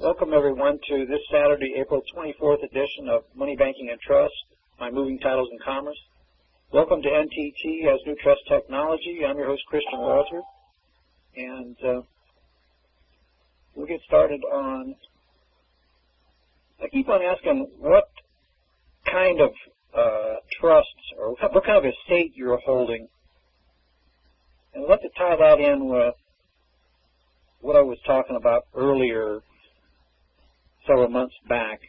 Welcome everyone to this Saturday, April 24th edition of Money Banking and Trust, My Moving Titles in Commerce. Welcome to NTT as New Trust Technology. I'm your host, Christian Walter. And we'll get started on, I keep on asking what kind of trusts or what kind of estate you're holding. And I'd like to tie that in with what I was talking about earlier several months back,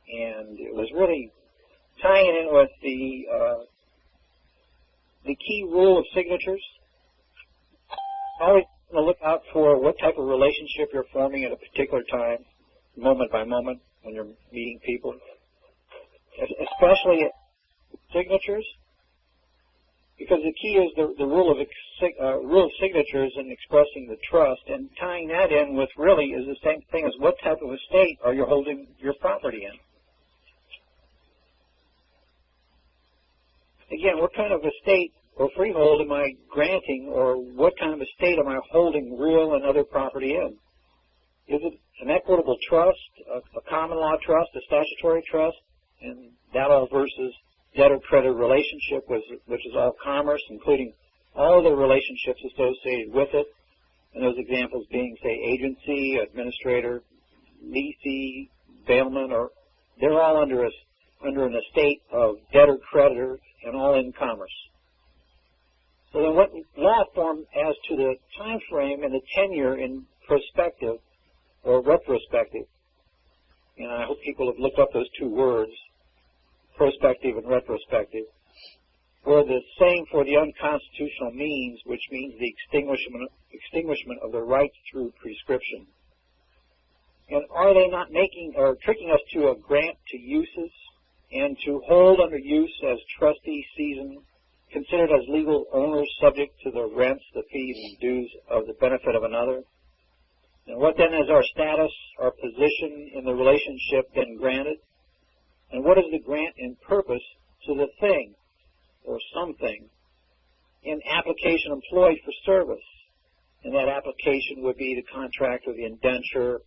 and it was really tying it in with the key rule of signatures. Always look out for what type of relationship you're forming at a particular time, moment by moment, when you're meeting people, especially signatures, because the key is the rule of signatures in expressing the trust, and tying that in with really is the same thing as what type of estate are you holding your property in. Again, what kind of estate or freehold am I granting, or what kind of estate am I holding real and other property in? Is it an equitable trust, a common law trust, a statutory trust, and that all versus debtor-creditor relationship, which is all commerce, including all of the relationships associated with it, and those examples being, say, agency, administrator, leasee, bailment, or they're all under an estate of debtor-creditor and all in commerce. So then what law form as to the time frame and the tenure in prospective or retrospective, and I hope people have looked up those two words, prospective and retrospective, or the same for the unconstitutional means, which means the extinguishment of the rights through prescription. And are they not making or tricking us to a grant to uses and to hold under use as trustee season, considered as legal owners subject to the rents, the fees, and dues of the benefit of another? And what then is our status, our position in the relationship then granted? And what is the grant and purpose to the thing or something in application employed for service? And that application would be the contract or the indenture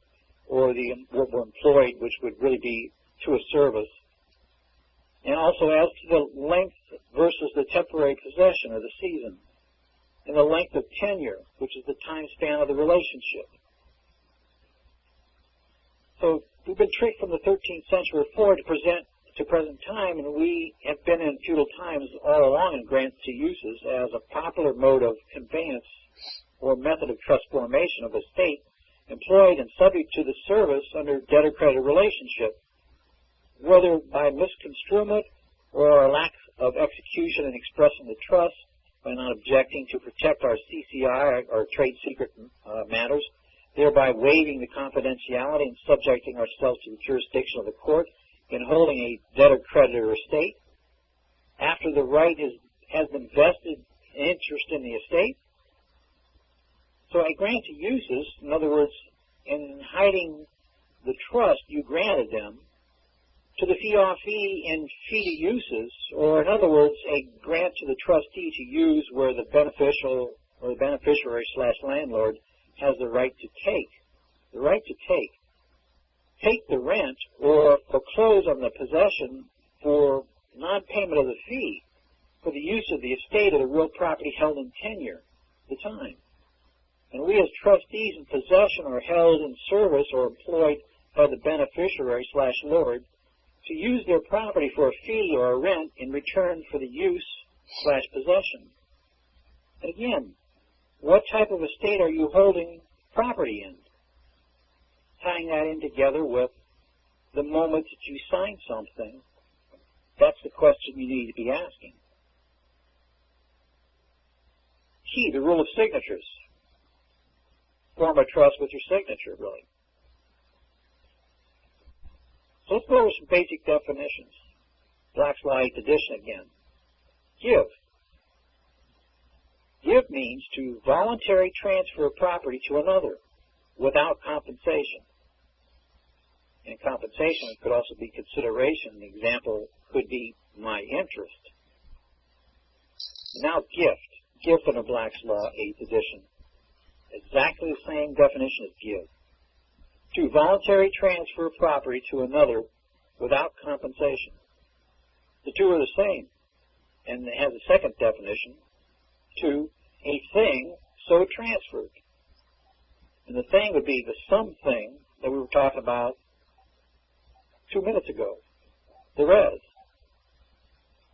or the what we're employed, which would really be to a service. And also as to the length versus the temporary possession or the season, and the length of tenure, which is the time span of the relationship. So we've been tricked from the 13th century forward to present time, and we have been in feudal times all along in grants to uses as a popular mode of conveyance or method of trust formation of estate, employed and subject to the service under debtor-creditor relationship, whether by misconstruement or a lack of execution in expressing the trust by not objecting to protect our CCI or trade secret matters, thereby waiving the confidentiality and subjecting ourselves to the jurisdiction of the court in holding a debtor-creditor estate, after the right has been vested interest in the estate. So a grant to uses, in other words, in hiding the trust you granted them, to the fee-off-fee and fee-to-uses, or in other words, a grant to the trustee to use where the beneficial or the beneficiary/landlord has the right to take. The right to take the rent or foreclose on the possession for non-payment of the fee for the use of the estate of the real property held in tenure, the time. And we as trustees in possession are held in service or employed by the beneficiary/lord to use their property for a fee or a rent in return for the use/possession. And again, what type of estate are you holding property in? Tying that in together with the moment that you sign something, that's the question you need to be asking. Key, the rule of signatures. Form a trust with your signature, really. So let's go over some basic definitions. Black's Law 8th edition again. Give. Give means to voluntarily transfer property to another without compensation. And compensation could also be consideration. The example could be my interest. Now gift. Gift under Black's Law 8th edition. Exactly the same definition as give. 2, voluntary transfer of property to another without compensation. The two are the same, and it has a second definition. 2, a thing so transferred. And the thing would be the something that we were talking about 2 minutes ago, the res.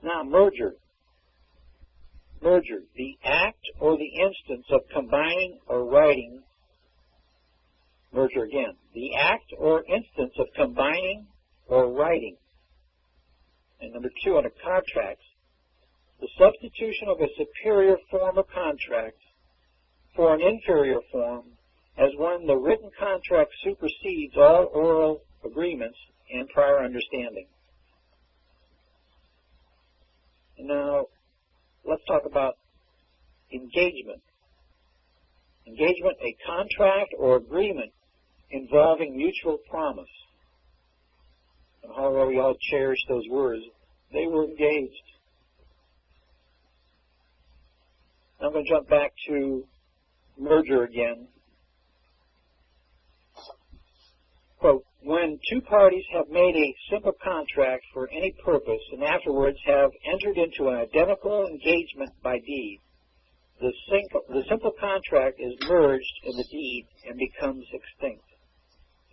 Now, merger. Merger, the act or the instance of combining or writing. Merger again. The act or instance of combining or writing. And number 2, under contracts, the substitution of a superior form of contract for an inferior form as when the written contract supersedes all oral agreements and prior understanding. And now, let's talk about engagement. Engagement, a contract or agreement involving mutual promise. And however we all cherish those words, they were engaged. I'm going to jump back to merger again. Quote, when two parties have made a simple contract for any purpose and afterwards have entered into an identical engagement by deed, the simple contract is merged in the deed and becomes extinct.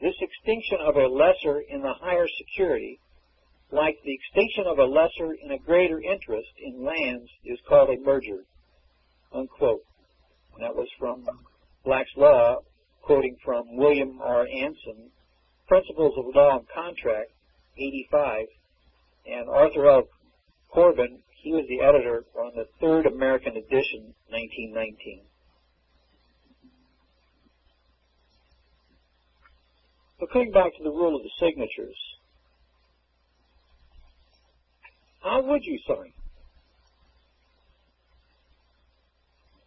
This extinction of a lesser in the higher security, like the extinction of a lesser in a greater interest in lands, is called a merger. Unquote. And that was from Black's Law, quoting from William R. Anson, Principles of Law and Contract, 85, and Arthur L. Corbin, he was the editor on the third American edition, 1919. So coming back to the rule of the signatures, how would you sign?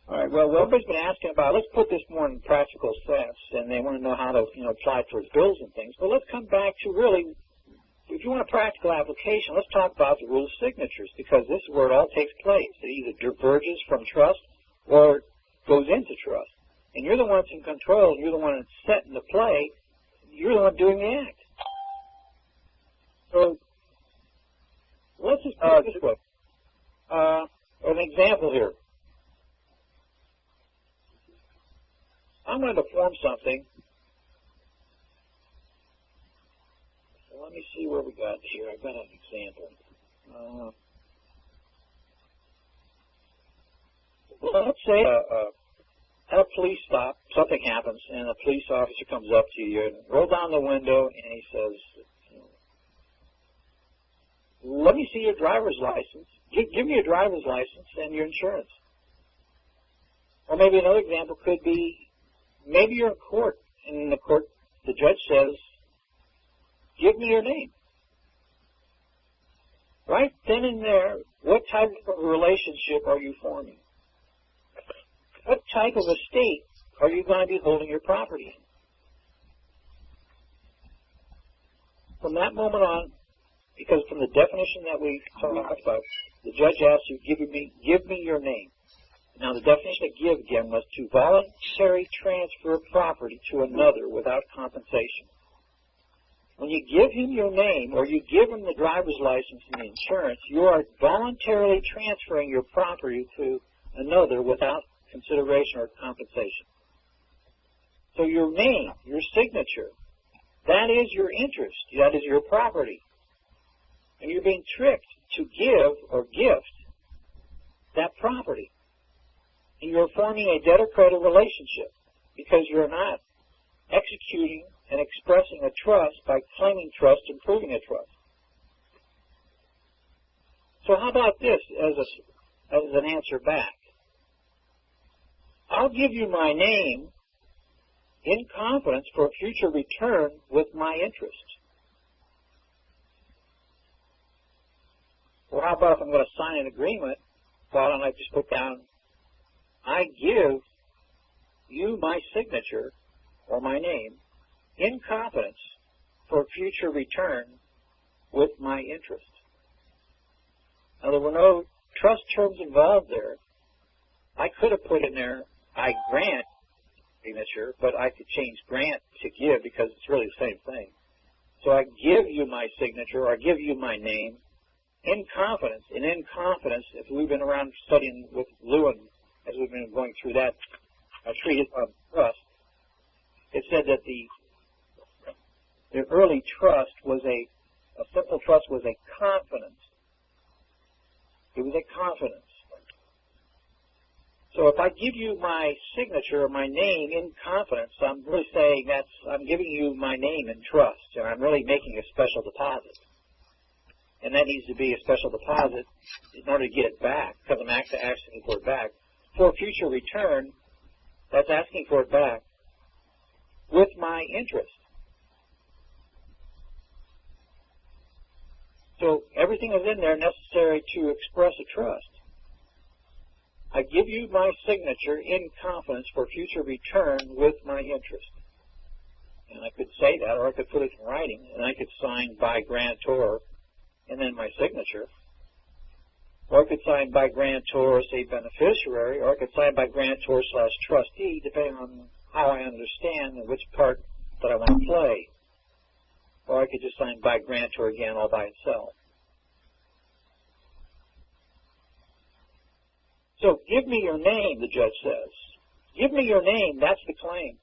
All right, well, everybody's been asking about, let's put this more in practical sense, and they want to know how to, apply it towards bills and things. But let's come back to really, if you want a practical application, let's talk about the rule of signatures, because this is where it all takes place. It either diverges from trust or goes into trust. And you're the ones in control, and you're the one that's set into play. You're the one doing the act. So let's just put it this way. An example here. I'm going to form something. So let me see where we got here. I've got an example. Well, let's say at a police stop, something happens, and a police officer comes up to you and rolls down the window, and he says, let me see your driver's license. Give me your driver's license and your insurance. Or maybe another example could be, maybe you're in court, and in the court, the judge says, give me your name. Right then and there, what type of relationship are you forming? What type of estate are you going to be holding your property in? From that moment on, because from the definition that we talked about, the judge asks you, give me your name. Now, the definition of give, again, was to voluntary transfer property to another without compensation. When you give him your name, or you give him the driver's license and the insurance, you are voluntarily transferring your property to another without consideration or compensation. So your name, your signature, that is your interest, that is your property. And you're being tricked to give or gift that property. And you're forming a debtor-creditor relationship because you're not executing and expressing a trust by claiming trust and proving a trust. So how about this as an answer back? I'll give you my name in confidence for a future return with my interest. Or how about if I'm going to sign an agreement, why don't I just put down, I give you my signature or my name in confidence for future return with my interest. Now, there were no trust terms involved there. I could have put in there, I grant signature, but I could change grant to give because it's really the same thing. So I give you my signature, or I give you my name in confidence. And in confidence, if we've been around studying with Lewin, as we've been going through that treatise on trust, it said that the early trust was a simple trust was a confidence. It was a confidence. So if I give you my signature or my name in confidence, I'm really saying I'm giving you my name in trust, and I'm really making a special deposit. And that needs to be a special deposit in order to get it back, because I'm actually asking for it back. For future return, that's asking for it back with my interest. So everything is in there necessary to express a trust. I give you my signature in confidence for future return with my interest. And I could say that, or I could put it in writing, and I could sign by grantor and then my signature. Or I could sign by grantor, say beneficiary, or I could sign by grantor / trustee, depending on how I understand and which part that I want to play. Or I could just sign by grantor again all by itself. So give me your name, the judge says. Give me your name, that's the claim.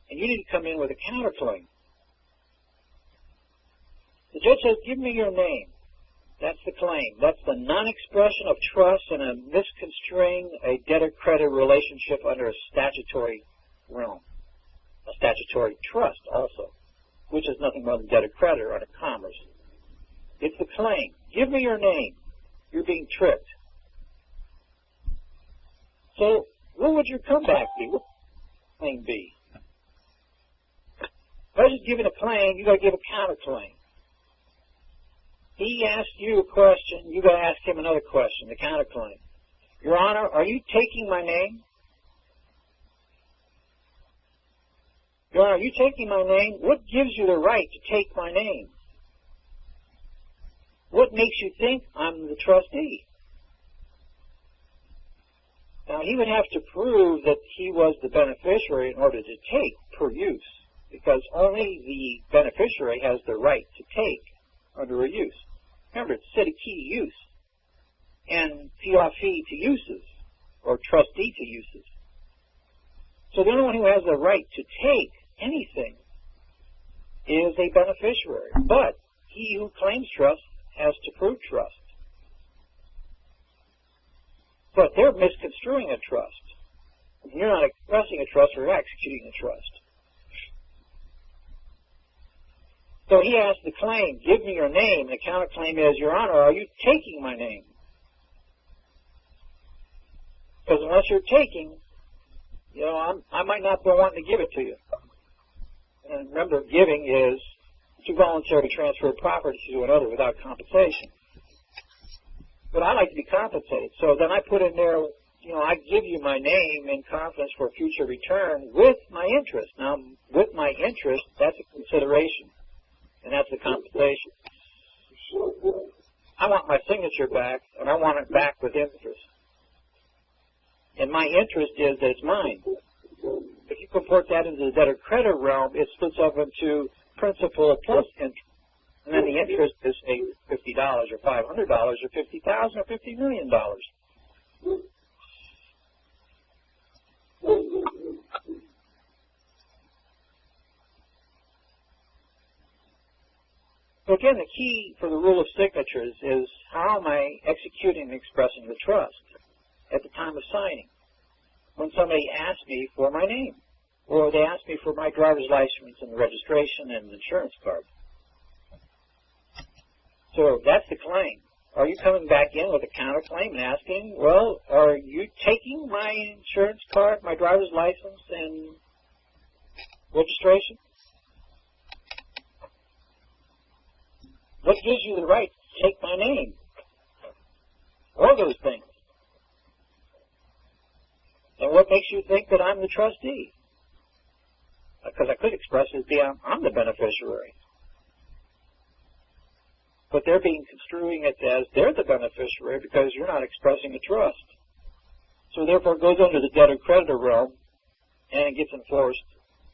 And you need to come in with a counterclaim. The judge says, give me your name. That's the claim. That's the non-expression of trust and a misconstruing a debtor-creditor relationship under a statutory realm. A statutory trust also, which is nothing more than debtor-creditor under commerce. It's the claim. Give me your name. You're being tricked. So, what would your comeback be? What would the claim be? If I was just giving a claim, you've got to give a counterclaim. He asked you a question, you've got to ask him another question, the counterclaim. Your Honor, are you taking my name? Your Honor, are you taking my name? What gives you the right to take my name? What makes you think I'm the trustee? Now, he would have to prove that he was the beneficiary in order to take per use, because only the beneficiary has the right to take under a use. Remember, it's city key use and fee to uses, or trustee to uses. So the only one who has the right to take anything is a beneficiary. But he who claims trust has to prove trust. But they're misconstruing a trust. You're not expressing a trust or executing a trust. So he asked the claim, give me your name. The counterclaim is, Your Honor, are you taking my name? Because unless you're taking, I might not be wanting to give it to you. And remember, giving is to voluntarily transfer property to another without compensation. But I like to be compensated. So then I put in there, I give you my name in confidence for future return with my interest. Now, with my interest, that's a consideration. And that's the compensation. I want my signature back, and I want it back with interest. And my interest is that it's mine. If you comport that into the debtor-creditor realm, it splits up into principal plus interest. And then the interest is, say, $50 or $500 or $50,000 or $50 million. So again, the key for the rule of signatures is how am I executing and expressing the trust at the time of signing? When somebody asks me for my name, or they ask me for my driver's license and registration and insurance card. So that's the claim. Are you coming back in with a counterclaim and asking, well, are you taking my insurance card, my driver's license, and registration? What gives you the right to take my name? All those things. And what makes you think that I'm the trustee? Because I could express it as I'm the beneficiary. But they're construing it as they're the beneficiary because you're not expressing a trust. So therefore it goes under the debtor-creditor realm, and it gets enforced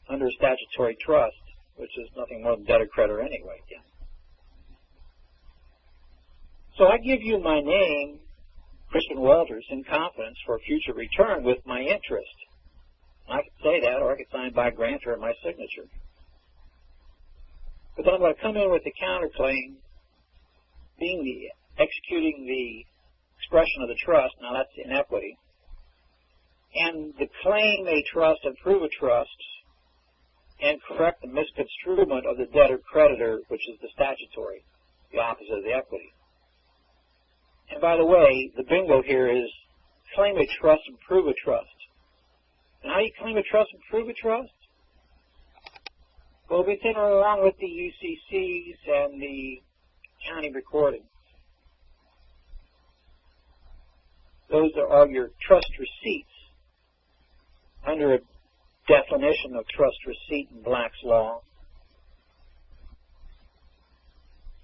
under a statutory trust, which is nothing more than debtor-creditor anyway. Again. So I give you my name, Crispin Walters, in confidence for future return with my interest. I could say that, or I could sign by grantor and my signature. But then I'm going to come in with the counterclaim, executing the expression of the trust. Now that's in equity. And the claim a trust and prove a trust and correct the misconstruement of the debtor-creditor, which is the statutory, the opposite of the equity. And by the way, the bingo here is claim a trust and prove a trust. And how do you claim a trust and prove a trust? Well, within or along with the UCCs and the county recordings. Those are your trust receipts under a definition of trust receipt in Black's Law.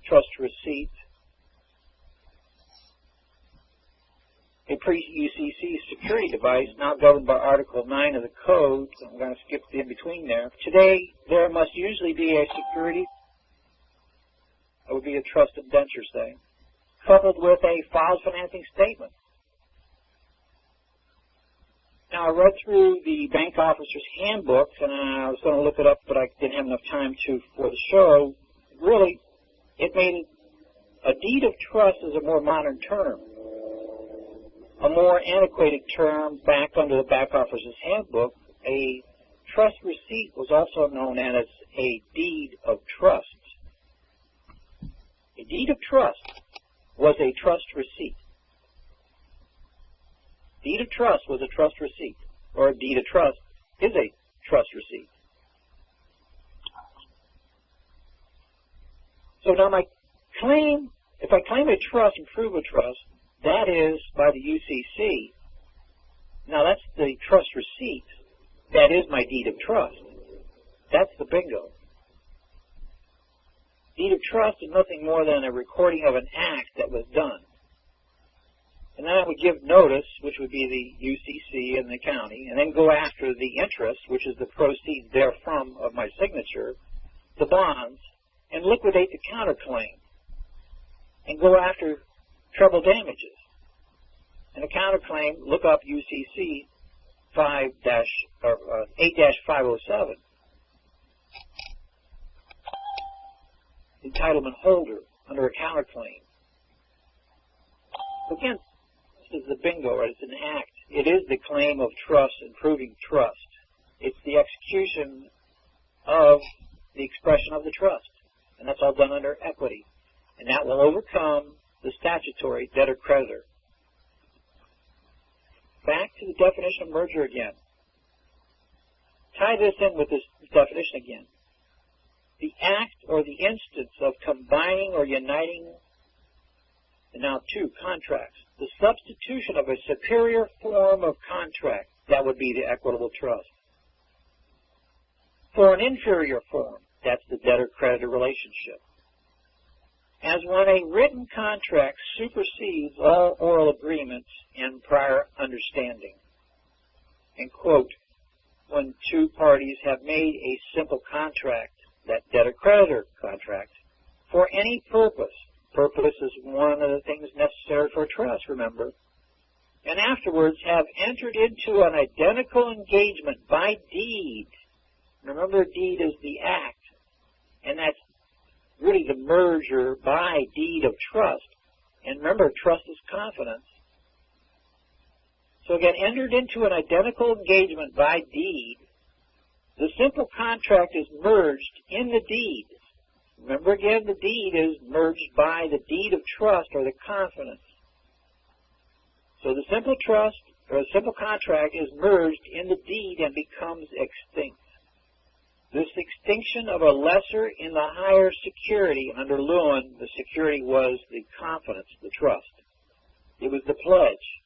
Trust receipt. A pre-UCC security device now governed by Article 9 of the Code. I'm going to skip the in-between there. Today, there must usually be a security, that would be a trust indenture, say, coupled with a filed financing statement. Now, I read through the Bank Officer's Handbook, and I was going to look it up, but I didn't have enough time to for the show. Really, it made a deed of trust is a more modern term. A more antiquated term back under the Back Officer's Handbook, a trust receipt was also known as a deed of trust. A deed of trust was a trust receipt. Deed of trust was a trust receipt, or a deed of trust is a trust receipt. So now my claim, if I claim a trust and prove a trust, that is by the UCC. Now that's the trust receipt. That is my deed of trust. That's the bingo. Deed of trust is nothing more than a recording of an act that was done. And then I would give notice, which would be the UCC and the county, and then go after the interest, which is the proceeds therefrom of my signature, the bonds, and liquidate the counterclaim, and go after treble damages. And a counterclaim, look up UCC 8-507. Entitlement holder under a counterclaim. Again, this is the bingo, right? It's an act. It is the claim of trust and proving trust. It's the execution of the expression of the trust. And that's all done under equity. And that will overcome the statutory debtor-creditor. Back to the definition of merger again. Tie this in with this definition again. The act or the instance of combining or uniting, and now two, contracts. The substitution of a superior form of contract, that would be the equitable trust, for an inferior form, that's the debtor-creditor relationship. As when a written contract supersedes all oral agreements and prior understanding. And quote, when two parties have made a simple contract, that debtor-creditor contract, for any purpose. Purpose is one of the things necessary for a trust, remember. And afterwards have entered into an identical engagement by deed. Remember, deed is the act. And that's really the merger by deed of trust. And remember, trust is confidence. So again, entered into an identical engagement by deed. The simple contract is merged in the deed. Remember again, the deed is merged by the deed of trust or the confidence. So the simple trust or the simple contract is merged in the deed and becomes extinct. This extinction of a lesser in the higher security, under Lewin, the security was the confidence, the trust. It was the pledge.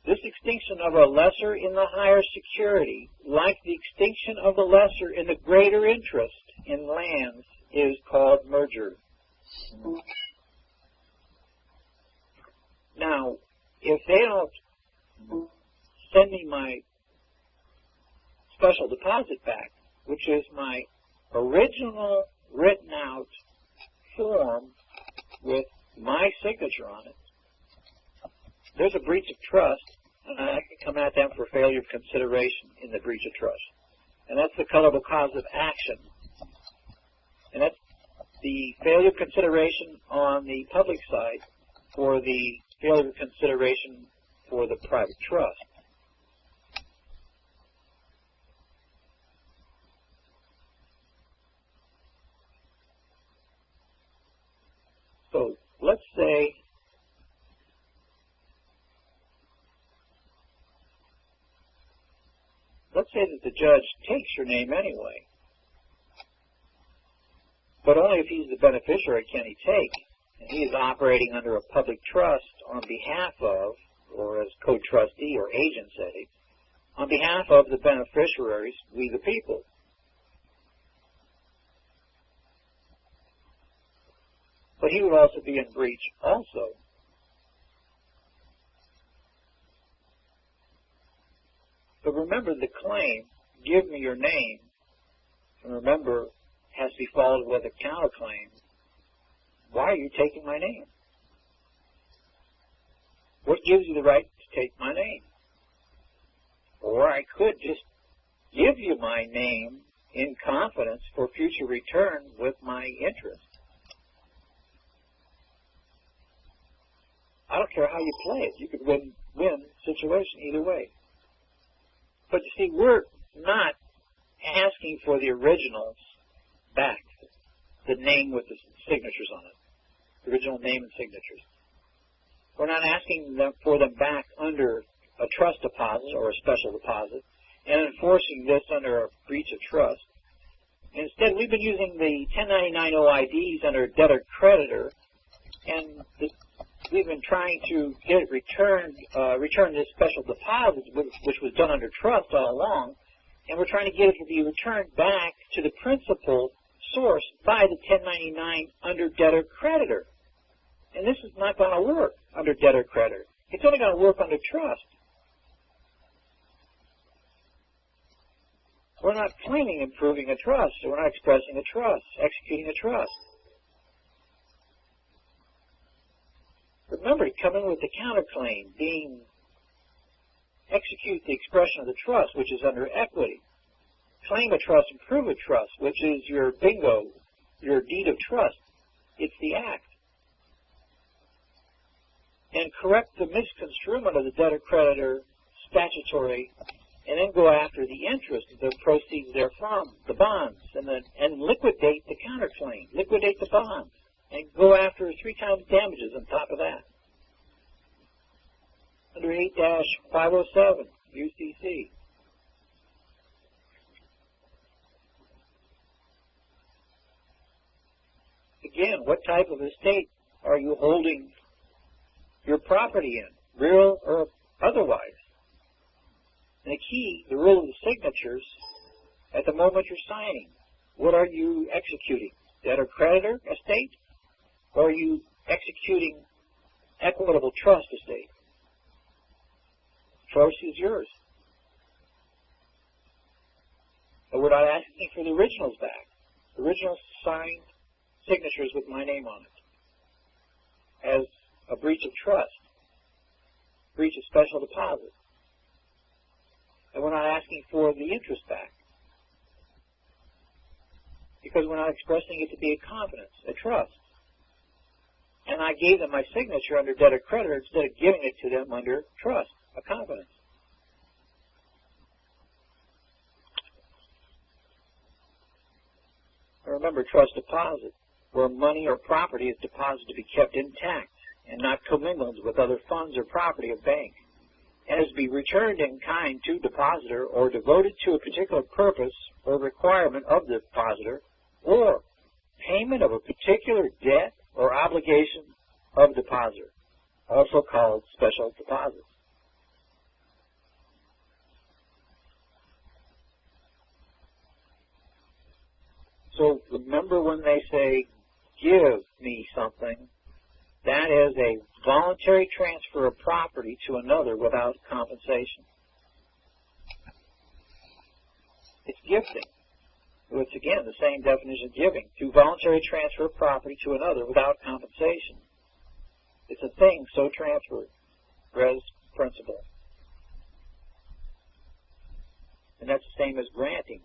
This extinction of a lesser in the higher security, like the extinction of the lesser in the greater interest in lands, is called merger. Now, if they don't send me my special deposit back, which is my original written out form with my signature on it, there's a breach of trust, and I can come at them for failure of consideration in the breach of trust. And that's the colorable cause of action. And that's the failure of consideration on the public side for the failure of consideration for the private trust. So let's say that the judge takes your name anyway, but only if he's the beneficiary can he take. And he is operating under a public trust on behalf of, or as co-trustee or agent say, on behalf of the beneficiaries, we the people. But he would also be in breach also. But remember the claim, give me your name, and remember, has to be followed with a counterclaim. Why are you taking my name? What gives you the right to take my name? Or I could just give you my name in confidence for future return with my interest. I don't care how you play it. You could win the situation either way. But you see, we're not asking for the originals back, the name with the signatures on it, the original name and signatures. We're not asking for them back under a trust deposit or a special deposit and enforcing this under a breach of trust. Instead, we've been using the 1099 OIDs under debtor-creditor, and we've been trying to get it returned, return this special deposit, which was done under trust all along, and we're trying to get it to be returned back to the principal source by the 1099 under debtor-creditor. And this is not going to work under debtor-creditor. It's only going to work under trust. We're not claiming improving a trust, so we're not expressing a trust, executing a trust. Remember, come in with the counterclaim, being execute the expression of the trust, which is under equity. Claim a trust and prove a trust, which is your bingo, your deed of trust. It's the act. And correct the misconstruement of the debtor-creditor statutory, and then go after the interest, the proceeds therefrom, the bonds, and liquidate the counterclaim, liquidate the bonds, and go after 3 times damages on top of that. Under 8-507 UCC. Again, what type of estate are you holding your property in, real or otherwise? And the key, the rule of the signatures, at the moment you're signing, what are you executing? Debtor-creditor estate? Or are you executing equitable trust estate? Choice is yours. But we're not asking for the originals back. The original signed signatures with my name on it as a breach of trust, breach of special deposit. And we're not asking for the interest back because we're not expressing it to be a confidence, a trust. And I gave them my signature under debtor-creditor instead of giving it to them under trust, a confidence. Remember, trust deposit, where money or property is deposited to be kept intact and not commingled with other funds or property of bank, and is to be returned in kind to depositor or devoted to a particular purpose or requirement of the depositor, or payment of a particular debt or obligation of depositor, also called special deposits. So remember when they say, give me something, that is a voluntary transfer of property to another without compensation. It's gifting. It's, again, the same definition of giving. To voluntary transfer of property to another without compensation. It's a thing so transferred. Res principle. And that's the same as granting.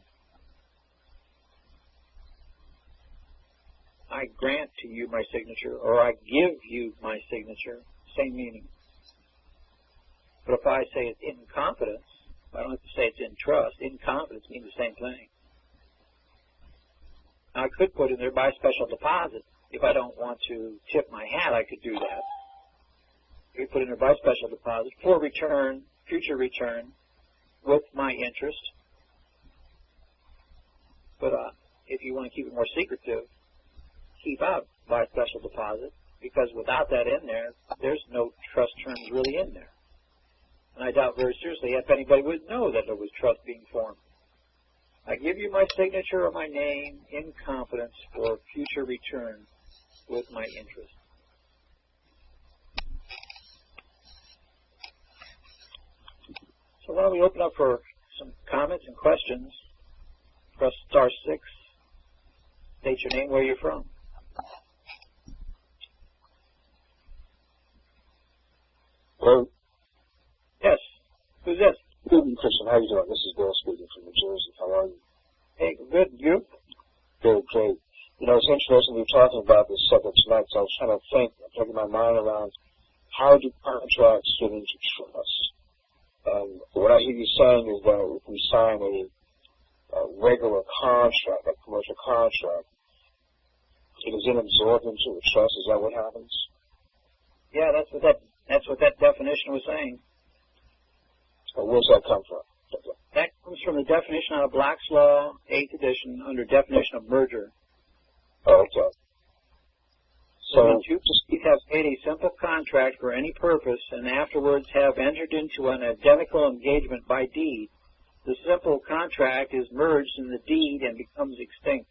I grant to you my signature, or I give you my signature. Same meaning. But if I say it's in confidence, I don't have to say it's in trust. In confidence means the same thing. Now, I could put in there by special deposit. If I don't want to tip my hat, I could do that. I could put in there by special deposit for return, future return, with my interest. But if you want to keep it more secretive, keep out by special deposit, because without that in there, there's no trust terms really in there. And I doubt very seriously if anybody would know that there was trust being formed. I give you my signature or my name in confidence for future return with my interest. So why don't we open up for some comments and questions. Press *6. State your name, where you're from. Hello? Yes. Who's this? Good evening, Christian. How you doing? This is Bill speaking from New Jersey. How are you? Hey, good. You? Good, great. You know, it's interesting we were talking about this subject tonight, so I was trying to think, I'm taking my mind around how do contracts fit into trust? And what I hear you saying is that if we sign a regular contract, a commercial contract, it is then absorbed into a trust. Is that what happens? Yeah, that's what that definition was saying. Where does that come from? That comes from the definition out of Black's Law, 8th edition, under definition of merger. Oh, okay. So when two parties have made a simple contract for any purpose and afterwards have entered into an identical engagement by deed, the simple contract is merged in the deed and becomes extinct.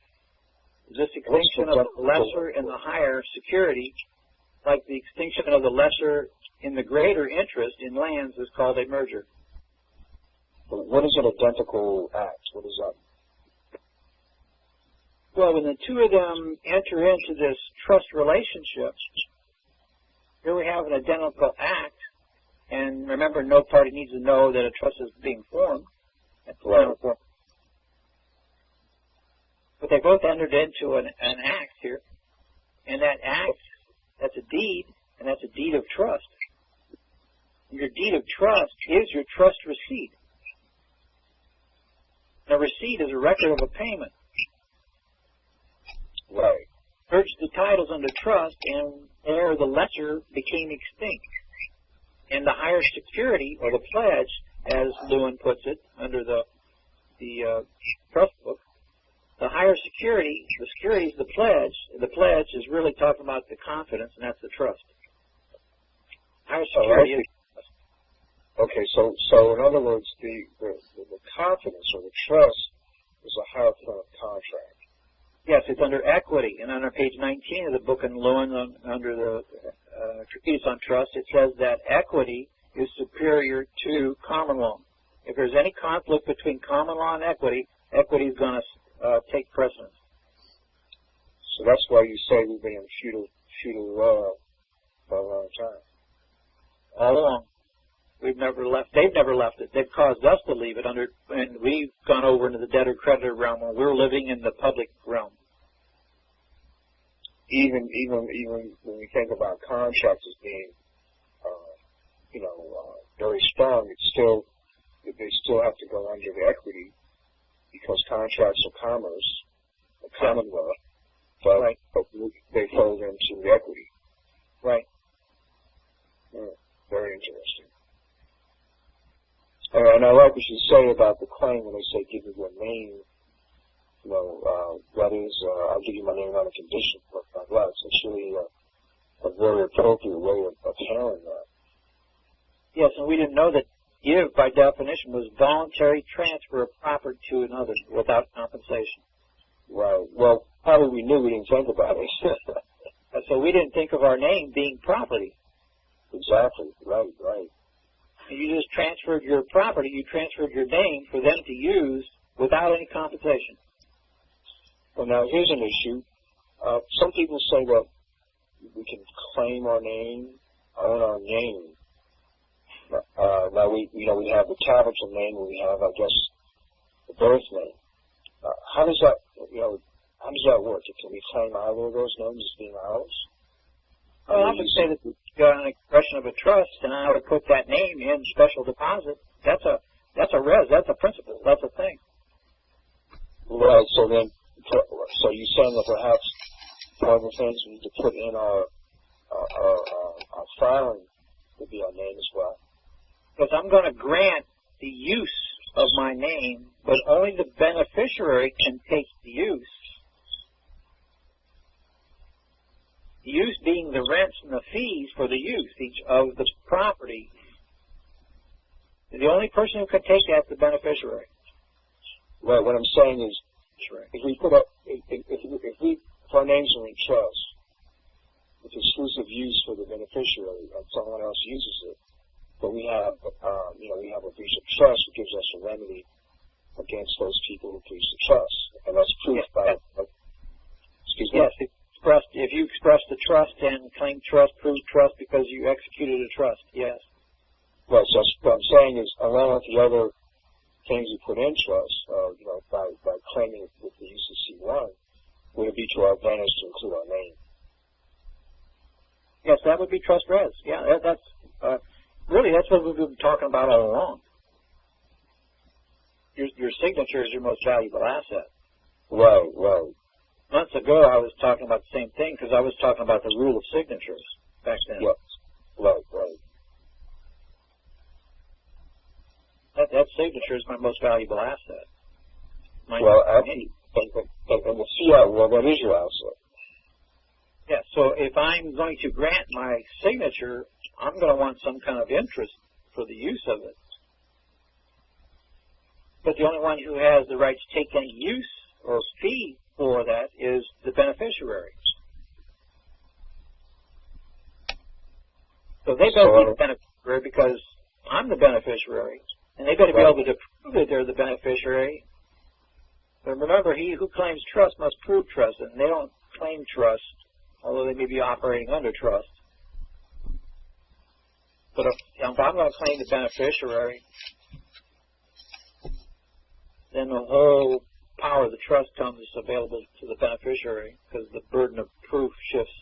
This extinction of the lesser in the higher security, like the extinction of the lesser in the greater interest in lands, is called a merger. What is an identical act? What is that? Well, when the two of them enter into this trust relationship, here we have an identical act, and remember, no party needs to know that a trust is being formed. That's right. But they both entered into an act here, and that act, that's a deed, and that's a deed of trust. Your deed of trust is your trust receipt. A receipt is a record of a payment. Right. Merged the titles under trust, and there the lesser became extinct. And the higher security, or the pledge, as Lewin puts it, under the trust book, the higher security, the security is the pledge. The pledge is really talking about the confidence, and that's the trust. Higher security is trust. Okay, so in other words, the confidence or the trust is a higher form of contract. Yes, it's under equity, and under page 19 of the book in Lewin, under the treatise on trust, it says that equity is superior to common law. If there's any conflict between common law and equity, equity is going to take precedence. So that's why you say we've been in feudal law for a long time. All along. We've never left. They've never left it. They've caused us to leave it under, and we've gone over into the debtor-creditor realm where we're living in the public realm. Even when we think about contracts as being, very strong, they still have to go under the equity because contracts are commerce, a common law, but, right. but they fold into the equity. Right. Yeah, very interesting. And I like what you say about the claim when they say give me your name. That is, I'll give you my name on a condition. It's really a very appropriate way of handling that. Yes, and we didn't know that give, by definition, was voluntary transfer of property to another without compensation. Right. Well, probably we knew, we didn't think about it. So we didn't think of our name being property. Exactly. Right. You just transferred your property, you transferred your name for them to use without any compensation. Well, now here's an issue. Some people say, well, we can claim our name, own our name. Now we have the capital name, and we have, I guess, the birth name. How does that work? Can we claim either of those names as being ours? Well, I would say that an expression of a trust and how to put that name in special deposit. That's a res. That's a principle. That's a thing. Right. So you're saying that perhaps one of the things we need to put in our filing would be our name as well. Because I'm going to grant the use of my name, but only the beneficiary can take the use. The use being the rents and the fees for the use of the property. The only person who can take that is the beneficiary. Right. What I'm saying is, if our names are in trust, with exclusive use for the beneficiary, and someone else uses it, but we have a breach of trust, which gives us a remedy against those people who breach the trust, and that's proof excuse me. Yes, if you express the trust and claim trust, prove trust because you executed a trust. Yes. Right. So what I'm saying is, along with the other things you put in trust, by claiming it with the use of C1, would it be to our advantage to include our name? Yes, that would be trust res. Yeah, that's what we've been talking about all along. Your signature is your most valuable asset. Right, right. Months ago, I was talking about the same thing because I was talking about the rule of signatures back then. Yes, right, right. That signature is my most valuable asset. Actually, in the fiat world, that is your asset. Yeah, so if I'm going to grant my signature, I'm going to want some kind of interest for the use of it. But the only one who has the right to take any use or fee for that is the beneficiary. So they better be the beneficiary because I'm the beneficiary, and they better be able to prove that they're the beneficiary. But remember, he who claims trust must prove trust, and they don't claim trust, although they may be operating under trust. But if I'm going to claim the beneficiary, then the whole power of the trust comes available to the beneficiary because the burden of proof shifts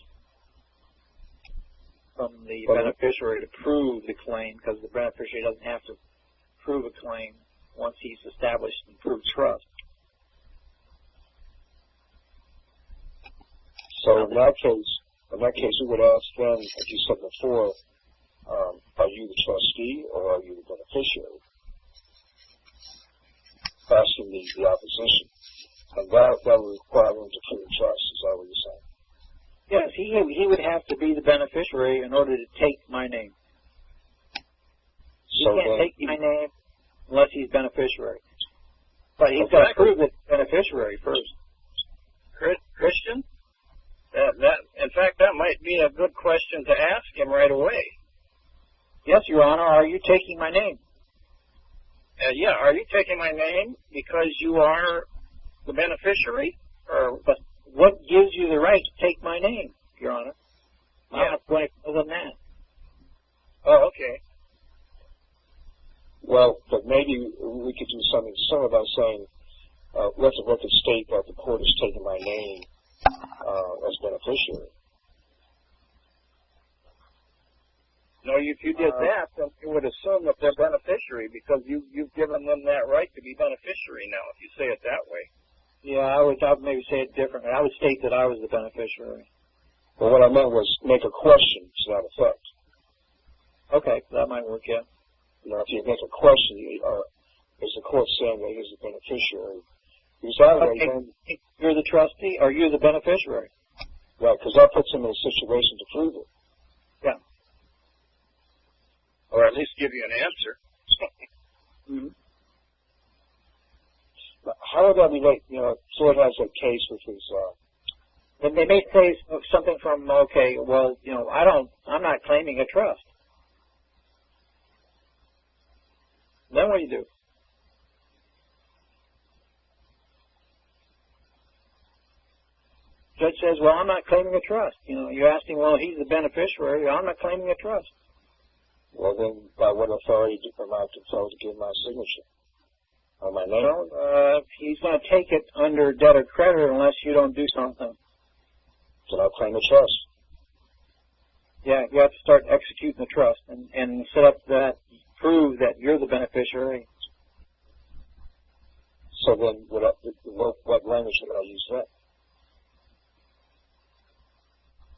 from the beneficiary to prove the claim, because the beneficiary doesn't have to prove a claim once he's established and proved trust. So in that case, we would ask them, as you said before, are you the trustee or are you the beneficiary? Asking the opposition. And that would require them to prove trust, is that what you're saying? Yes, he would have to be the beneficiary in order to take my name. He can't take my name unless he's beneficiary. But he's got to prove it's beneficiary first. Christian? In fact, that might be a good question to ask him right away. Yes, Your Honor. Are you taking my name? Yeah. Are you taking my name because you are the beneficiary? Or but what gives you the right to take my name, Your Honor? I'm not going further than that. Oh, okay. Well, but maybe we could do something similar by saying, let the record state that the court has taken my name as beneficiary. No, if you did that, then you would assume that they're beneficiary because you've given them that right to be beneficiary now, if you say it that way. Yeah, I would maybe say it differently. I would state that I was the beneficiary. Well, what I meant was make a question to that effect. Okay, that might work, yeah. You know, if you make a question, is the court saying that he's the beneficiary? Because that way, then you're the trustee or you're the beneficiary. Right, because that puts him in a situation to prove it. Yeah. Or at least give you an answer. Mm-hmm. How would that relate? You know, Ford has a case with his. Then they may say something from, okay, well, you know, I'm not claiming a trust. Then what do you do? judge says, well, I'm not claiming a trust. You know, you asked him, well, he's the beneficiary. I'm not claiming a trust. Well, then, by what authority am I compelled to give my signature on my name? Well, he's going to take it under debtor-creditor unless you don't do something. Then I'll claim a trust. Yeah, you have to start executing the trust and set up that, prove that you're the beneficiary. So then, what language would I use then?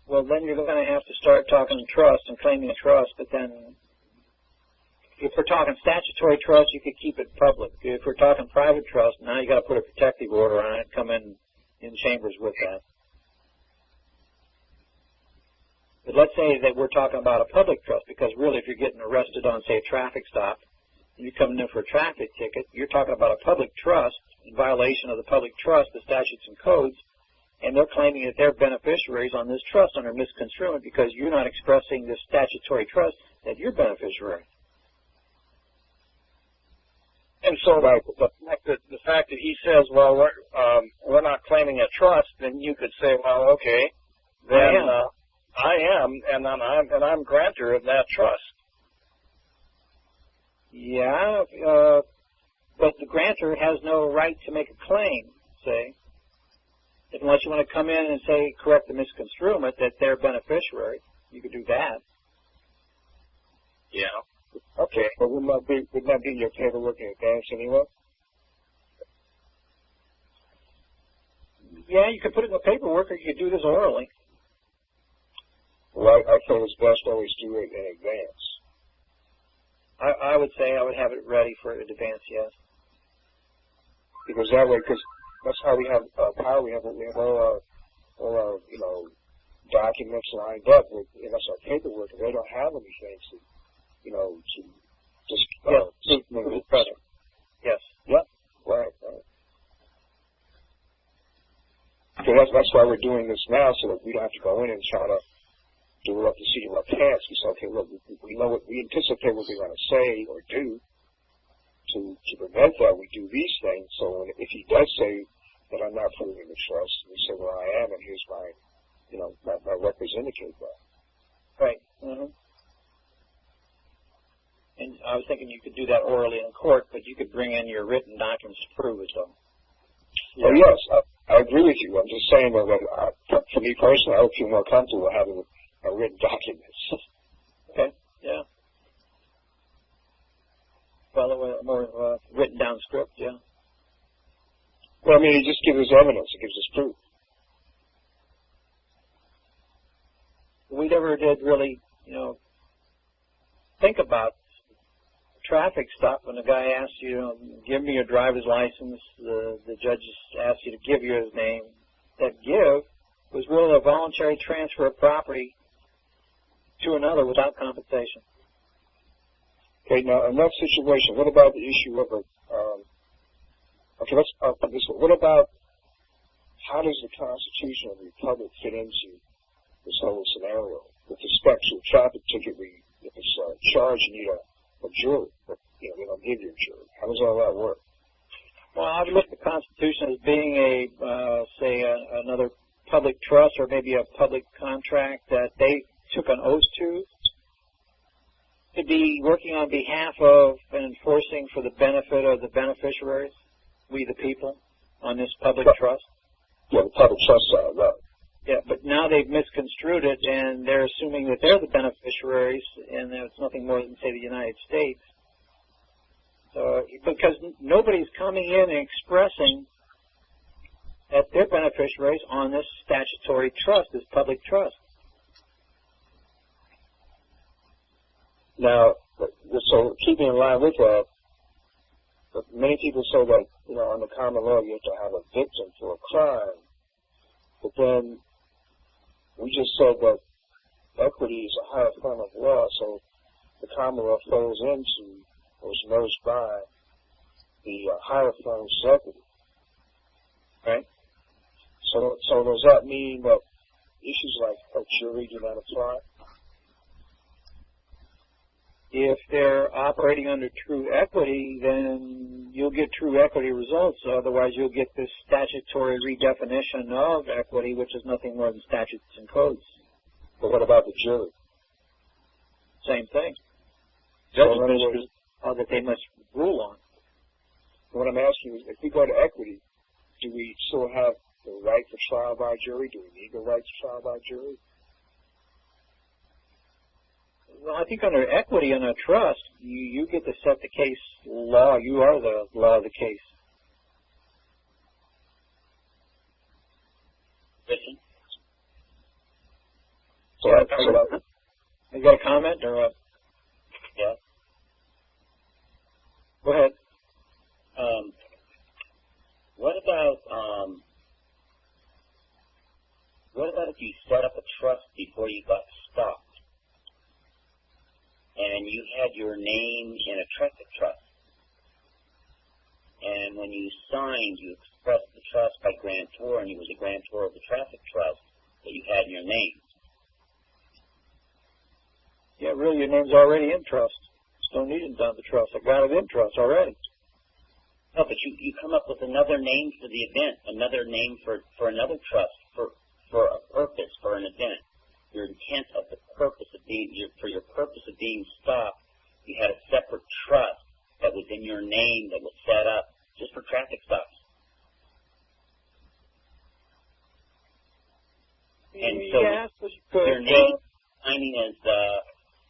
Well, then you're going to have to start talking trust and claiming a trust, but then if we're talking statutory trust, you could keep it public. If we're talking private trust, now you got to put a protective order on it, come in chambers with that. But let's say that we're talking about a public trust, because really if you're getting arrested on, say, a traffic stop, and you're coming in for a traffic ticket, you're talking about a public trust in violation of the public trust, the statutes and codes, and they're claiming that they're beneficiaries on this trust under misconstruement because you're not expressing this statutory trust that you're beneficiary. And so the fact that he says, well, we're not claiming a trust, then you could say, well, okay, then I am, and I'm grantor of that trust. Yeah, but the grantor has no right to make a claim, say, unless you want to come in and say, correct the misconstruement that they're beneficiary. You could do that. Yeah. Okay, but wouldn't that be your paperwork in advance anyway? Yeah, you could put it in the paperwork, or you could do this orally. Well, I think it's best to always do it in advance. I would say I would have it ready for advance, yes. Because that way, because that's how we have power. We have all our documents lined up. And that's our paperwork, and they don't have anything to just present. Yes. Yep. Right. So that's why we're doing this now, so that we don't have to go in and try to do it up the seat of our pants. We say, okay, look, we know what we anticipate what we're going to say or do. To prevent that, we do these things. So if he does say that I'm not proving the trust, we say, well, I am, and here's my records indicate that. Right. Mm-hmm. And I was thinking you could do that orally in court, but you could bring in your written documents to prove it, though. Yeah. Oh, yes, I agree with you. I'm just saying that for me personally, I would feel more comfortable having written documents. Okay, yeah. Well, a more written down script, yeah. Well, I mean, it just gives us evidence. It gives us proof. We never did really, think about traffic stop when the guy asked you, give me your driver's license. The judge asked you to give you his name. That give was really a voluntary transfer of property to another without compensation. Okay, now in that situation, what about the issue of let's put this one. What about how does the Constitution of the Republic fit into this whole scenario with respect to a traffic ticket? If it's charged, you need a jury, but they don't give you a jury. How does all that work? Well, I would look at the Constitution as being another public trust or maybe a public contract that they took an oath to be working on behalf of and enforcing for the benefit of the beneficiaries, we the people, on this public trust. Yeah, the public trust side, right. Yeah, but now they've misconstrued it, and they're assuming that they're the beneficiaries, and it's nothing more than, say, the United States. Because nobody's coming in and expressing that they're beneficiaries on this statutory trust, this public trust. Now, so keeping in line with that, many people say that, under common law, you have to have a victim for a crime. But then we just said that equity is a higher form of law, so the common law flows into or is merged by the higher forms of equity. Right? So does that mean that issues like a jury do not apply? If they're operating under true equity, then you'll get true equity results. Otherwise, you'll get this statutory redefinition of equity, which is nothing more than statutes and codes. But what about the jury? Same thing. Judges that they must rule on. What I'm asking is, if we go to equity, do we still have the right for trial by jury? Do we need the right to trial by jury? Well, I think under equity and a trust, you get to set the case law. You are the law of the case. Listen. So you got a comment or a? Yeah. Go ahead. What about if you set up a trust before you got stopped, and you had your name in a traffic trust, and when you signed, you expressed the trust by grantor, and you was a grantor of the traffic trust that you had in your name? Yeah, really, your name's already in trust. Just don't need it done the trust. I got it in trust already. No, but you come up with another name for the event, another name for another trust, for a purpose, for an event. Your intent of the purpose of being, for your purpose of being stopped, you had a separate trust that was in your name that was set up just for traffic stops. And so your name signing as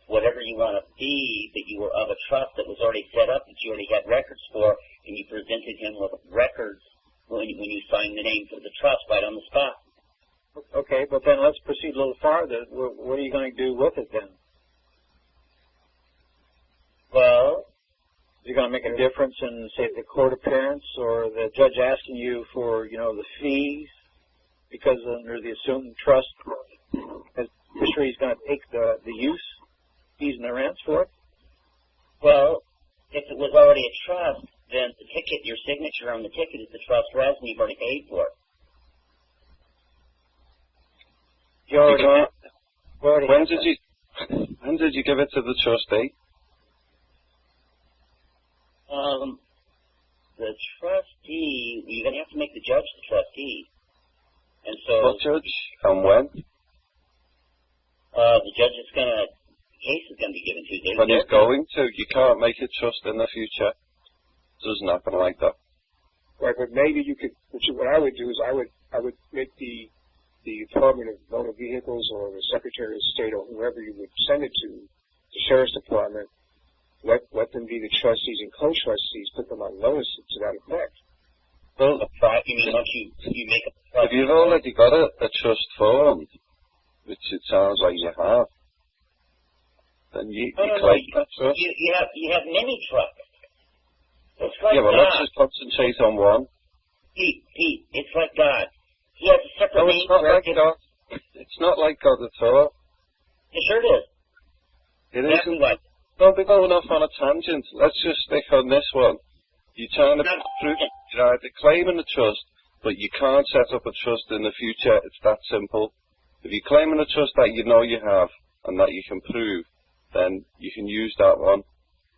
whatever you want to be, that you were of a trust that was already set up, that you already had records for, and you presented him with records when you signed the name for the trust right on the spot. Okay, but then let's proceed a little farther. What are you going to do with it then? Well, is it going to make a difference in, say, the court appearance, or the judge asking you for, the fees, because under the assumed trust, I'm sure he's going to take the use, fees and the rents for it? Well, if it was already a trust, then the ticket, your signature on the ticket is the trust res, and you've already paid for it. When did you give it to the trustee? The trustee, you're going to have to make the judge the trustee. And so... What judge and when? The judge is going to, the case is going to be given to you. When he's going to, you can't make a trust in the future. It doesn't happen like that. Right, but maybe you could, what I would do is I would make the Department of Motor Vehicles or the Secretary of State or whoever you would send it to, the Sheriff's Department, let them be the trustees and co-trustees, put them on notice to that effect. Well, you mean once you make a trust? if you've already got a trust formed, which it sounds like you have, then you claim that trust. You have many trusts. It's like yeah, well, God. let's just concentrate on one. Pete, it's like God. He has a separate No, name it's not for like God. It's not like God at all. It sure is. It Exactly isn't. like. Don't be going off on a tangent. Let's just stick on this one. You're trying to prove you're either claiming a trust, but you can't set up a trust in the future. It's that simple. If you're claiming a trust that you know you have and that you can prove, then you can use that one.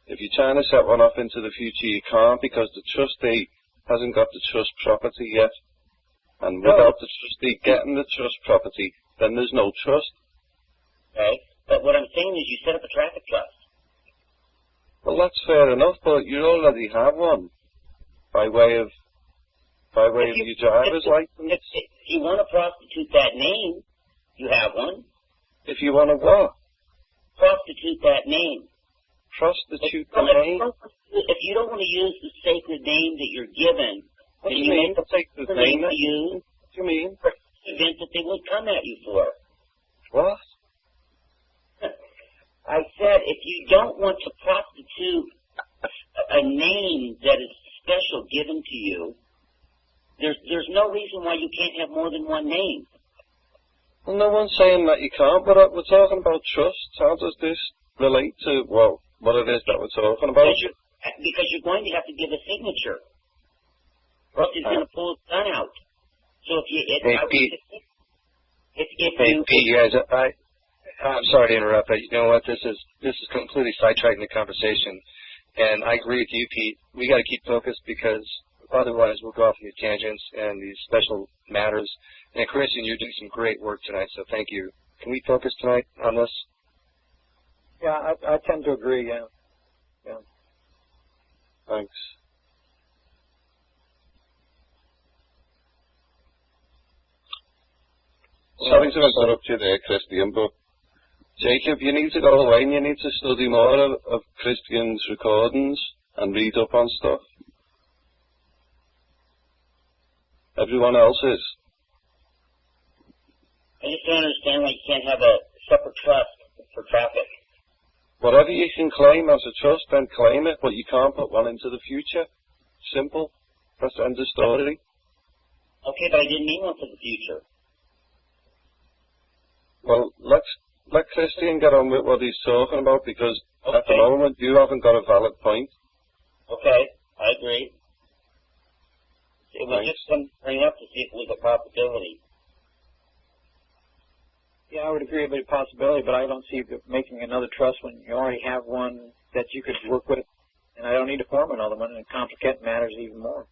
If you're trying to set one off into the future, you can't, because the trustee hasn't got the trust property yet. And without the trustee getting the trust property, then there's no trust. Okay, but what I'm saying is you set up a traffic trust. Well, that's fair enough, but you already have one by way of your driver's license. If you want to prostitute that name, you have one. If you want to what? Prostitute that name. Prostitute the name? If you don't want to use the sacred name that you're given, what do you mean? make the name to use? What do you mean? For the event that they would come at you for. What? I said, if you don't want to prostitute a name that is special given to you, there's no reason why you can't have more than one name. Well, no one's saying that you can't, but we're talking about trust. How does this relate to, well, what it is that we're talking about? Because you're going to have to give a signature. Or else he's going to pull his gun out. So I'm sorry to interrupt, but you know what? This is completely sidetracking the conversation. And I agree with you, Pete. We got to keep focused because otherwise we'll go off into tangents and these special matters. And Christian, you're doing some great work tonight, so thank you. Can we focus tonight on this? Yeah, I tend to agree, yeah. Thanks. Sorry to interrupt you there, Christian, but Jacob, you need to go away and you need to study more of Christian's recordings and read up on stuff. Everyone else is. I just don't understand why you can't have a separate trust for traffic. Whatever you can claim as a trust, then claim it, but you can't put one into the future. Simple. That's the end of story. Okay, but I didn't mean one for the future. Well, let Christian get on with what he's talking about, because at the moment you haven't got a valid point. Okay, I agree. It was Thanks. just something to bring up to see if it was a possibility. Yeah, I would agree with the possibility, but I don't see you making another trust when you already have one that you could work with, and I don't need to form another one and complicate matters even more.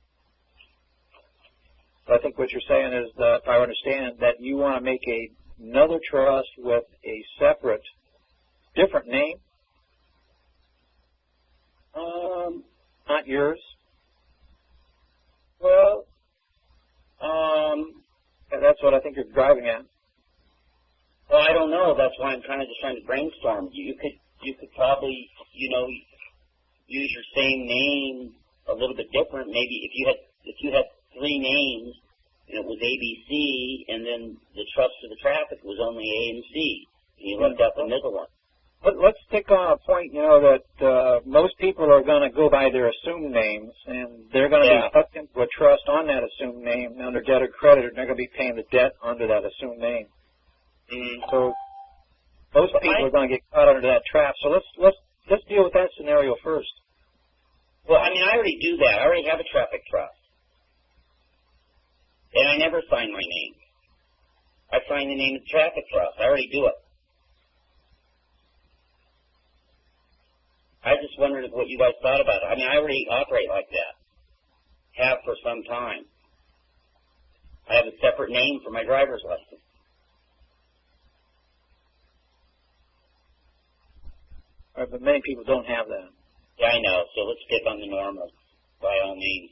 So I think what you're saying is that, if I understand, that you want to make another trust with a separate, different name, not yours. Well, That's what I think you're driving at. well, I don't know. That's why I'm kind of just trying to brainstorm. You could probably, use your same name a little bit different. Maybe if you had three names, it was ABC, and then the trust for the traffic was only A and C, and you left out the middle one. But let's stick on a point, that most people are going to go by their assumed names, and they're going to be hooked into a trust on that assumed name under debt or credit, and they're going to be paying the debt under that assumed name. So most people are going to get caught under that trap. So let's deal with that scenario first. Well, I already do that. I already have a traffic trust, and I never sign my name. I sign the name of the traffic trust. I already do it. I just wondered what you guys thought about it. I already operate like that. Have for some time. I have a separate name for my driver's license. Right, but many people don't have that. Yeah, I know. So let's stick on the normal, by all means.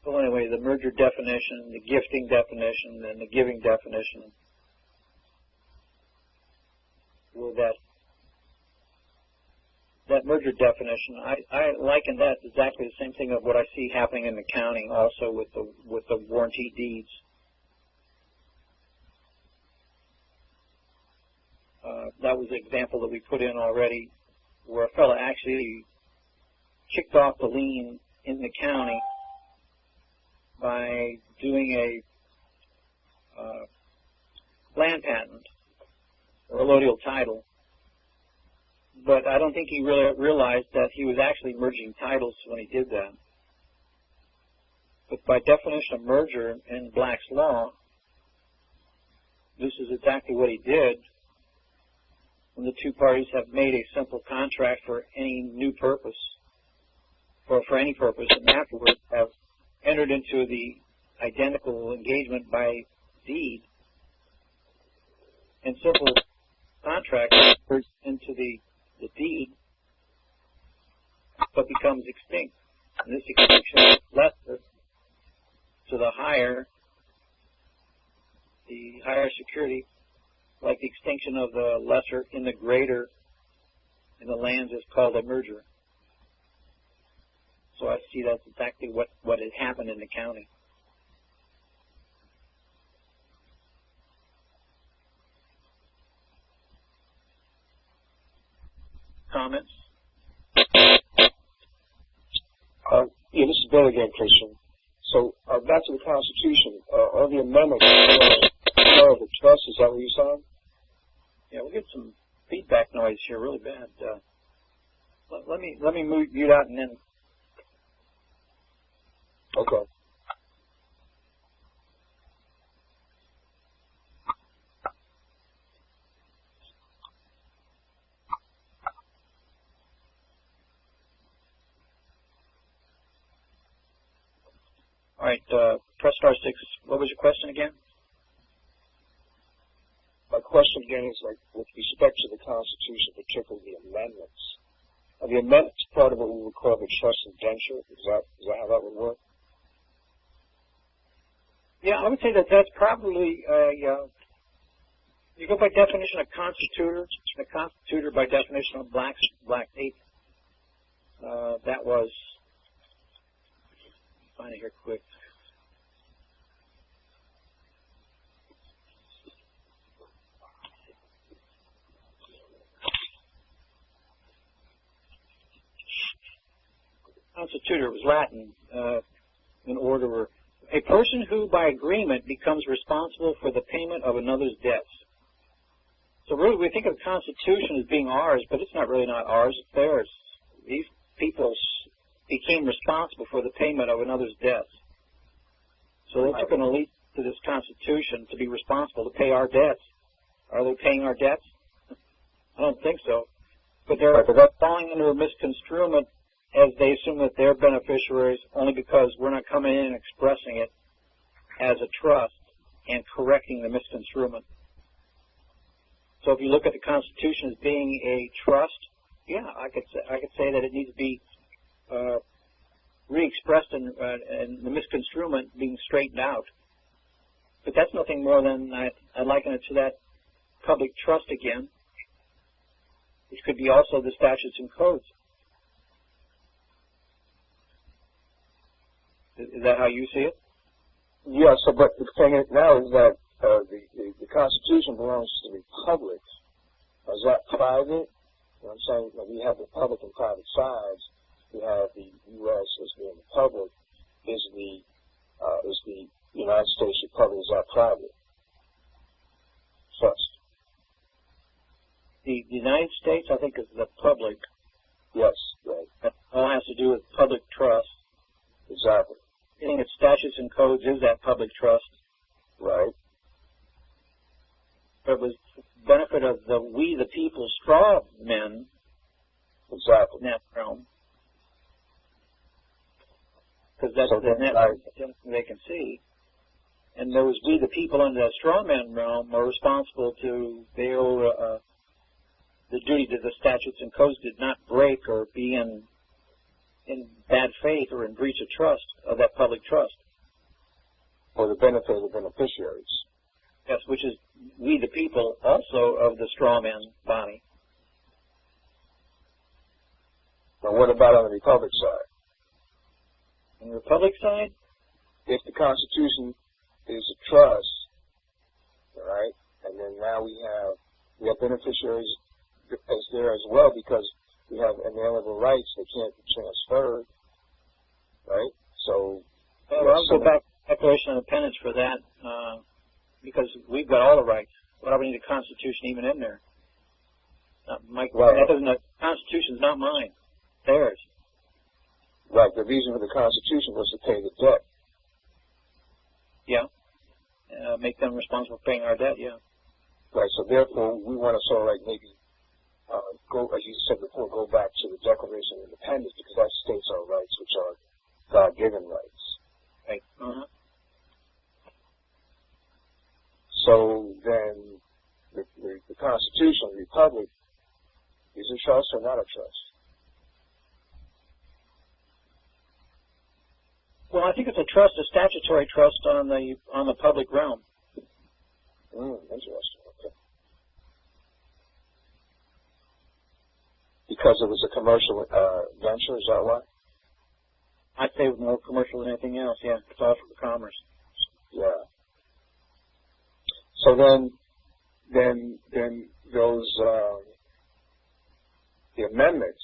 So anyway, the merger definition, the gifting definition, and the giving definition, well, that merger definition, I liken that exactly the same thing of what I see happening in the county also with the warranty deeds. That was the example that we put in already, where a fellow actually kicked off the lien in the county by doing a land patent or allodial title. But I don't think he really realized that he was actually merging titles when he did that. But by definition of merger in Black's law, this is exactly what he did when the two parties have made a simple contract for any new purpose, or for any purpose, and afterwards have entered into the identical engagement by deed. And simple contract enters into the deed, but becomes extinct. And this extinction is lesser to the higher security, like the extinction of the lesser in the greater in the lands is called a merger. So I see that's exactly what has happened in the county. Comments? Yeah, this is Bill again, Christian. So back to the Constitution, or the amendment of the trust, is that what you're saying? Yeah, we'll get some feedback noise here really bad. Let me mute out and then. Okay. All right, press star 6. What was your question again? My question again is, like, with respect to the Constitution, particularly the amendments. Are the amendments part of what we would call the trust indenture? Is that how that would work? Yeah, I would say that that's probably you go by definition of constitutor. The constitutor, by definition of black ape. That was. Find it here quick. Constitutor was Latin, in order. A person who, by agreement, becomes responsible for the payment of another's debts. So really, we think of the Constitution as being ours, but it's not really not ours, it's theirs. These people became responsible for the payment of another's debts. So they took an allegiance to this Constitution to be responsible to pay our debts. Are they paying our debts? I don't think so. But they're falling under a misconstruement as they assume that they're beneficiaries only because we're not coming in and expressing it as a trust and correcting the misconstruement. So if you look at the Constitution as being a trust, yeah, I could say that it needs to be re-expressed and the misconstruement being straightened out. But that's nothing more than I'd liken it to that public trust again, which could be also the statutes and codes. Is that how you see it? Yeah, so but the thing now is that the Constitution belongs to the republic. Is that private? You know what I'm saying? We have the public and private sides. We have the U.S. as being the public. Is the United States Republic, is that private? Trust. The United States, I think, is the public. Yes, right. That all has to do with public trust. Exactly. I think its statutes and codes is that public trust. Right. But it was the benefit of we the people straw men. Exactly. In that realm. Because that's the net they can see. And those we the people under that straw man realm are responsible to their the duty to the statutes and codes did not break or be in bad faith or in breach of trust, of that public trust. For the benefit of the beneficiaries. Yes, which is we the people also of the straw man body. Now what about on the Republic side? On the Republic side? If the Constitution is a trust, all right, and then now we have beneficiaries as there as well because we have inalienable rights that can't be transferred, right? So, I'll go back to Declaration of Independence for that because we've got all the rights. Why do we need a Constitution even in there? The Constitution's not mine. It's theirs. Right. The reason for the Constitution was to pay the debt. Yeah. Make them responsible for paying our debt. Yeah. Right. So therefore, we want to sort of like maybe go, as you said before, go back to the Declaration of Independence because that states our rights, which are God-given rights. Right. Uh-huh. So then, the Constitution, the Republic, is a trust or not a trust? Well, I think it's a trust, a statutory trust on the public realm. Interesting. Okay. Because it was a commercial venture, is that why? I'd say it was more commercial than anything else. Yeah, it's all for commerce. Yeah. So then those the amendments.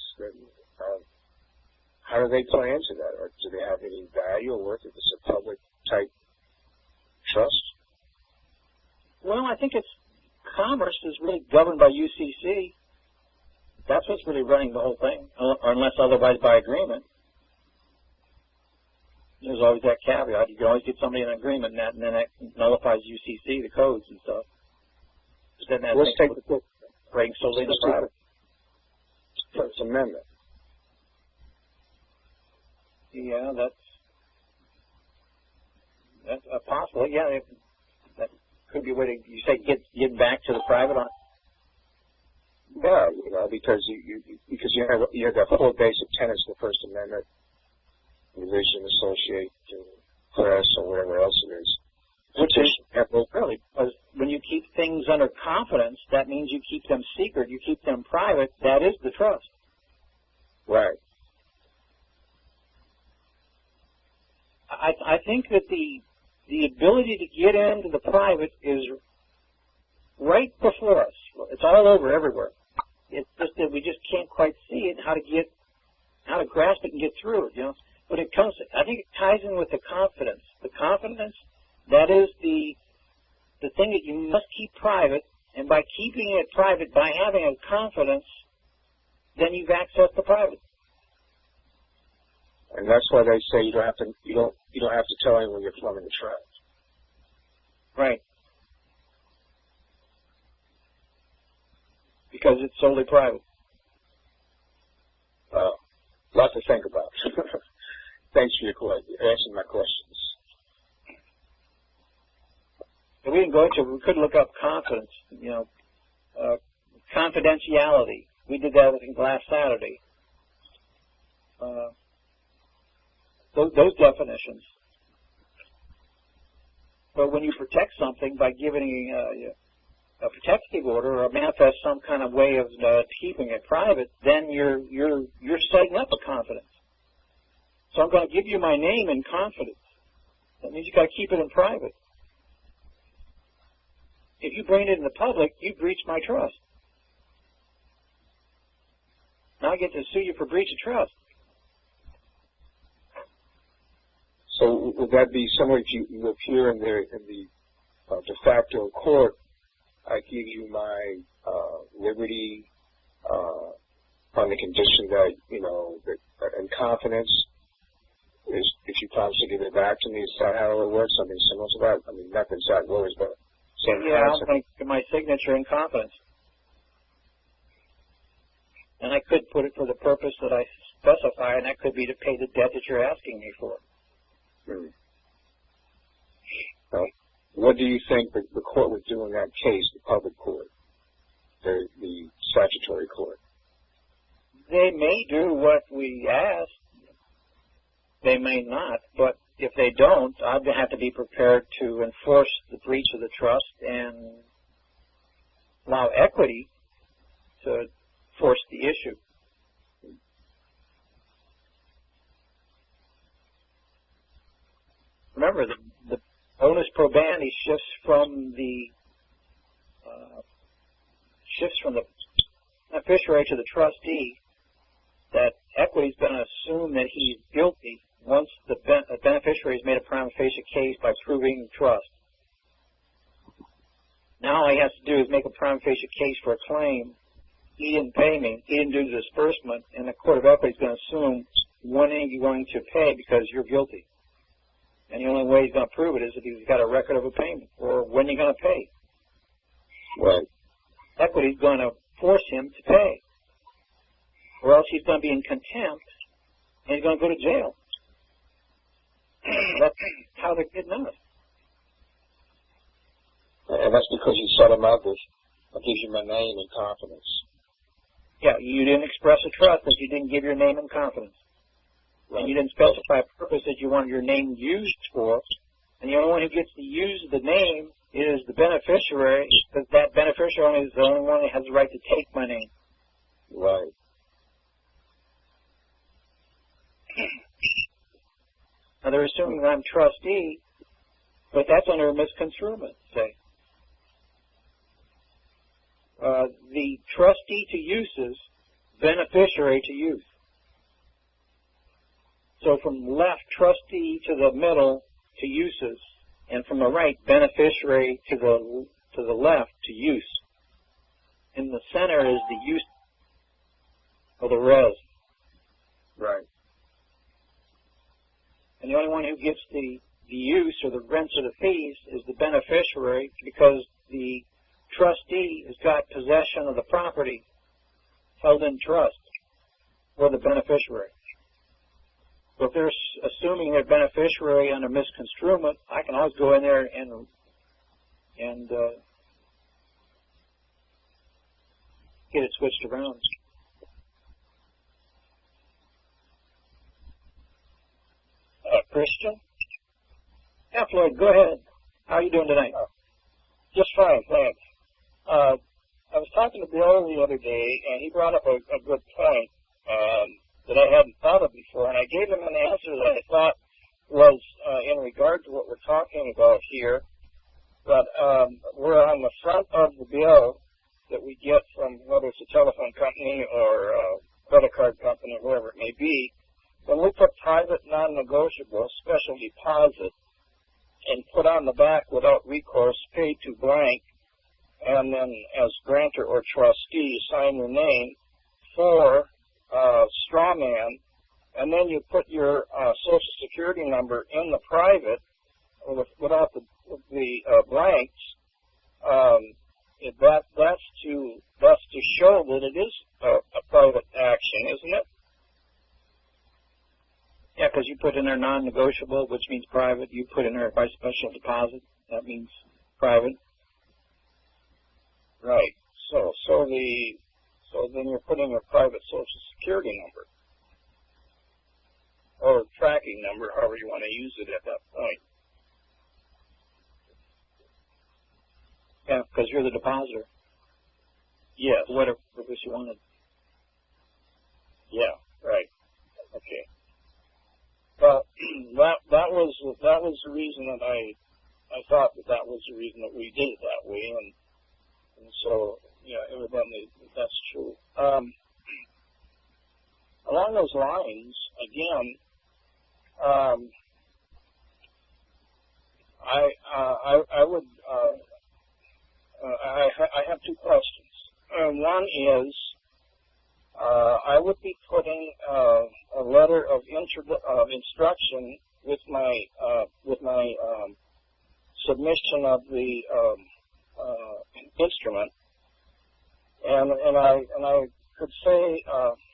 How do they play into that? Or do they have any value or worth if it's a public type trust? Well, I think commerce is really governed by UCC. That's what's really running the whole thing, unless otherwise by agreement. There's always that caveat. You can always get somebody in an agreement, and then that nullifies UCC, the codes and stuff. But then that Let's take the breaking solely the private. First Amendment. Yeah, that's That's possible. Yeah, that could be a way to, you say, get back to the private on. Yeah, because you have that four basic tenets of the First Amendment: religion, associate, press, or whatever else it is. Which is really, because when you keep things under confidence, that means you keep them secret, you keep them private. That is the trust. Right. I think that the ability to get into the private is right before us. It's all over everywhere. It's just that we just can't quite see it, how to grasp it and get through it, But it comes, I think it ties in with the confidence. The confidence, that is the thing that you must keep private, and by keeping it private, by having a confidence, then you've accessed the private. And that's why they say you don't have to tell anyone you're plumbing the trust. Right. Because it's solely private. A lot to think about. Thanks for answering my questions. If we didn't go into it, we could look up confidence, confidentiality. We did that in last Saturday. Those definitions. But when you protect something by giving a protective order or manifest some kind of way of keeping it private, then you're setting up a confidence. So I'm going to give you my name in confidence. That means you got to keep it in private. If you bring it in the public, you breach my trust. Now I get to sue you for breach of trust. So would that be similar if you appear in the de facto court? I give you my liberty on the condition that that in confidence, if you promise to give it back to me. Is that how it works? Something similar to that. I mean, not the exact words, but same concept. I'll make my signature in confidence, and I could put it for the purpose that I specify, and that could be to pay the debt that you're asking me for. Well, what do you think the court would do in that case, the public court, the statutory court? They may do what we asked. They may not, but if they don't, I'd have to be prepared to enforce the breach of the trust and allow equity to force the issue. Remember, the onus probandi shifts from the beneficiary to the trustee. That equity's going to assume that he's guilty once the beneficiary has made a prima facie case by proving trust. Now all he has to do is make a prima facie case for a claim. He didn't pay me. He didn't do the disbursement, and the court of equity is going to assume when are you going to pay because you're guilty. And the only way he's going to prove it is if he's got a record of a payment, or when you're going to pay. Right. Equity's going to force him to pay, or else he's going to be in contempt, and he's going to go to jail. That's how they're getting us. And that's because you set him up with, I'll give you my name and confidence. Yeah, you didn't express a trust that you didn't give your name and confidence. Right. And you didn't specify a purpose that you wanted your name used for. And the only one who gets to use the name is the beneficiary, because that beneficiary is the only one that has the right to take my name. Right. Now they're assuming that I'm trustee, but that's under a misconstruement, say. The trustee to uses, beneficiary to use. So from left, trustee to the middle to uses, and from the right, beneficiary to the left to use. In the center is the use or the res. Right. And the only one who gets the use or the rents or the fees is the beneficiary, because the trustee has got possession of the property held in trust for the beneficiary. Well, if they're assuming they're beneficiary under misconstruement, I can always go in there and get it switched around. Christian? Yeah, Floyd, go ahead. How are you doing tonight? Just fine, thanks. I was talking to Bill the other day, and he brought up a good point that I hadn't thought of before, and I gave him an answer that I thought was in regard to what we're talking about here. But we're on the front of the bill that we get from whether it's a telephone company or a credit card company, whoever it may be. When we put private non-negotiable special deposit and put on the back without recourse paid to blank, and then as grantor or trustee sign your name for straw man, and then you put your social security number in the private without the blanks, that's to show that it is a private action, isn't it? Yeah, because you put in there non-negotiable, which means private. You put in there by special deposit, that means private. Right. So then you're putting your private social security number or tracking number, however you want to use it at that point. Yeah, because you're the depositor. Yes. For whatever purpose you wanted. Yeah. Right. Okay. Well, that was the reason that I thought that was the reason that we did it that way, and so yeah, evidently that's true. Along those lines, again, I have two questions. One is, I would be putting a letter of instruction with my submission of the instrument, and I could say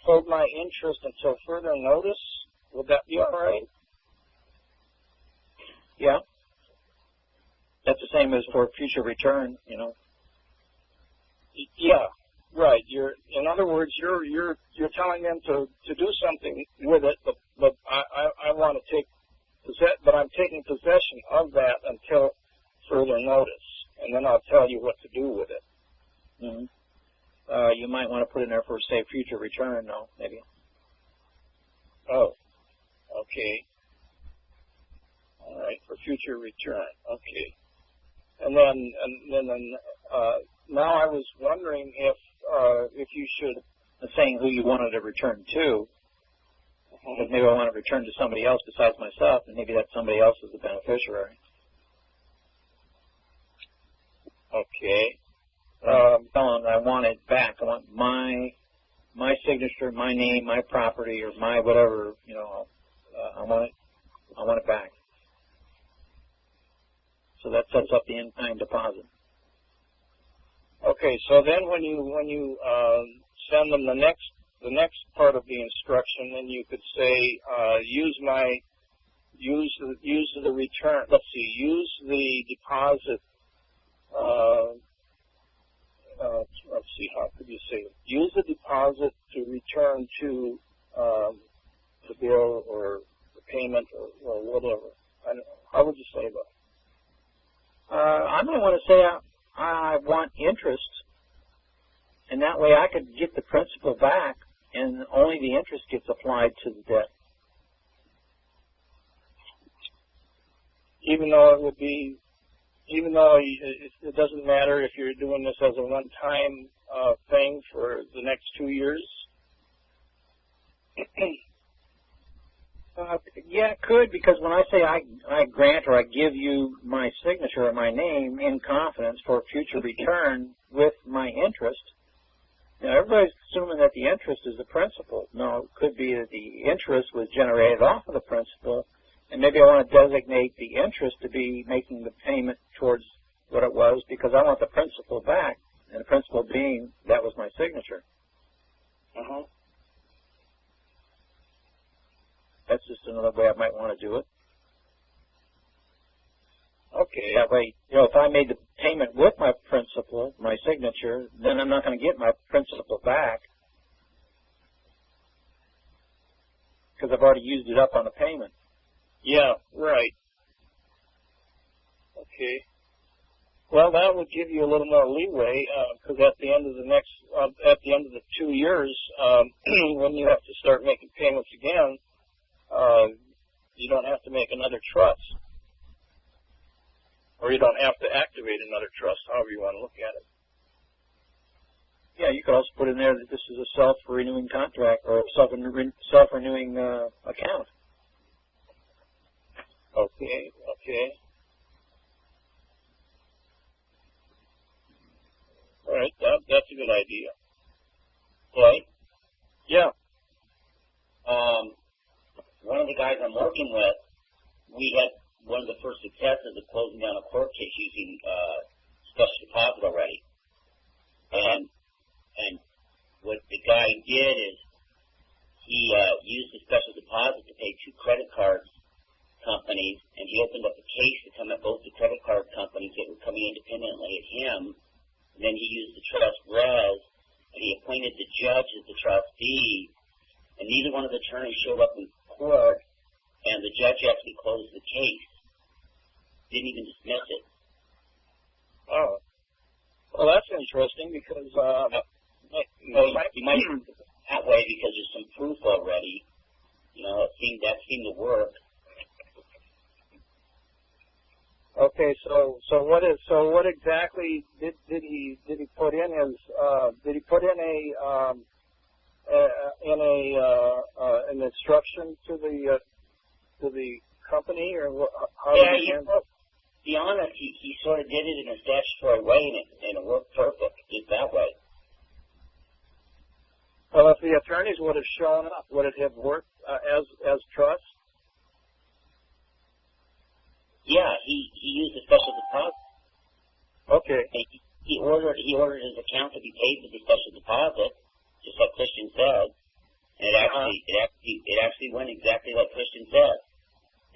hold my interest until further notice. Would that be all right? Yeah. That's the same as for future return, you know. Yeah. Right. In other words, you're telling them to do something with it, but I want to take but I'm taking possession of that until further notice, and then I'll tell you what to do with it. Mm-hmm. You might want to put in there for, say, future return, though, maybe. Oh. Okay. All right, for future return. Okay. And then now I was wondering if you should, saying who you wanted to return to, because maybe I want to return to somebody else besides myself, and maybe that somebody else is the beneficiary. Okay. I want it back. I want my signature, my name, my property, or my whatever, you know. I want it back. So that sets up the in-kind deposit. Okay, so then when you send them the next part of the instruction, then you could say use the return. Let's see, use the deposit. Let's see, how could you say it? Use the deposit to return to the bill or the payment or whatever. How would you say that? I'm going to want to say I want interest, and that way I could get the principal back, and only the interest gets applied to the debt. Even though it doesn't matter if you're doing this as a one-time thing for the next 2 years? Yeah, it could, because when I say I grant or I give you my signature or my name in confidence for future return with my interest, you know, everybody's assuming that the interest is the principal. No, it could be that the interest was generated off of the principal, and maybe I want to designate the interest to be making the payment towards what it was, because I want the principal back, and the principal being that was my signature. That's just another way I might want to do it. Okay. That way, if I made the payment with my principal, my signature, then I'm not going to get my principal back because I've already used it up on the payment. Yeah, right. Okay. Well, that would give you a little more leeway because at the end of the 2 years, when you have to start making payments again, you don't have to make another trust. Or you don't have to activate another trust, however you want to look at it. Yeah, you could also put in there that this is a self-renewing contract or a self-renewing account. Okay, okay. All right, that's a good idea. Floyd, Yeah. one of the guys I'm working with, we had one of the first successes of closing down a court case using special deposit already. And what the guy did is he used the special deposit to pay 2 credit card companies, and he opened up a case to come at both the credit card companies that were coming independently at him. And then he used the trust res, and he appointed the judge as the trustee, and neither one of the attorneys showed up in court, and the judge actually closed the case. Didn't even dismiss it. Oh. Well, that's interesting because You might do it that way because there's some proof already. That seemed to work. Okay, so what exactly did he put in his an instruction to the company, or how did he handle it? To be honest, he sort of did it in a statutory way, and it worked perfect just that way. Well, if the attorneys would have shown up, would it have worked as trust? Yeah, he used a special deposit. Okay. He ordered his account to be paid with a special deposit, just like Christian said, and it actually went exactly like Christian said.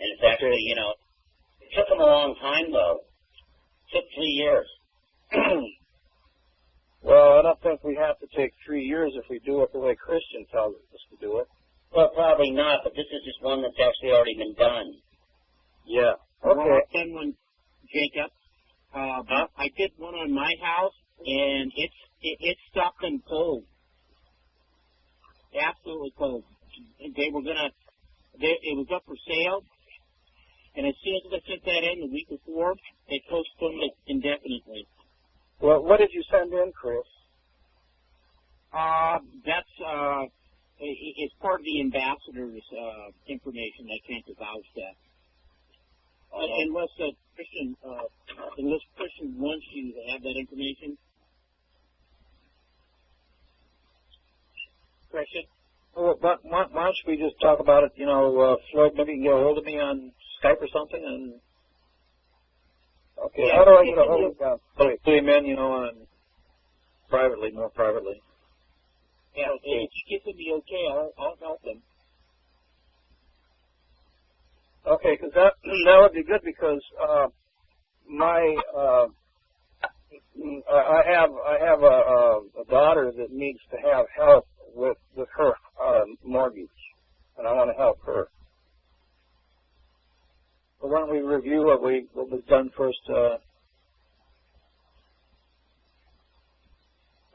And it's actually, it took him a long time though. It took 3 years. Well, I don't think we have to take 3 years if we do it the way Christian tells us to do it. Well, probably not, but this is just one that's actually already been done. Yeah. Well, Okay. I've done one, Jacob. I did one on my house, and it stopped them cold. Absolutely cold. It was up for sale, and as soon as I sent that in the week before, they postponed it indefinitely. Well, what did you send in, Chris? It's part of the ambassador's information that came to Valstad. Unless Christian wants you to have that information. Christian? Well, but why don't we just talk about it, Floyd, maybe you can get a hold of me on Skype or something, and Okay, how do I get a hold of them? put him in, on more privately. Yeah, if you get them the okay, I'll help them. Okay, because that would be good because I have a daughter that needs to have help with her mortgage, and I want to help her. Well, why don't we review what was done first?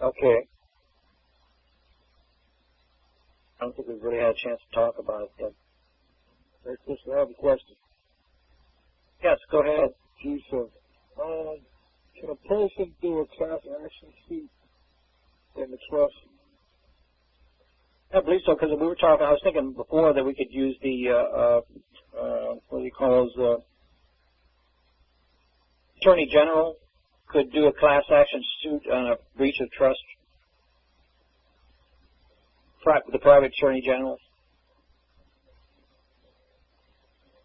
Okay. I don't think we've really had a chance to talk about it yet. I have a question. Yes, go ahead. Jesus. Can a person do a class action suit in the trust? I believe so, because we were talking, I was thinking before that we could use the, what do you call those, Attorney General could do a class action suit on a breach of trust. The private Attorney General.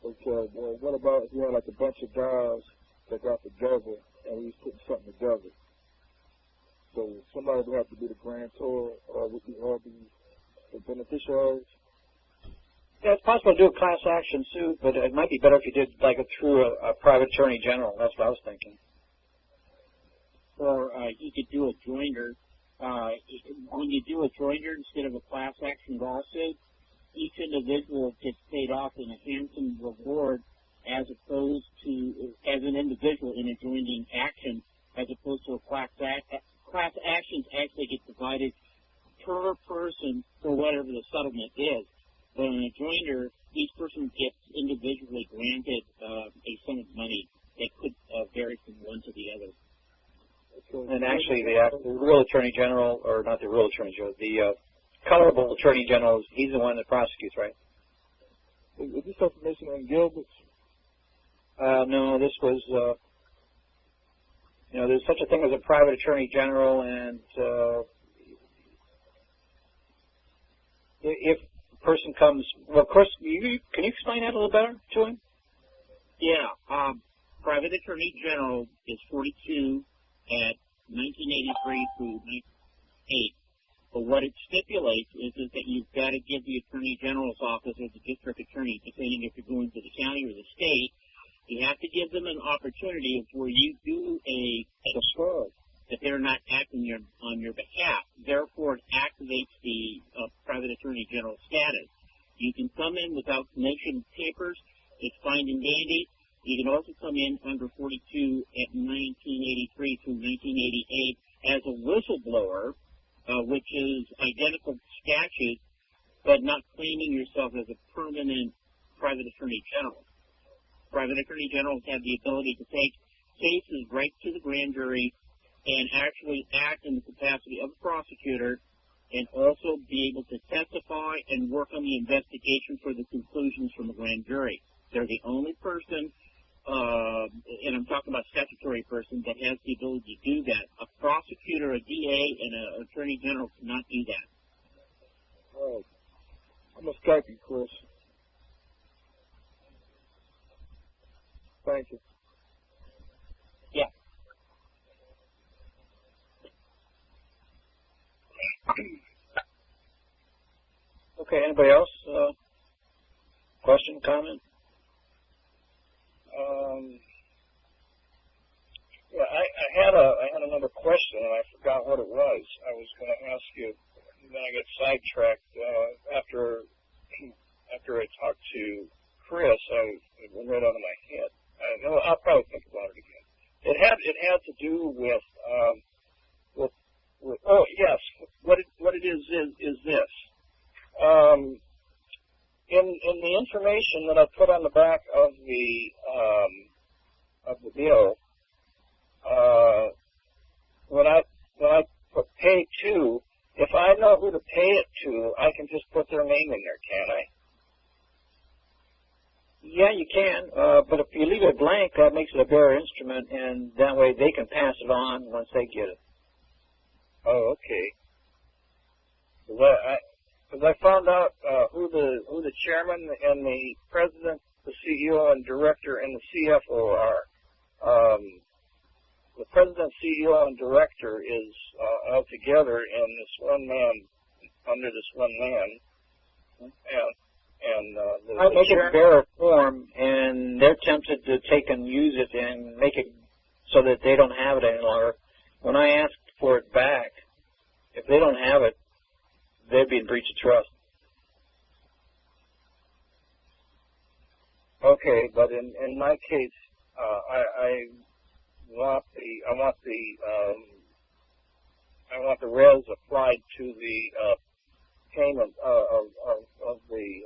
Okay, well, what about if you had like a bunch of guys that got together and we was putting something together? So somebody would have to be the grantor, or would we all be the beneficiaries? Yeah, it's possible to do a class action suit, but it might be better if you did like it through a private attorney general. That's what I was thinking. Or you could do a joinder. When you do a joinder instead of a class action lawsuit, each individual gets paid off in a handsome reward as opposed to as an individual in a joining action, as opposed to a class actions actually get divided per person for whatever the settlement is. But in a joinder, each person gets individually granted a sum of money that could vary from one to the other. And actually, the real attorney general, or not the real attorney general, the colorable attorney general, he's the one that prosecutes, right? Is this information on Gilbert's? No, this was, there's such a thing as a private attorney general, and if a person comes, well, of course, can you explain that a little better to him? Yeah, private attorney general is 42 at 1983 through 1998. But what it stipulates is that you've got to give the attorney general's office or the district attorney, depending if you're going to the county or the state, you have to give them an opportunity where you do a deferral that they're not acting on your behalf. Therefore, it activates the private attorney general status. You can come in without commission papers. It's fine and dandy. You can also come in under 42 at 1983 through 1988 as a whistleblower, which is identical statute, but not claiming yourself as a permanent private attorney general. Private attorney generals have the ability to take cases right to the grand jury and actually act in the capacity of a prosecutor and also be able to testify and work on the investigation for the conclusions from the grand jury. They're the only person, and I'm talking about statutory person, that has the ability to do that. A prosecutor, a DA, and an attorney general cannot do that. All right. I'm going to Skype you, Chris. Thank you. Yeah. Okay, anybody else? Question, comment? Yeah, I had another question and I forgot what it was. I was going to ask you, and then I got sidetracked after I talked to Chris. It went right out of my head. I'll probably think about it again. It had to do with oh yes, what it is this. In the information that I put on the back of the bill, when I put pay to, if I know who to pay it to, I can just put their name in there, can't I? Yeah, you can, but if you leave it blank, that makes it a bearer instrument, and that way they can pass it on once they get it. Oh, okay. Because I found out who the chairman and the president, the CEO and director, and the CFO are. The president, CEO, and director is all together in this one man, under this one man, I make it bearer form, and they're tempted to take and use it and make it so that they don't have it any longer. When I ask for it back, if they don't have it, they'd be in breach of trust. Okay, but in my case, I want the res applied to the payment of the,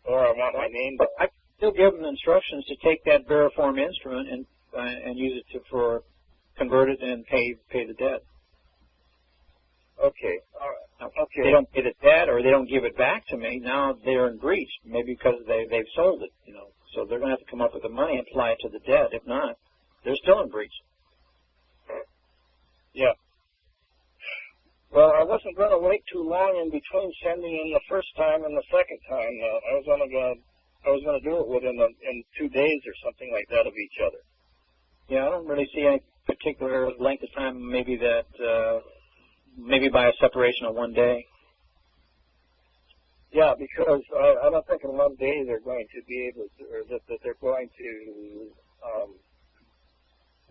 or I want my name. But I still give them instructions to take that bearer form instrument and use it for convert it and pay the debt. Okay, all right. Okay. If they don't pay the debt or they don't give it back to me, now they're in breach, maybe because they've sold it, So they're going to have to come up with the money and apply it to the debt. If not, they're still in breach. Yeah. Well, I wasn't going to wait too long in between sending in the first time and the second time. I was going to do it within 2 days or something like that of each other. Yeah, I don't really see any particular length of time. Maybe maybe by a separation of 1 day. Yeah, because I don't think in one day they're going to be able to, or that they're going to,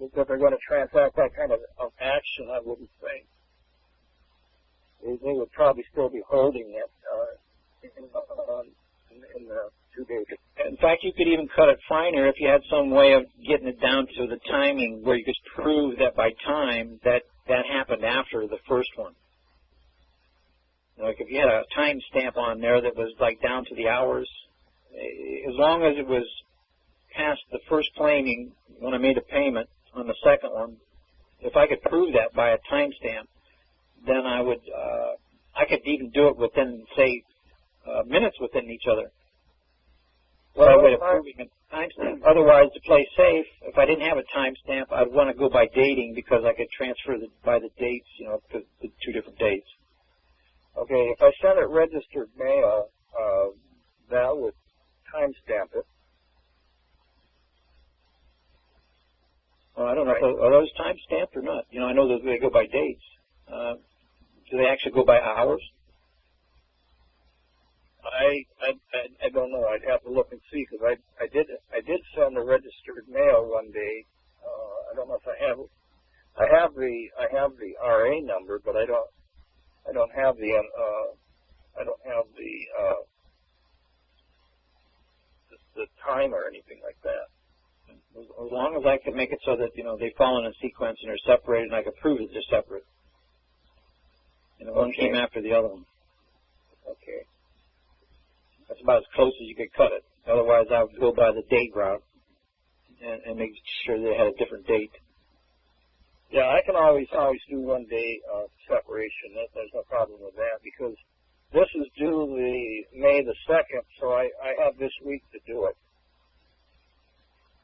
that they're going to transact that kind of action. I wouldn't think. They would probably still be holding it in the 2 days. In fact, you could even cut it finer if you had some way of getting it down to the timing where you could prove that by time that happened after the first one. Like if you had a time stamp on there that was like down to the hours, as long as it was past the first claiming when I made the payment on the second one, if I could prove that by a time stamp, then I would, I could even do it within, say, minutes within each other. Well, I would have proving a timestamp. Otherwise, to play safe, if I didn't have a timestamp, I'd want to go by dating because I could transfer by the dates, you know, to the 2 different dates. Okay, if I send it registered mail, that would timestamp it. Well, I don't know. Are those time-stamped or not? You know, I know that they go by dates. Do they actually go by hours? I don't know. I'd have to look and see because I did send a registered mail one day. I don't know if I have it. I have the RA number, but I don't have the the time or anything like that. As long as I can make it so that, you know, they fall in a sequence and are separated, and I can prove that they're separate. You know, one came after the other one. Okay. That's about as close as you could cut it. Otherwise, I would go by the date route and make sure they had a different date. Yeah, I can always do 1 day separation. There's no problem with that because this is due May the 2nd, so I have this week to do it.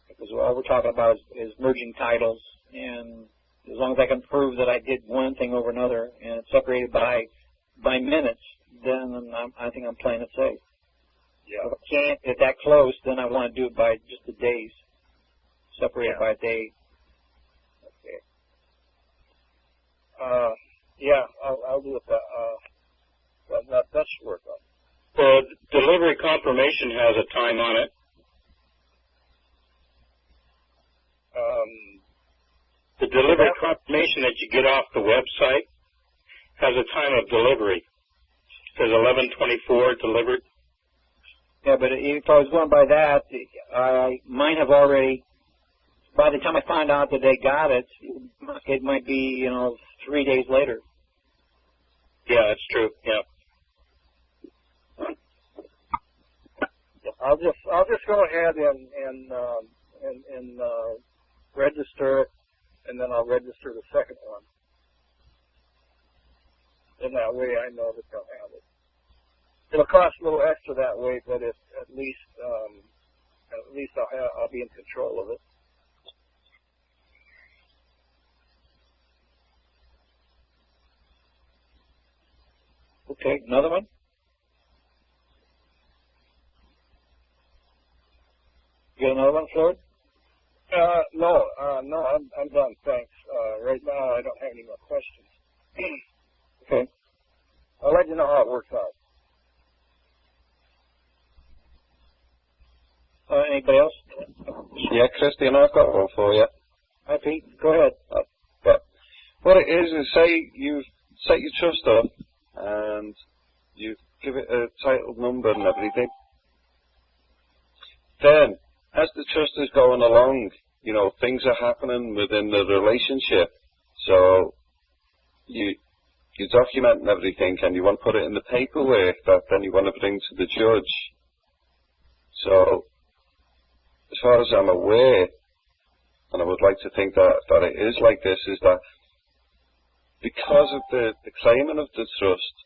Because all we're talking about is merging titles, and as long as I can prove that I did one thing over another and it's separated by minutes, then I think I'm playing it safe. Yeah. If I can't get that close, then I want to do it by just the days, separated by a day. Okay. Yeah, I'll do it that should work on. The delivery confirmation has a time on it. The delivery confirmation that you get off the website has a time of delivery. It says 11:24 delivered. Yeah, but if I was going by that, I might have already, by the time I find out that they got it, it might be, you know, 3 days later. Yeah, that's true. Yeah. I'll just go ahead and register it, and then I'll register the second one. And that way I know that they'll have it. It'll cost a little extra that way, but at least I'll be in control of it. Okay, another one? You got another one, Floyd? No, I'm done, thanks. Right now I don't have any more questions. Okay. I'll let you know how it works out. Anybody else? Yeah, Christian, I've got one for you. Hi, Pete. Go ahead. Yeah. What it is say you've set your trust up and you give it a title number and everything. Then, as the trust is going along, you know, things are happening within the relationship. So, you document everything and you want to put it in the paperwork that then you want to bring to the judge. So, as far as I'm aware, and I would like to think that it is like this, is that because of the claiming of the trust,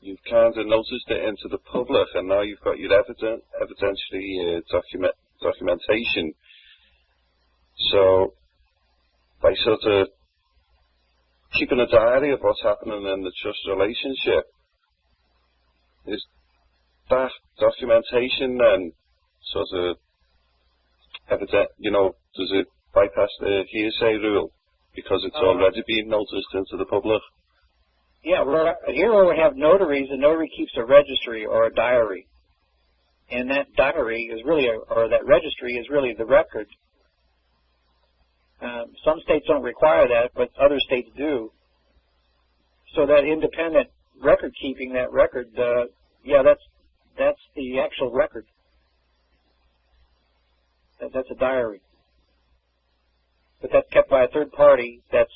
you've kind of noticed it into the public, and now you've got your evidentiary documentation. So, by sort of keeping a diary of what's happening in the trust relationship, is that documentation then sort of evident, you know, does it bypass the hearsay rule because it's already been noticed into the public? Yeah, well, here where we have notaries, the notary keeps a registry or a diary. And that diary is really, or that registry is really the record. Some states don't require that, but other states do. So that independent record keeping, that record, yeah, that's the actual record. That's a diary. But that's kept by a third party that's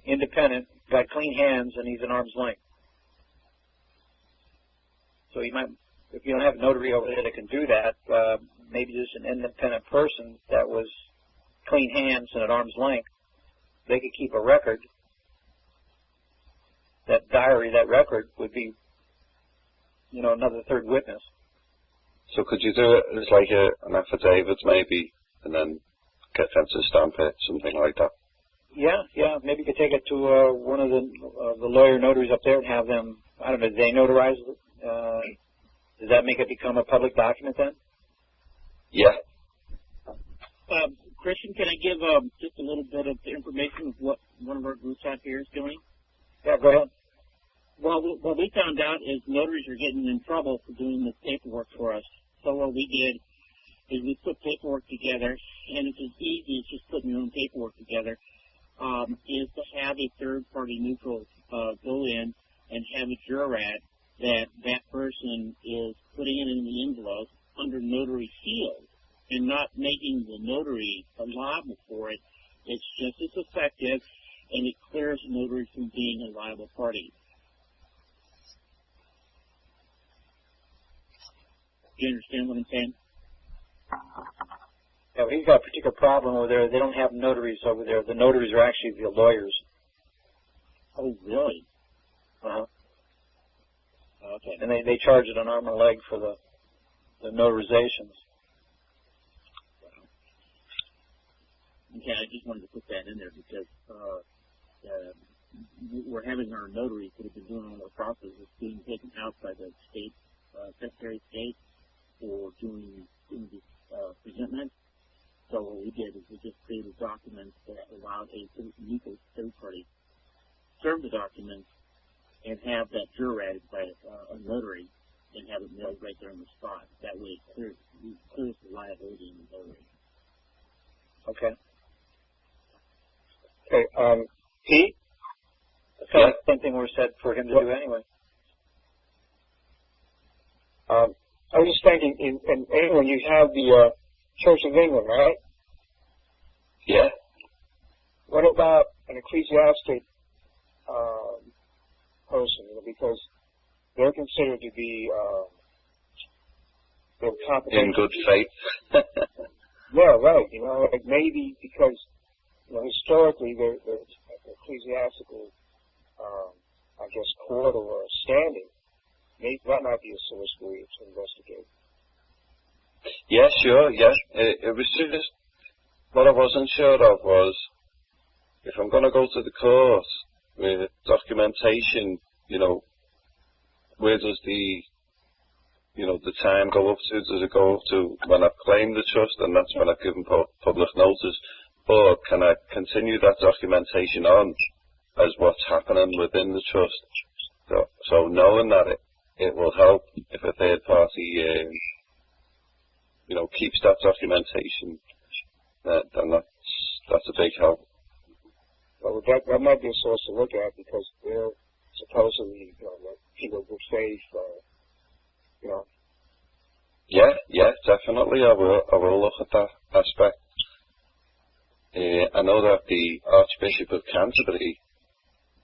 independent, got clean hands, and he's an arm's length. So you might, if you don't have a notary over there that can do that, maybe just an independent person that was clean hands and at arm's length, they could keep a record. That diary, that record would be, you know, another third witness. So could you do it as like an affidavit maybe, and then get them to stamp it, something like that? Yeah, maybe you could take it to one of the lawyer notaries up there and have them, I don't know, do they notarize it? Does that make it become a public document then? Yeah. Christian, can I give just a little bit of information of what one of our groups out here is doing? Yeah, go ahead. Well, what we found out is notaries are getting in trouble for doing this paperwork for us. So what we did is we put paperwork together, and it's as easy as just putting your own paperwork together, is to have a third-party neutral go in and have a jurat that person is putting it in the envelope under notary seal and not making the notary liable for it. It's just as effective, and it clears the notary from being a liable party. Do you understand what I'm saying? Yeah, he's got a particular problem over there. They don't have notaries over there. The notaries are actually the lawyers. Oh, really? Uh-huh. Okay. And they charge it an arm and a leg for the notarizations. Okay, I just wanted to put that in there because we're having our notaries that have been doing all the processes being taken out by the state, Secretary of State, for doing the presentment. So what we did is we just created documents that allowed a neutral third party serve the documents and have that jurated by a notary and have it mailed right there on the spot. That way it clears the liability in the notary. Okay. Okay, Pete? The same thing was said for him to do anyway. I was just thinking, in England you have the Church of England, right? Yeah. What about an ecclesiastic person? You know, because they're considered to be they're competent. In good faith. Yeah, right. You know, like maybe because historically they're ecclesiastical, I guess, court or standing. Maybe that might be a source for you to investigate. Yeah, sure, yeah. It was just, what I wasn't sure of was, if I'm going to go to the court with documentation, where does the time go up to? Does it go up to when I've claimed the trust and that's when I've given public notice? Or can I continue that documentation on as what's happening within the trust? So knowing that it will help if a third party, keeps that documentation, then that's a big help. Well, that might be a source to look at because they're supposedly, people of good faith, Yeah, definitely. I will look at that aspect. I know that the Archbishop of Canterbury,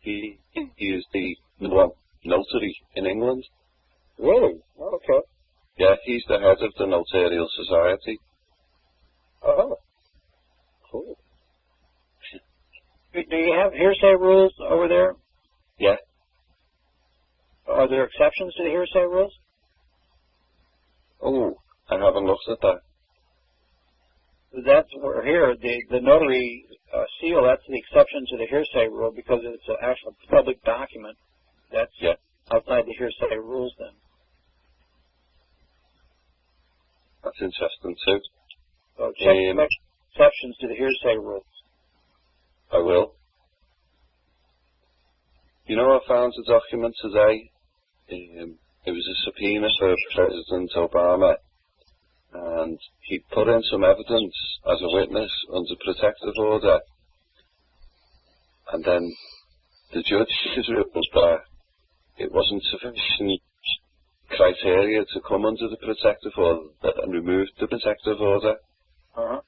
he is the one notary in England. Really? Oh, okay. Yeah, he's the head of the Notarial Society. Oh, cool. Do you have hearsay rules over there? Yeah. Are there exceptions to the hearsay rules? Oh, I haven't looked at that. That's where here, the notary seal, that's the exception to the hearsay rule because it's an actual public document. That's outside the hearsay rules then. That's interesting too. So check exceptions to the hearsay rules. I will. You know, I found a document today. It was a subpoena for President Obama, and he put in some evidence as a witness under protective order, and then the judge ruled that it wasn't sufficient criteria to come under the protective order and removed the protective order. Uh-huh.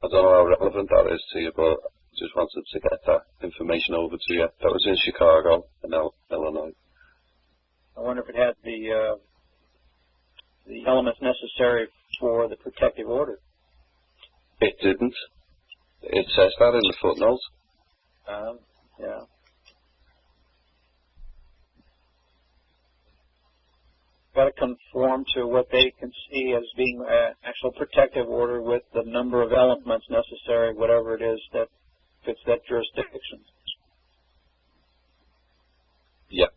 I don't know how relevant that is to you, but just wanted to get that information over to you. That was in Chicago, in Illinois. I wonder if it had the elements necessary for the protective order. It didn't. It says that in the footnote. Yeah. Got to conform to what they can see as being an actual protective order with the number of elements necessary, whatever it is that fits that jurisdiction. Yeah.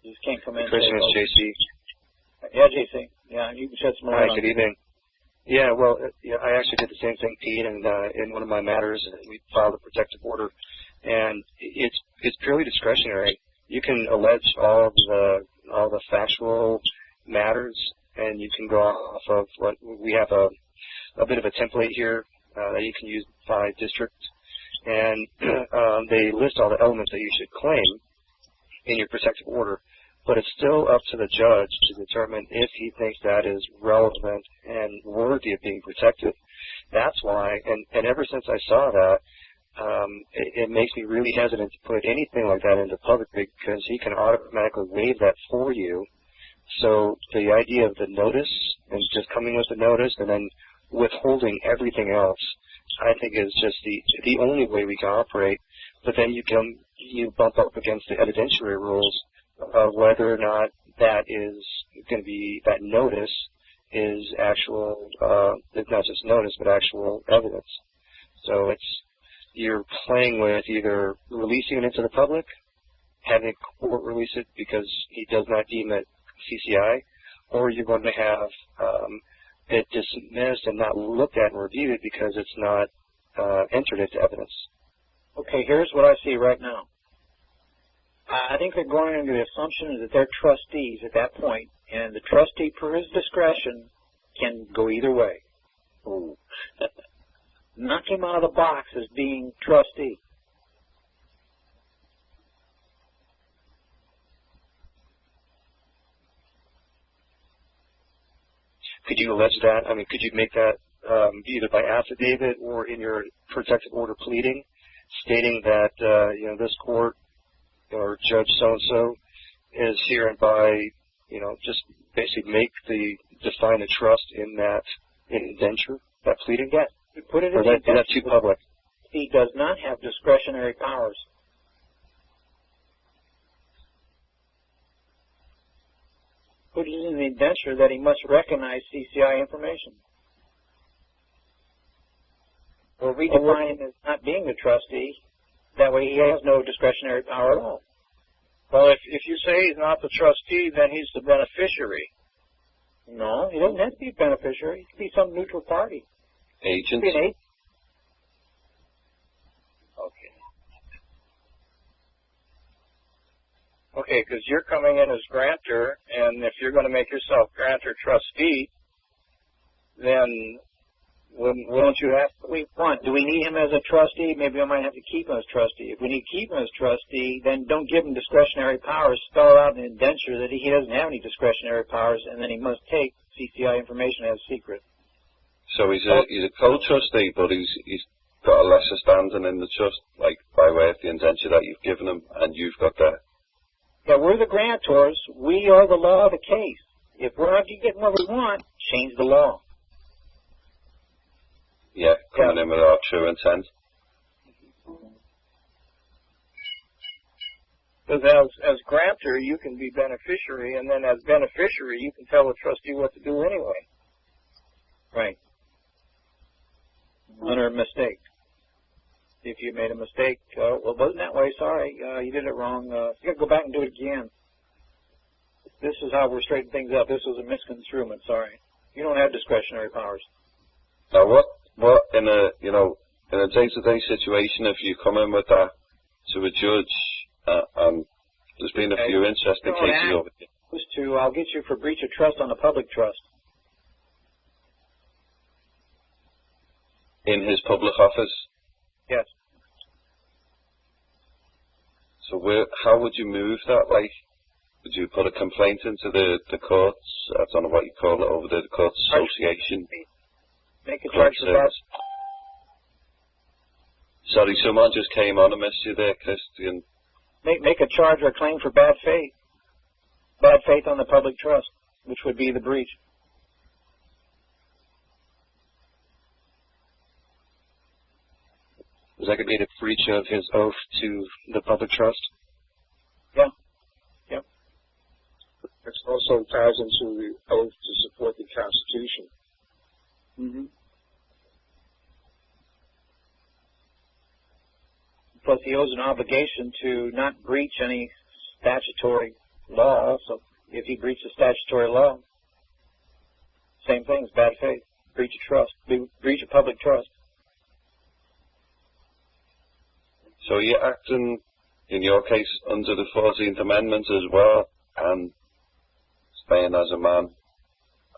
You just can't come in. Christian, it's JC. Yeah, JC. Yeah, you can shed some light on it. Hi, good evening. Yeah, well, I actually did the same thing, Pete, and in one of my matters, we filed a protective order, and it's purely discretionary. You can allege all the factual matters, and you can go off of what we have a bit of a template here that you can use by district, and they list all the elements that you should claim in your protective order. But it's still up to the judge to determine if he thinks that is relevant and worthy of being protected. That's why, and ever since I saw that, it makes me really hesitant to put anything like that into public because he can automatically waive that for you. So the idea of the notice and just coming with the notice and then withholding everything else, I think is just the only way we can operate. But then you bump up against the evidentiary rules of whether or not that is going to be, that notice is actual, not just notice, but actual evidence. So you're playing with either releasing it into the public, having a court release it because he does not deem it CCI, or you're going to have it dismissed and not looked at and reviewed because it's not entered into evidence. Okay, here's what I see right now. I think they're going under the assumption that they're trustees at that point, and the trustee, per his discretion, can go either way. Ooh. Knock him out of the box as being trustee. Could you allege that? I mean, could you make that either by affidavit or in your protective order pleading, stating that this court or Judge so-and-so is hereby, just basically define the trust in that indenture, that pleading? Yeah, you put it in the indenture. That's too public. He does not have discretionary powers. Put it in the indenture that he must recognize CCI information. Or redefine him as not being the trustee. That way he has no discretionary power at all. Well, if you say he's not the trustee, then he's the beneficiary. No, he doesn't have to be a beneficiary. He could be some neutral party. Agent. He could be an agent. Okay, because you're coming in as grantor, and if you're going to make yourself grantor trustee, then won't you have to? Do we need him as a trustee? Maybe I might have to keep him as trustee. If we need to keep him as trustee, then don't give him discretionary powers. Spell out in the indenture that he doesn't have any discretionary powers, and then he must take CCI information as secret. So he's a co-trustee, but he's got a lesser standing in the trust, like by way of the indenture that you've given him, and you've got that. Yeah, we're the grantors. We are the law of the case. If we're not getting what we want, change the law. Yeah, coming in with our true intent. Because as grantor, you can be beneficiary, and then as beneficiary, you can tell the trustee what to do anyway. Right. Under a mistake. If you made a mistake, well, it wasn't that way, sorry, you did it wrong, you got to go back and do it again. This is how we're straightening things up. This was a misconstruement, sorry. You don't have discretionary powers. Now what in a day-to-day situation, if you come in with that to a judge There's been a few interesting cases over here. I'll get you for breach of trust on the public trust. In his public office? Yes. So how would you move that? Like, would you put a complaint into the courts? I don't know what you call it over there, the Courts Association. Make a charge for that. Sorry, someone just came on. I missed you there, Christian. Make a charge or claim for bad faith. Bad faith on the public trust, which would be the breach. Is that going to be the breach of his oath to the public trust? Yeah. Yep. It also ties into the oath to support the Constitution. Mm-hmm. Plus, he owes an obligation to not breach any statutory law. Also, if he breaches statutory law, same thing as bad faith, breach of trust, breach of public trust. So you're acting, in your case, under the 14th Amendment as well, and staying as a man.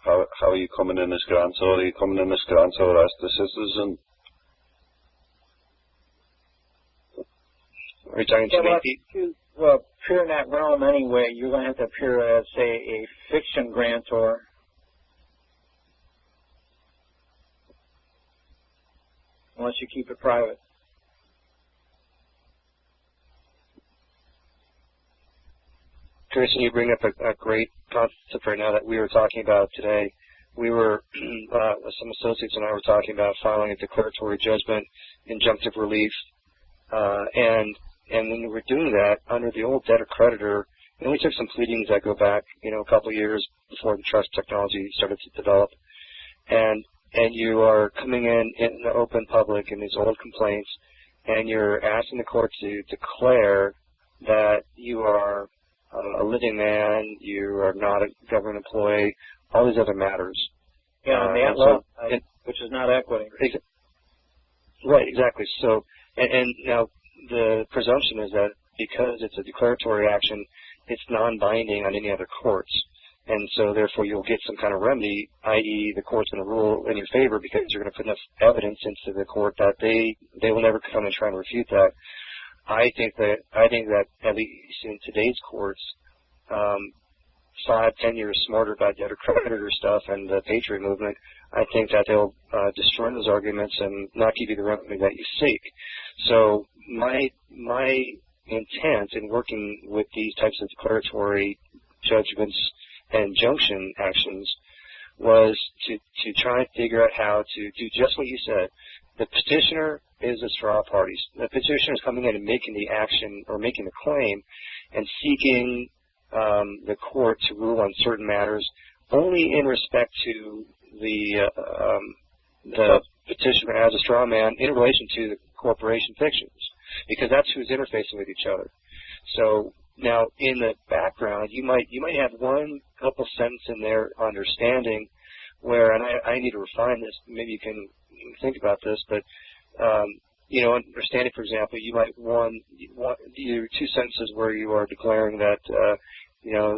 How are you coming in as grantor? Are you coming in as grantor as the citizen? Are you talking to me? Well, appear in that realm anyway, you're going to have to appear as, say, a fiction grantor. Unless you keep it private. Kirsten, you bring up a great concept right now that we were talking about today. We were, some associates and I were talking about filing a declaratory judgment, injunctive relief, and when we were doing that under the old debtor-creditor, and we took some pleadings that go back, a couple of years before the trust technology started to develop, and you are coming in the open public in these old complaints, and you're asking the court to declare that you are a living man, you are not a government employee, all these other matters. Yeah, on that law, which is not equity. Right, exactly. So, and now the presumption is that because it's a declaratory action, it's non-binding on any other courts. And so, therefore, you'll get some kind of remedy, i.e., the court's going to rule in your favor because you're going to put enough evidence into the court that they will never come and try and refute that. I think that at least in today's courts, 5-10 years smarter about debtor-creditor stuff and the Patriot movement, I think that they'll destroy those arguments and not give you the remedy that you seek. So my intent in working with these types of declaratory judgments and injunction actions was to try and figure out how to do just what you said. The petitioner is the straw parties. The petitioner is coming in and making the action or making the claim and seeking the court to rule on certain matters only in respect to the petitioner as a straw man in relation to the corporation fictions, because that's who's interfacing with each other. So now in the background, you might have one couple sentences in there understanding where, and I need to refine this, maybe you can think about this, but understanding, for example, you might want your two sentences where you are declaring that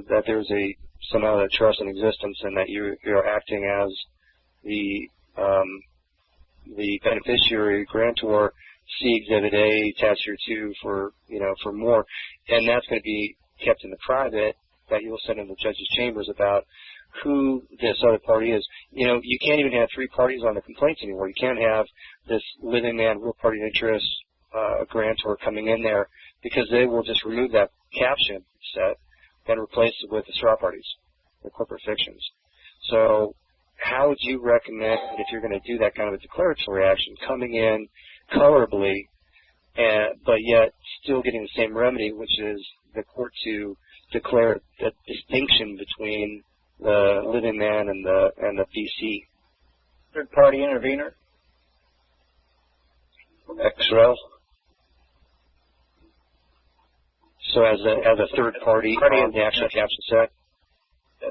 that there's somehow a trust in existence and that you're acting as the beneficiary grantor. See Exhibit A, attached here 2 for more, and that's going to be kept in the private that you'll send in the judge's chambers about who this other party is. You can't even have 3 parties on the complaints anymore. You can't have this living man, real party interest, grantor coming in there, because they will just remove that caption set and replace it with the straw parties, the corporate fictions. So how would you recommend, if you're going to do that kind of a declaratory action, coming in colorably, but yet still getting the same remedy, which is the court to declare the distinction between the living man and the BC? Third party intervener? XREL. So as a third party on the actual caption set?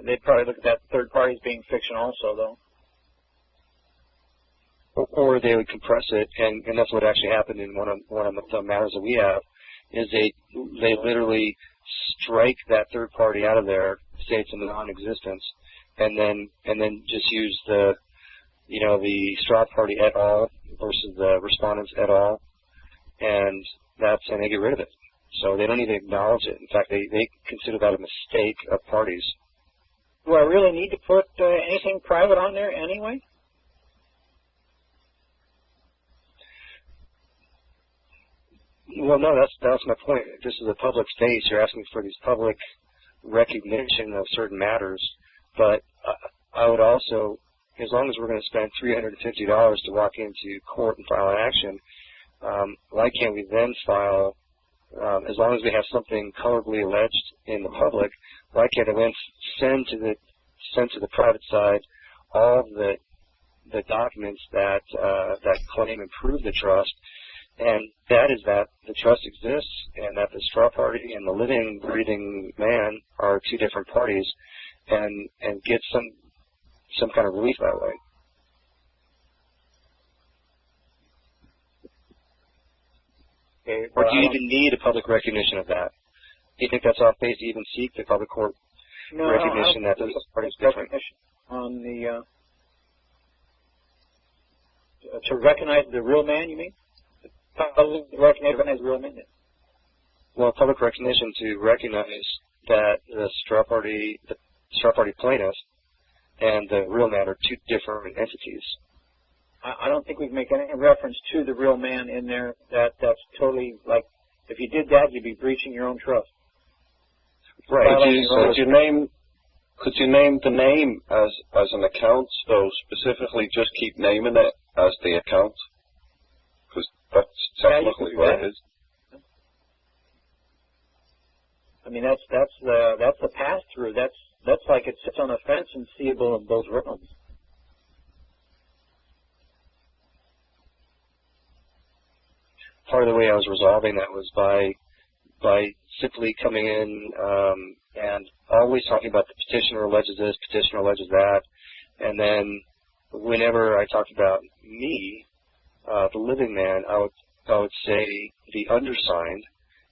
They'd probably look at that third party as being fiction also, though. Or they would compress it, and that's what actually happened in one of the matters that we have, is they literally strike that third party out of there, say it's a non-existence, and then just use the straw party et al. Versus the respondents et al. And they get rid of it. So they don't even acknowledge it. In fact, they consider that a mistake of parties. Do I really need to put anything private on there anyway? Well, no, that's my point. This is a public space. You're asking for these public recognition of certain matters. But I would also, as long as we're going to spend $350 to walk into court and file an action, why can't we then file, as long as we have something colorably alleged in the public, why can't it then send to the private side all the documents that claim and prove the trust, and that is that the trust exists and that the straw party and the living, breathing man are two different parties, and get some kind of relief that way. Okay, or do you even need a public recognition of that? Do you think that's off base to even seek the public court recognition that those parties are different? On the to recognize the real man, you mean? Recognize the real man? Well, public recognition to recognize that the straw party plaintiff and the real man are two different entities. I don't think we can make any reference to the real man in there. That's totally, like, if you did that, you'd be breaching your own trust. Right. Could you name the name as an account, though, specifically just keep naming it as the account? Because that's technically what it is. I mean, that's the pass-through. That's like it sits on a fence and seeable in both rooms. Part of the way I was resolving that was by simply coming in and always talking about the petitioner alleges this, petitioner alleges that, and then whenever I talked about me, the living man, I would say the undersigned,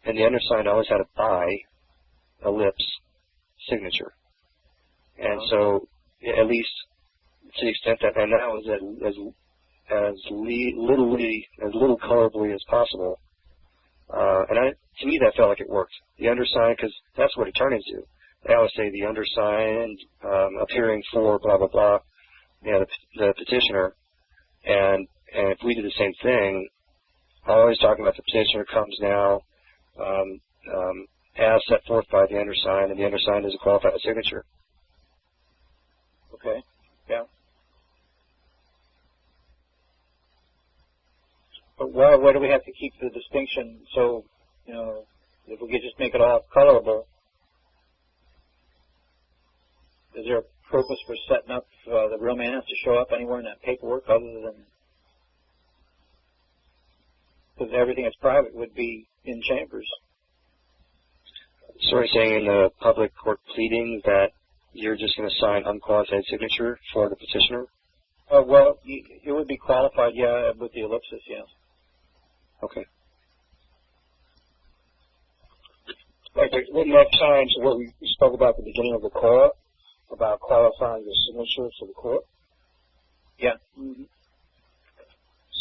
and the undersigned always had a by ellipse signature. And so, at least to the extent that, and that was as little colorably as possible. To me, that felt like it worked. The undersigned, because that's what attorneys do. They always say the undersigned, appearing for blah, blah, blah, the petitioner. And if we do the same thing, always talking about the petitioner comes now, as set forth by the undersigned, and the undersigned is a qualified signature. Okay, yeah. But why do we have to keep the distinction? So, if we could just make it all colorable, is there a purpose for setting up the real man has to show up anywhere in that paperwork other than because everything that's private would be in chambers? So are you saying in the public court pleadings that you're just going to sign unqualified signature for the petitioner? Well, it would be qualified, yeah, with the ellipsis, yes. Okay. Wouldn't that tie into what we spoke about at the beginning of the call, about qualifying your signature for the court? Yeah. Mm-hmm.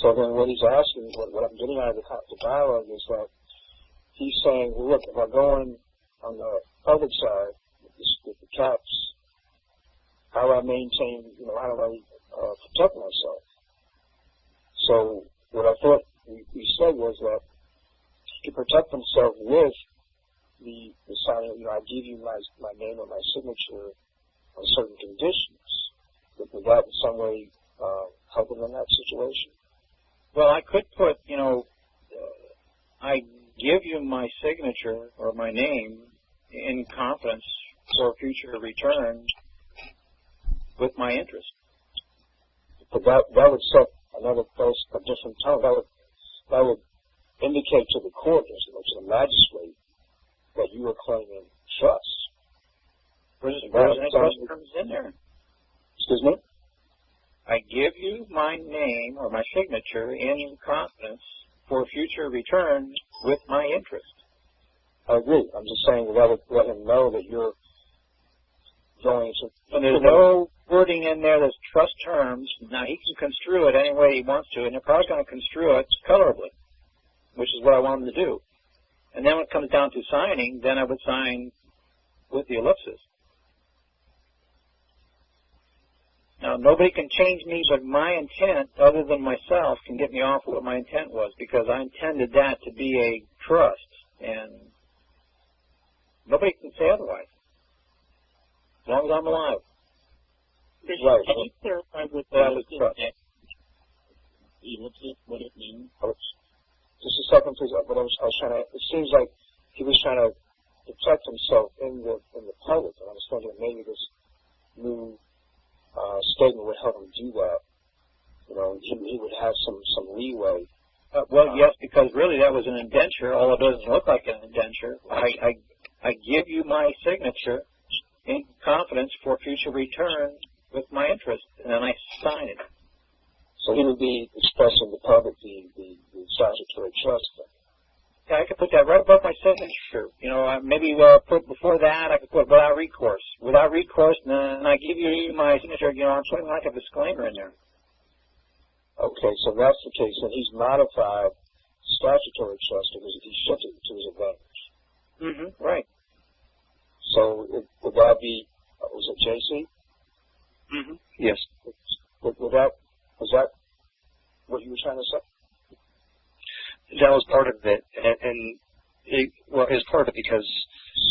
So then what he's asking, what I'm getting out of the dialogue is that he's saying, well, look, if I go in on the public side with the caps, how do I maintain, how do I protect myself? So what I thought we said was that to protect himself with the signing, I give you my name and my signature on certain conditions. Would that in some way help him in that situation? Well, I could put, I give you my signature or my name in confidence for future return with my interest. But that would set another place, a different tone. That would indicate to the court, to the magistrate, that you are claiming trust. Where's any trust terms in there? Excuse me? I give you my name or my signature in confidence for future return with my interest. I agree. I'm just saying let him know that you're going to. And there's no wording in there that's trust terms. Now, he can construe it any way he wants to, and they're probably going to construe it colorably, which is what I want him to do. And then when it comes down to signing, then I would sign with the ellipsis. Now, nobody can change me, but my intent, other than myself, can get me off what my intent was, because I intended that to be a trust, and nobody can say otherwise, as long as I'm alive. Right. Can you clarify what ellipsis, what it means? Just a second, please. But I was trying to. It seems like he was trying to protect himself in the public, and I was thinking maybe this new statement would help him do that. You know, he would have some leeway. Well, yes, because really that was an indenture. All it doesn't look like an indenture. I give you my signature in confidence for future return with my interest, and then I sign it. So he would be expressing the public the statutory trust. Yeah, I could put that right above my signature. You know, maybe put before that, I could put without recourse. Without recourse, and I give you my signature, you know, I'm putting like a disclaimer in there. Okay, so that's the case. And he's modified statutory trust because he shifted it to his advantage. Mm-hmm, right. So would that be, was it JC? Mm-hmm. Yes. Was that what you were trying to say? That was part of it, and it was part of it because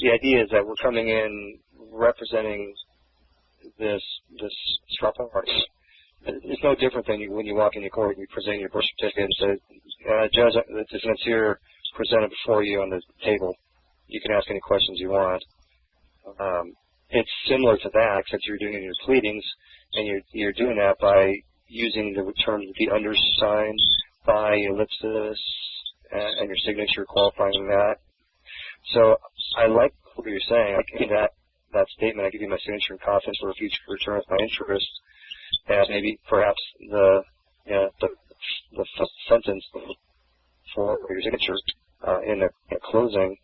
the idea is that we're coming in representing this straw party. It's no different than when you walk into court and you present your birth certificate and say, Judge, the defense here presented before you on the table. You can ask any questions you want. It's similar to that, except you're doing it in your pleadings, and you're doing that by using the terms to be undersigned by ellipsis and your signature qualifying that. So I like what you're saying. I give you that statement. I give you my signature in confidence for a future return of my interest, and maybe perhaps the sentence for your signature in the closing.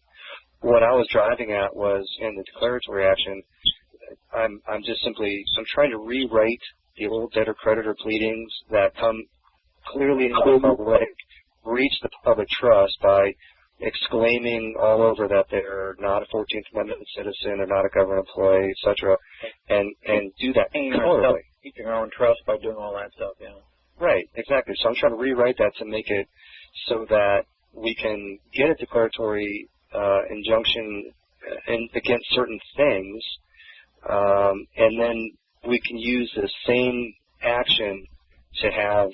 What I was driving at was in the declaratory action. I'm trying to rewrite the old debtor-creditor pleadings that come clearly into the public, reach the public trust by exclaiming all over that they're not a 14th Amendment citizen, they're not a government employee, etc., and do that colorably. Keeping our own trust by doing all that stuff, yeah. Right, exactly. So I'm trying to rewrite that to make it so that we can get a declaratory injunction against certain things, and then we can use the same action to have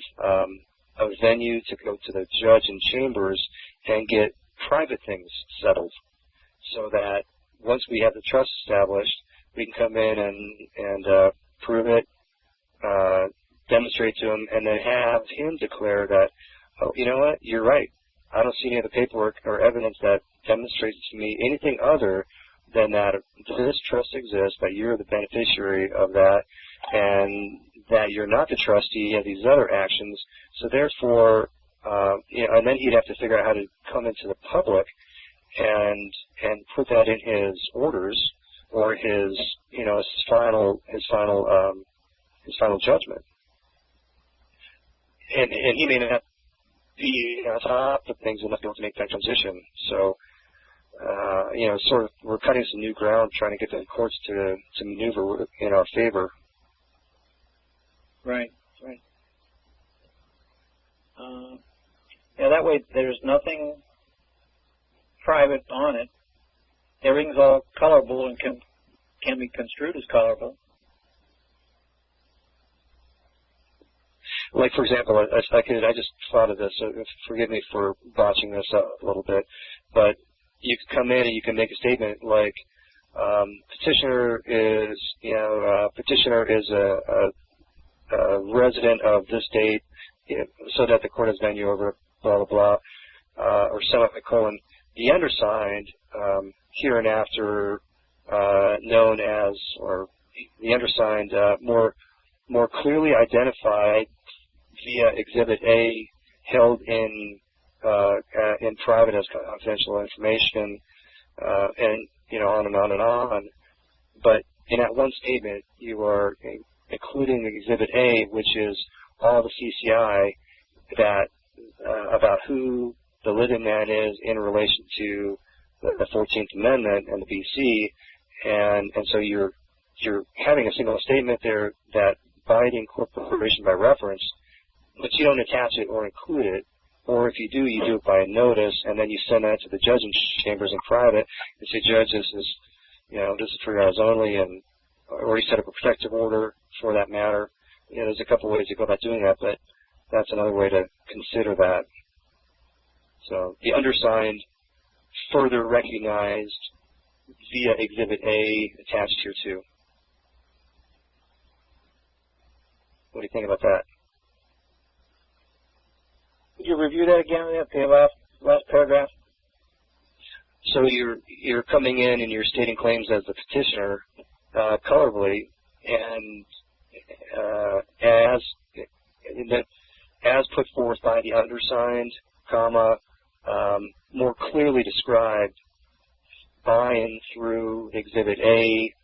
a venue to go to the judge in chambers and get private things settled, so that once we have the trust established, we can come in and prove it, demonstrate to him, and then have him declare that, oh, you know what, you're right. I don't see any of the paperwork or evidence that demonstrates to me anything other than that this trust exists, that you're the beneficiary of that, and that you're not the trustee of these other actions. So therefore, and then he'd have to figure out how to come into the public and put that in his orders or his final judgment. And he may not be on top of things enough to be able to make that transition. So, sort of we're cutting some new ground trying to get the courts to maneuver in our favor. Right, right. That way there's nothing private on it. Everything's all colorable and can be construed as colorable. Like, for example, I just thought of this, so forgive me for botching this up a little bit, but you can come in and you can make a statement like, petitioner is a resident of this date, so that the court has venue over blah, blah, blah, or semicolon, the undersigned, hereinafter known as, or the undersigned, more clearly identified via Exhibit A, held in private as confidential information, and on and on and on. But in that one statement, you are including Exhibit A, which is all the CCI that about who the living man is in relation to the 14th Amendment and the BC, and so you're having a single statement there that by the incorporation by reference, but you don't attach it or include it, or if you do it by a notice, and then you send that to the judging chambers in private and say, Judge, this is for your eyes only, and or you set up a protective order for that matter. There's a couple ways to go about doing that, but that's another way to consider that. So the undersigned further recognized via Exhibit A attached here too. What do you think about that? Could you review that again, the last paragraph? So you're coming in and you're stating claims as the petitioner colorably, and as put forth by the undersigned, more clearly described by and through Exhibit A,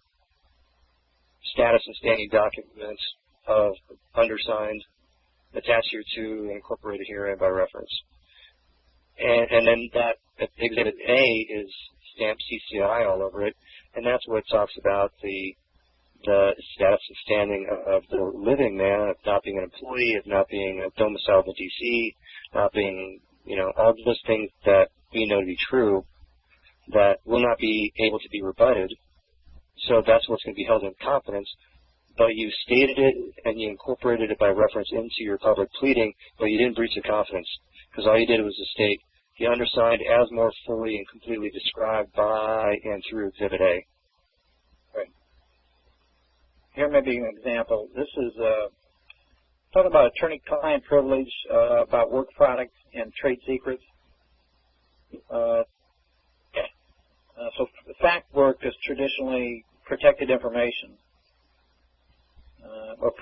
status and standing documents of undersigned, attached here to, incorporated herein by reference. And then that Exhibit A is stamped CCI all over it, and that's what talks about the status and standing of the living man, of not being an employee, of not being domiciled in D.C., not being, all those things that we know to be true that will not be able to be rebutted. So that's what's going to be held in confidence. But you stated it and you incorporated it by reference into your public pleading, but you didn't breach the confidence, because all you did was to state the undersigned as more fully and completely described by and through Exhibit A. Right. Here may be an example. This is talking about attorney-client privilege, about work product and trade secrets. So fact work is traditionally protected information. Or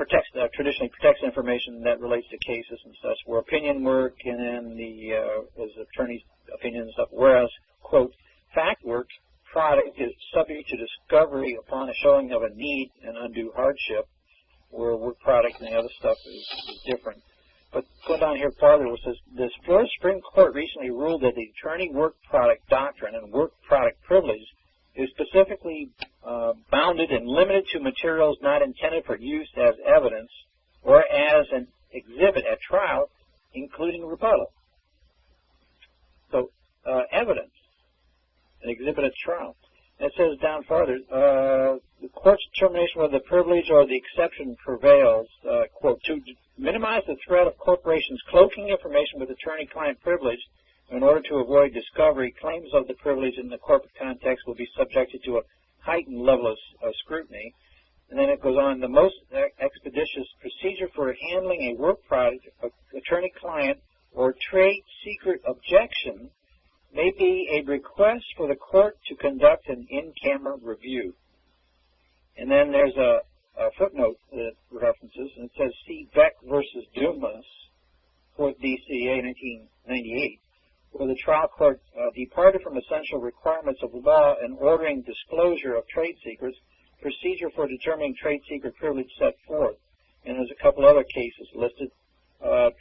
traditionally protects information that relates to cases and such, where opinion work and then is attorney's opinion and stuff, whereas, quote, fact work product is subject to discovery upon a showing of a need and undue hardship, where work product and the other stuff is different. But going down here farther, it says, the Florida Supreme Court recently ruled that the attorney work product doctrine and work product privilege is specifically bounded and limited to materials not intended for use as evidence or as an exhibit at trial, including rebuttal. So, evidence, an exhibit at trial. And it says down farther, the court's determination whether the privilege or the exception prevails, quote, to minimize the threat of corporations cloaking information with attorney-client privilege in order to avoid discovery, claims of the privilege in the corporate context will be subjected to a heightened level of scrutiny. And then it goes on, the most expeditious procedure for handling a work product, attorney-client, or trade secret objection may be a request for the court to conduct an in-camera review. And then there's a footnote that references, and it says, see Beck versus Dumas, 4th DCA, 1998. Where the trial court departed from essential requirements of law in ordering disclosure of trade secrets, procedure for determining trade secret privilege set forth. And there's a couple other cases listed.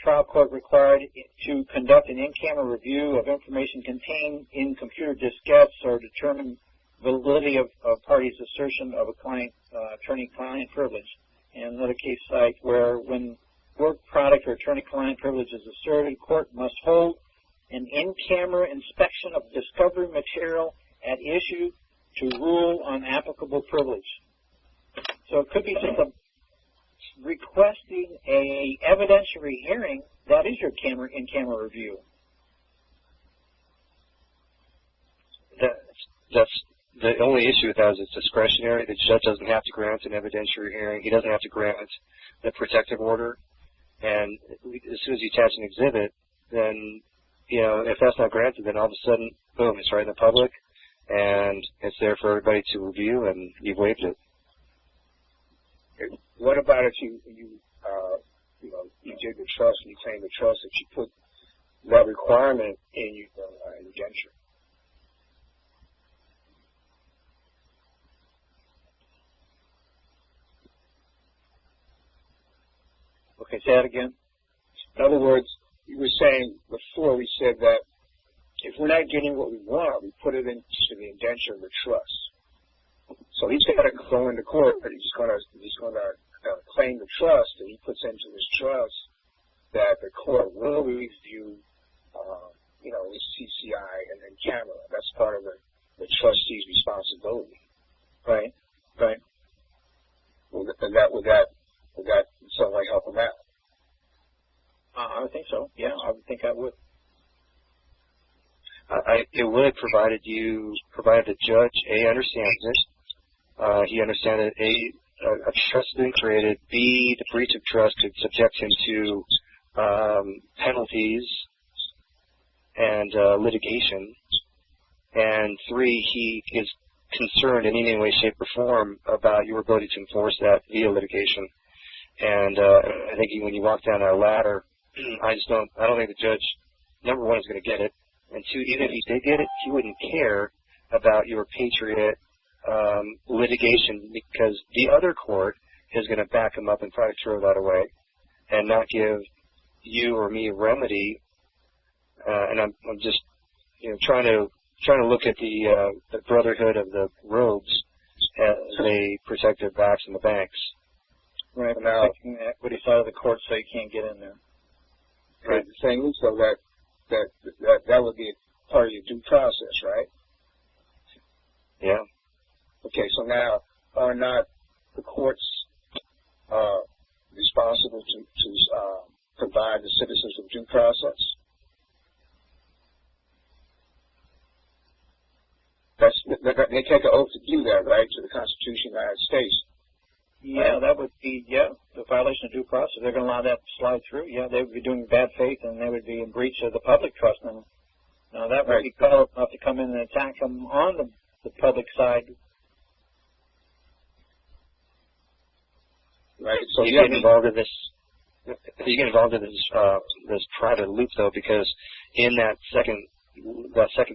Trial court required to conduct an in-camera review of information contained in computer diskettes or determine validity of parties' assertion of a attorney-client privilege. And another case cite where when work product or attorney-client privilege is asserted, court must hold an in-camera inspection of discovery material at issue to rule on applicable privilege. So it could be just requesting a evidentiary hearing. That is your in-camera review. That's the only issue with that is it's discretionary. The judge doesn't have to grant an evidentiary hearing. He doesn't have to grant the protective order. And as soon as you attach an exhibit, then if that's not granted, then all of a sudden, boom, it's right in the public, and it's there for everybody to review, and you've waived it. What about if you did the trust and you claimed the trust that you put that requirement in your indenture? Okay, say that again. In other words, you were saying before, we said that if we're not getting what we want, we put it into the indenture of the trust. So he's got to go into court, but he's going to claim the trust that he puts into his trust that the court will review, his CCI and then camera. That's part of the trustee's responsibility. Right. Right. Would that in some way help him out? I would think so. Yeah, I would think I would. It would, provided the judge A understands it. He understands that a trust has been created. B, the breach of trust could subject him to penalties and litigation. And 3, he is concerned in any way, shape, or form about your ability to enforce that via litigation. And I think when you walk down that ladder, I don't think the judge, number 1, is going to get it. And 2, even if he did get it, he wouldn't care about your Patriot litigation, because the other court is going to back him up and probably throw that away and not give you or me a remedy. And I'm just trying to look at the brotherhood of the robes as they protect their backs and the banks. Right. Now, taking the equity side of the court, so you can't get in there. Right. The thing is, though, that would be part of your due process, right? Yeah. Okay, so now, are not the courts responsible to provide the citizens with due process? They take an oath to do that, right, to the Constitution of the United States. Yeah, that would be, the violation of due process. They're going to allow that to slide through. Yeah, they would be doing bad faith, and they would be in breach of the public trust. Now that would be called enough to come in and attack them on the public side. Right. So you get involved in this. You get involved in this private loop, though, because in that second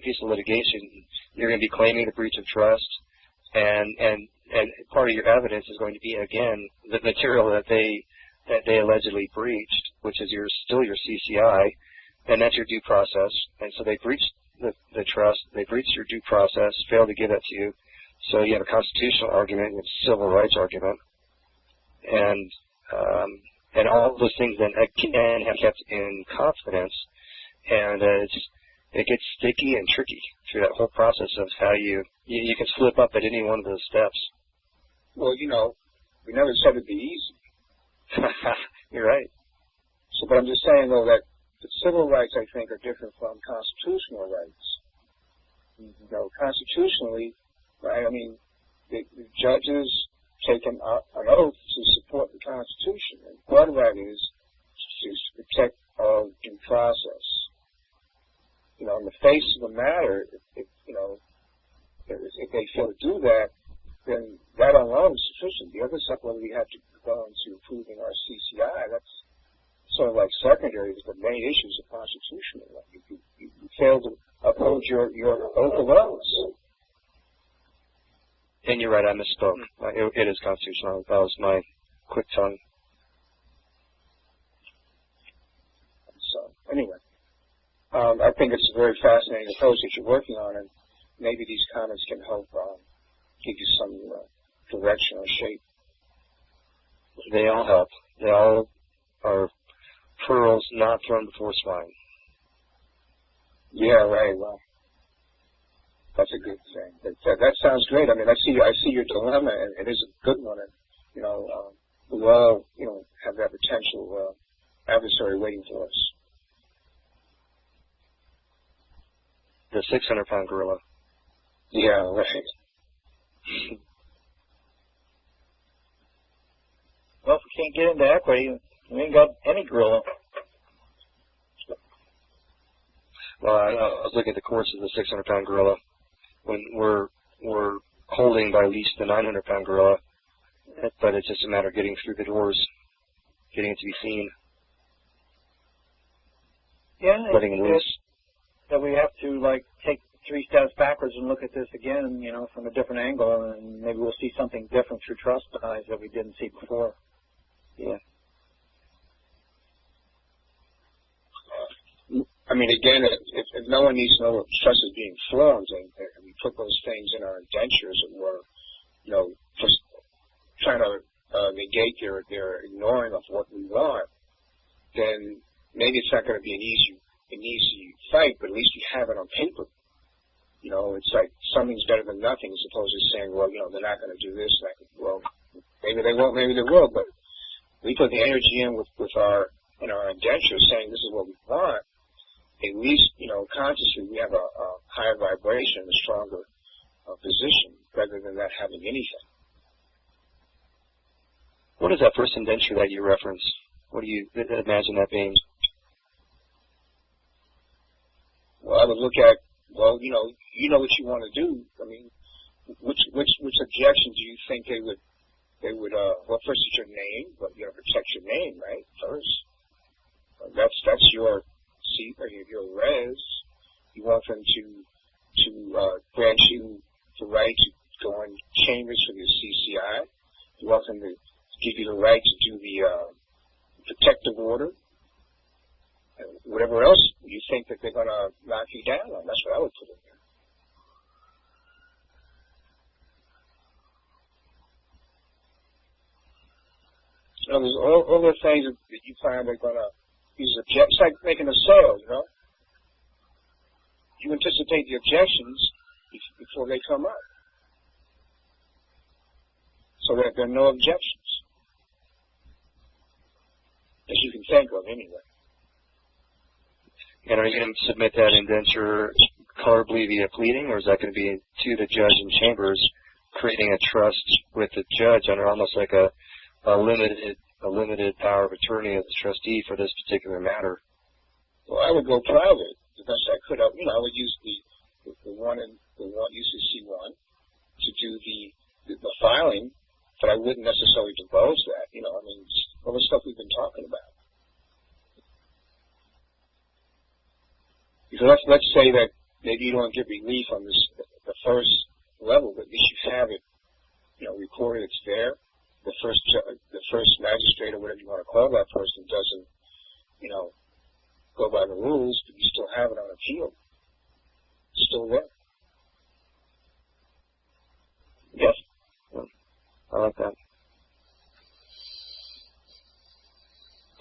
piece of litigation, you're going to be claiming the breach of trust, and part of your evidence is going to be, again, the material that they allegedly breached, which is still your CCI, and that's your due process. And so they breached the trust, they breached your due process, failed to give that to you. So you have a constitutional argument, you have a civil rights argument, and all of those things then again have kept in confidence, and it gets sticky and tricky through that whole process of how you can slip up at any one of those steps. Well, we never said it'd be easy. You're right. So, but I'm just saying, though, that the civil rights, I think, are different from constitutional rights. Constitutionally, right, I mean, the judges take an oath to support the Constitution, and part of that is to protect our due process. In the face of the matter, if they fail to do that, then that alone is sufficient. The other stuff, whether we have to go into improving our CCI, that's sort of like secondary to the main issues of constitutional law. You fail to uphold your oath of office. And you're right, I misspoke. It is constitutional. That was my quick tongue. So, anyway, I think it's a very fascinating approach that you're working on, and maybe these comments can help give you some direction or shape. They all help. They all are pearls not thrown before swine. Yeah, right. Well, that's a good thing. That sounds great. I mean, I see your dilemma, and it is a good one. And we all, have that potential adversary waiting for us. The 600-pound gorilla. Yeah, right. Well, if we can't get into equity, we ain't got any gorilla. Well, I was looking at the course of the 600-pound gorilla. When we're holding by least the 900-pound gorilla, but it's just a matter of getting through the doors, getting it to be seen. Yeah, letting it loose. That we have to take 3 steps backwards and look at this again, from a different angle, and maybe we'll see something different through trust eyes that we didn't see before. Yeah. mean, again, if no one needs to know what trust is being formed, and we put those things in our indentures, that were, just trying to negate their ignoring of what we want, then maybe it's not going to be an easy fight, but at least we have it on paper. It's like something's better than nothing, as opposed to saying, well, they're not going to do this. Well, maybe they won't, maybe they will, but we put the energy in with our indentures saying this is what we want. At least, consciously we have a higher vibration, a stronger position, rather than not having anything. What is that first indenture that you referenced? What do you imagine that being? Well, I would look at, what you want to do. I mean, which objection do you think they would, well, first is your name, but you got to protect your name, right, first. That's your seat, or your res. You want them to grant you the right to go in chambers for the CCI. You want them to give you the right to do the protective order. And whatever else you think that they're going to knock you down on. That's what I would put in there. There's all the things that you find they're going to use. It's like making a sale, You anticipate the objections before they come up, so that there are no objections that you can think of anyway. And are you going to submit that indenture colorably via pleading, or is that going to be to the judge in chambers, creating a trust with the judge under almost like a limited power of attorney as a trustee for this particular matter? Well, I would go private the best I could. I would use the one UCC1 to do the filing, but I wouldn't necessarily divulge that. All the stuff we've been talking about. Because let's say that maybe you don't get relief on the first level, but at least you have it, recorded. It's there. The first magistrate, or whatever you want to call that person, doesn't, go by the rules, but you still have it on appeal. It's still there. Yes. I like that.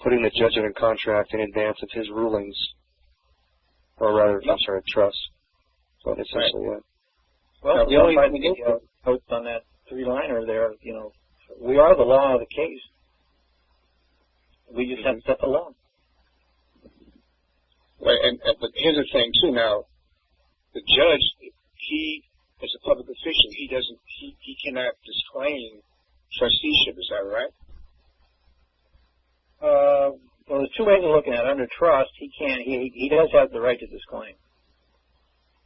Putting the judgment in contract in advance of his rulings, or rather, trust. So essentially, right. Well, the only thing to get notes on that three-liner there, we are the law of the case. We just have to set the law. Right, but here's the thing too. Now, the judge, he, as a public official, he cannot disclaim trusteeship. Is that right? Well, there's two ways of looking at it. Under trust, he can't. He does have the right to disclaim,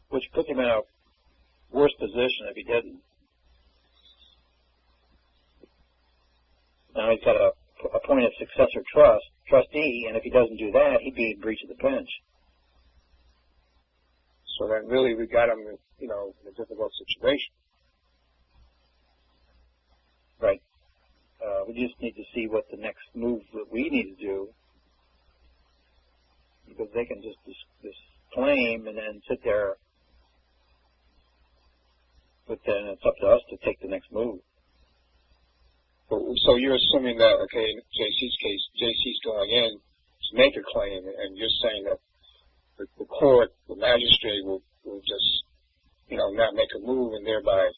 which puts him in a worse position if he didn't. Now he's got to appoint a successor trustee, and if he doesn't do that, he'd be in breach of the bench. So then, really, we got him, in a difficult situation. Right. We just need to see what the next move that we need to do, because they can just disclaim and then sit there. But then it's up to us to take the next move. So you're assuming that, okay, in JC's case, JC's going in to make a claim, and you're saying that the court, the magistrate, will just, not make a move and thereby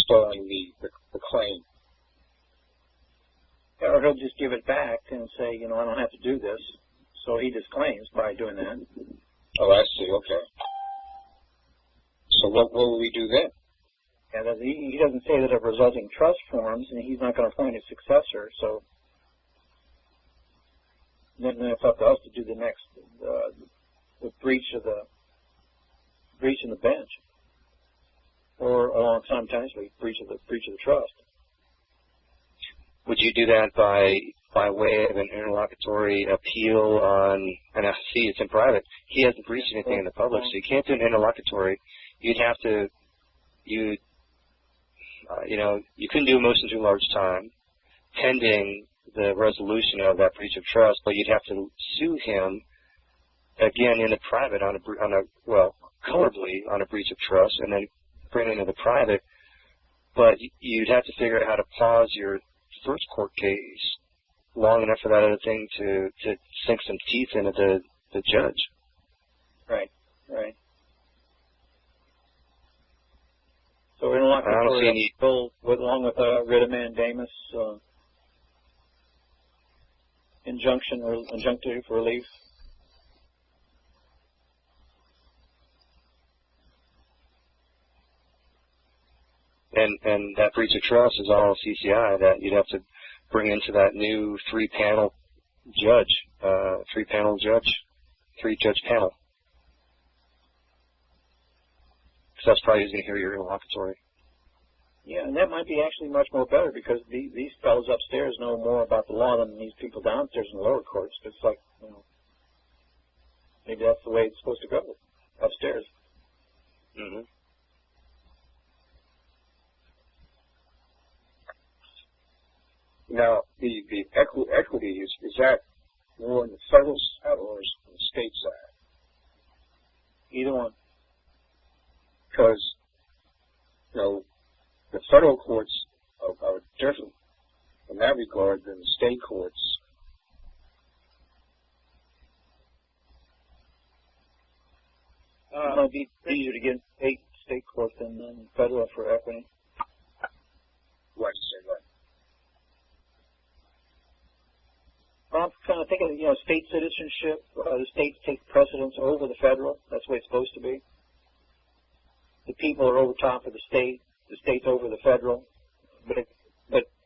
stalling the claim. Or he'll just give it back and say, I don't have to do this. So he disclaims by doing that. Oh, I see. Okay. So what will we do then? Yeah, he doesn't say that a resulting trust forms, and he's not going to appoint a successor. So then it's up to us to do the next, the breach in the bench, or along simultaneously breach of the trust. Would you do that by way of an interlocutory appeal on? And I see it's in private. He hasn't breached anything in the public, so you can't do an interlocutory. You'd have to, you couldn't do a motion to enlarge time pending the resolution of that breach of trust, but you'd have to sue him again in the private on a colorably on a breach of trust, and then bring it into the private. But you'd have to figure out how to pause your first court case long enough for that other thing to sink some teeth into the judge. Right. So we're going to I don't see any bill along with writ of mandamus, injunctive relief. And that breach of trust is all CCI that you'd have to bring into that new three-judge panel. Because that's probably who's going to hear your interlocutory. Yeah, and that might be actually much more better because these fellows upstairs know more about the law than these people downstairs in the lower courts. It's like, maybe that's the way it's supposed to go, upstairs. Mm-hmm. Now, the equity is that more on the federal side or is on the state side? Either one. Because, the federal courts are different in that regard than the state courts. It might be easier to get state court than federal for equity. Why'd you say that? Well, I'm kind of thinking, state citizenship. The states take precedence over the federal. That's the way it's supposed to be. The people are over top of the state's over the federal. But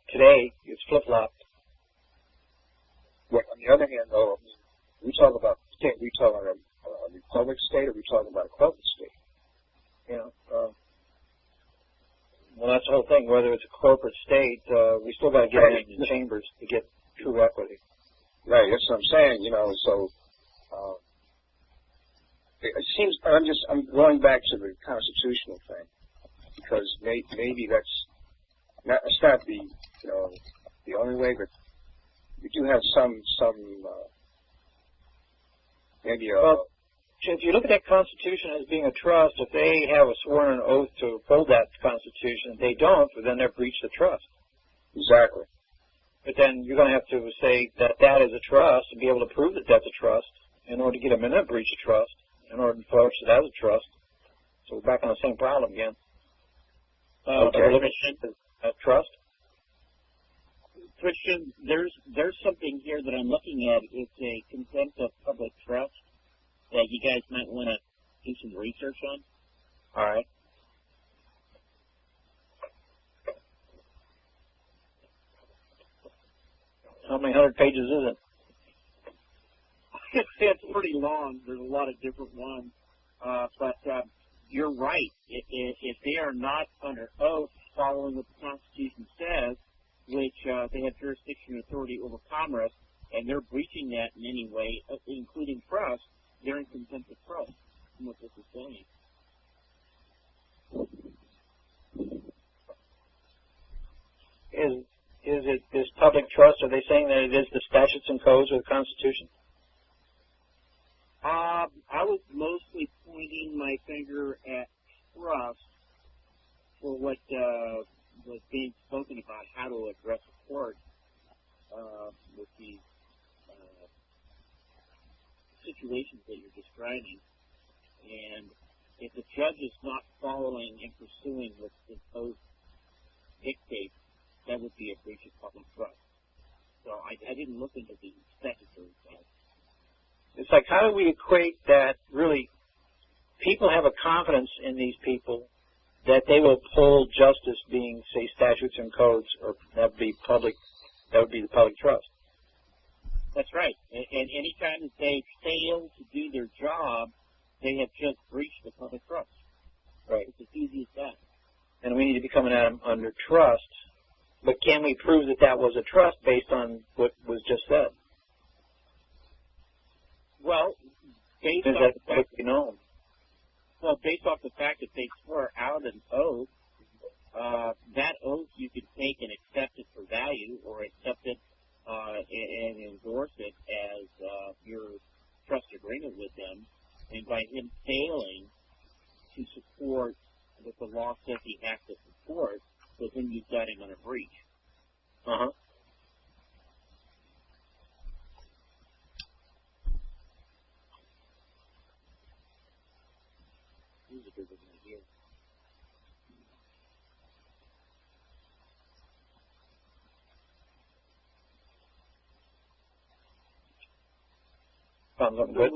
today, it's flip-flopped. Well, on the other hand, though, we talk about state. We talk about a republic state, or we talk about a corporate state? Well, that's the whole thing. Whether it's a corporate state, we still got to get it in the chambers to get true equity. Right, that's what I'm saying, so it seems, I'm going back to the constitutional thing, because maybe that's not the only way, but we do have some maybe well, if you look at that Constitution as being a trust, if they have a sworn oath to uphold that Constitution, they don't, but then they're breached the trust. Exactly. But then you're going to have to say that is a trust and be able to prove that that's a trust in order to get them in a breach of trust, in order to enforce it as a trust. So we're back on the same problem again. Trust? Christian, there's something here that I'm looking at. It's a contempt of public trust that you guys might want to do some research on. All right. How many 100 pages is it? It's pretty long. There's a lot of different ones. But you're right. If they are not under oath following what the Constitution says, which they have jurisdiction and authority over commerce, and they're breaching that in any way, including trust, they're in contempt of trust, from what this is saying. Is it this public trust? Are they saying that it is the statutes and codes or the Constitution? I was mostly pointing my finger at trust for what was being spoken about, how to address a court with these situations that you're describing. And if the judge is not following and pursuing what the code dictates, that would be a breach of public trust. So I didn't look into the statutory side. It's like, how do we equate that really people have a confidence in these people that they will uphold justice being, say, statutes and codes, or that would be the public trust. That's right. And any time that they fail to do their job, they have just breached the public trust. Right. It's as easy as that. And we need to be coming at them under trust. But can we prove that that was a trust based on what was just said? Well, based off the fact that they swore out an oath, that oath you could take and accept it for value, or accept it and endorse it as your trust agreement with them, and by him failing to support what the law says he has to support, so then you've got him on a breach. Uh-huh. Sounds looking good.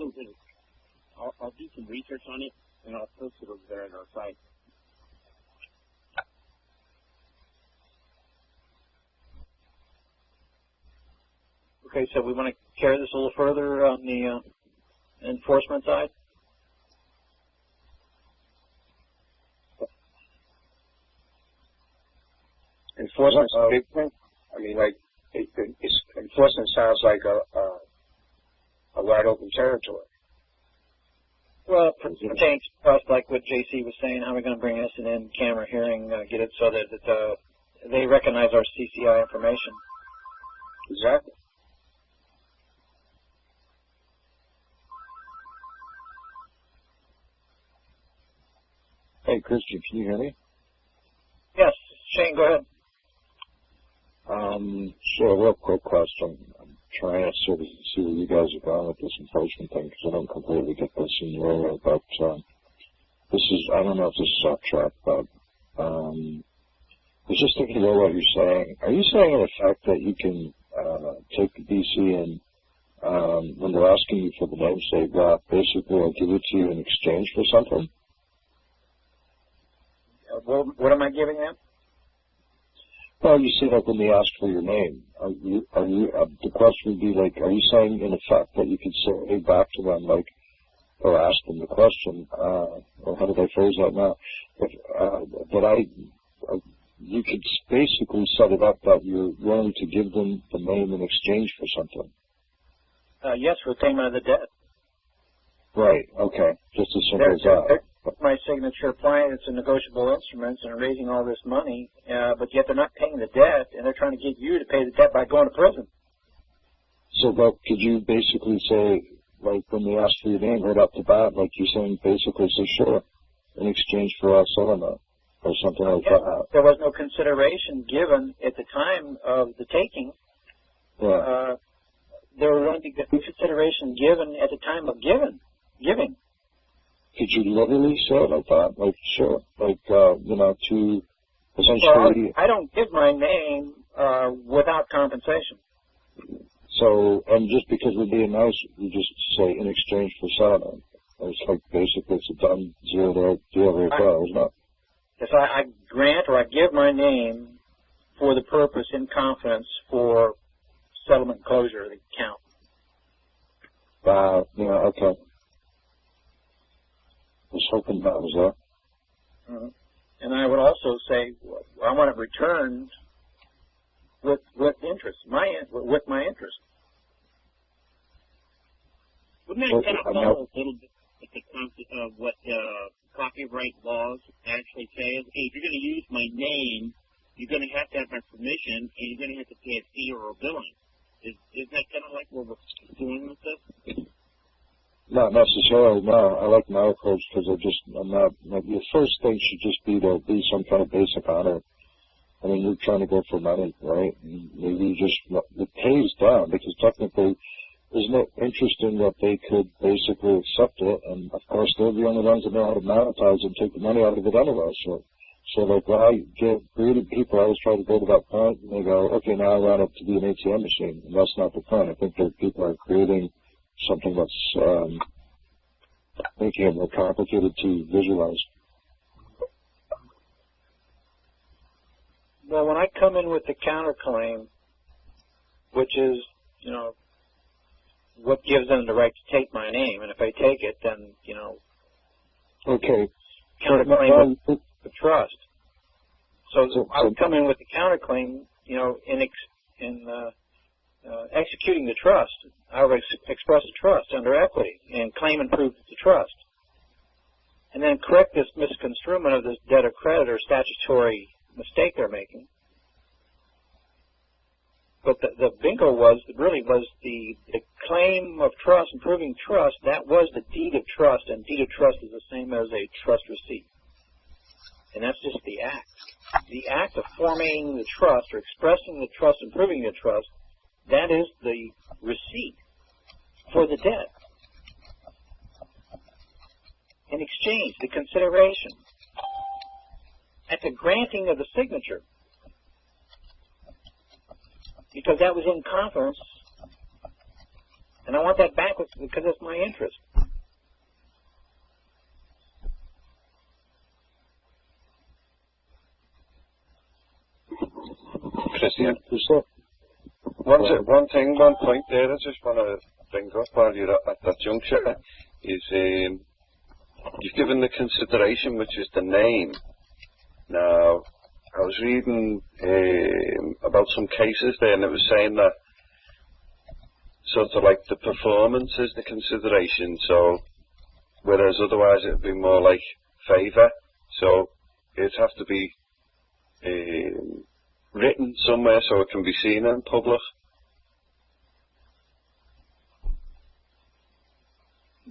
I'll do some research on it, and I'll post it over there on our site. Okay, so we want to carry this a little further on the enforcement side? Enforcement's a big thing. I mean, like, enforcement sounds like a wide open territory. Well, it pertains to us, like what JC was saying, how we're going to bring this in camera hearing, get it so that they recognize our CCI information. Exactly. Hey, Christian, can you hear me? Yes, Shane, go ahead. Sure, real quick question. I'm trying to sort of see where you guys are going with this enforcement thing, because I don't completely get this in your area, but this is, I don't know if this is off track, but I was just thinking about what you're saying. Are you saying in effect that you can take the BC and when they're asking you for the name, say, basically I'll give it to you in exchange for something? What am I giving them? Well, you see, like when they ask for your name, the question would be like, are you saying in effect that you could say back to them, like, or ask them the question, or how did I phrase that now? You could basically set it up that you're willing to give them the name in exchange for something. Yes, for payment of the debt. Right, okay. Just as simple as that. My signature applying it's a negotiable instruments and raising all this money, but yet they're not paying the debt, and they're trying to get you to pay the debt by going to prison. So, but could you basically say, like when they ask for your name right off the bat, like you're saying, basically say, sure, in exchange for us selling it, or something like that? There was no consideration given at the time of the taking. Yeah. There was no consideration given at the time of giving. Could you literally say it like that? Like, sure. Like, to essentially... I don't give my name without compensation. So, and just because we're being nice, you just say in exchange for settlement. It's like basically it's a done deal right there, isn't it? Yes, I grant or I give my name for the purpose in confidence for settlement closure of the account. Yeah, okay. I was hoping that was there. Mm-hmm. And I would also say I want it returned with interest, with my interest. Wouldn't that kind of follow a little bit with the concept of what copyright laws actually say? Hey, if you're going to use my name, you're going to have my permission, and you're going to have to pay a fee or a billing. Is that kind of like what we're doing with this? Not necessarily, no. I like my approach because I'm not, your first thing should just be to be some kind of basic honor. I mean, you're trying to go for money, right? And maybe it pays down because technically there's no interest in that they could basically accept it. And of course, they're the only ones that know how to monetize and take the money out of it anyway. So like when I get greedy people, I always try to go to that point and they go, okay, now I want it to be an ATM machine. And that's not the point. I think that people are creating something that's making it more complicated to visualize. Well, when I come in with the counterclaim, which is, what gives them the right to take my name, and if I take it, then, okay. Counterclaim with the trust. So I would come in with the counterclaim, in executing the trust. I would express a trust under equity and claim and prove the trust. And then correct this misconstruement of this debtor creditor statutory mistake they're making. But the bingo really was the claim of trust and proving trust, that was the deed of trust, and deed of trust is the same as a trust receipt. And that's just the act. The act of forming the trust or expressing the trust and proving the trust, that is the receipt for the debt. In exchange, the consideration. At the granting of the signature. Because that was in confidence. And I want that back because it's my interest. Christian, one point there I just want to bring up while you're at that juncture is you've given the consideration, which is the name. Now, I was reading about some cases there, and it was saying that sort of like the performance is the consideration, so whereas otherwise it would be more like favour, so it'd have to be written somewhere so it can be seen in public.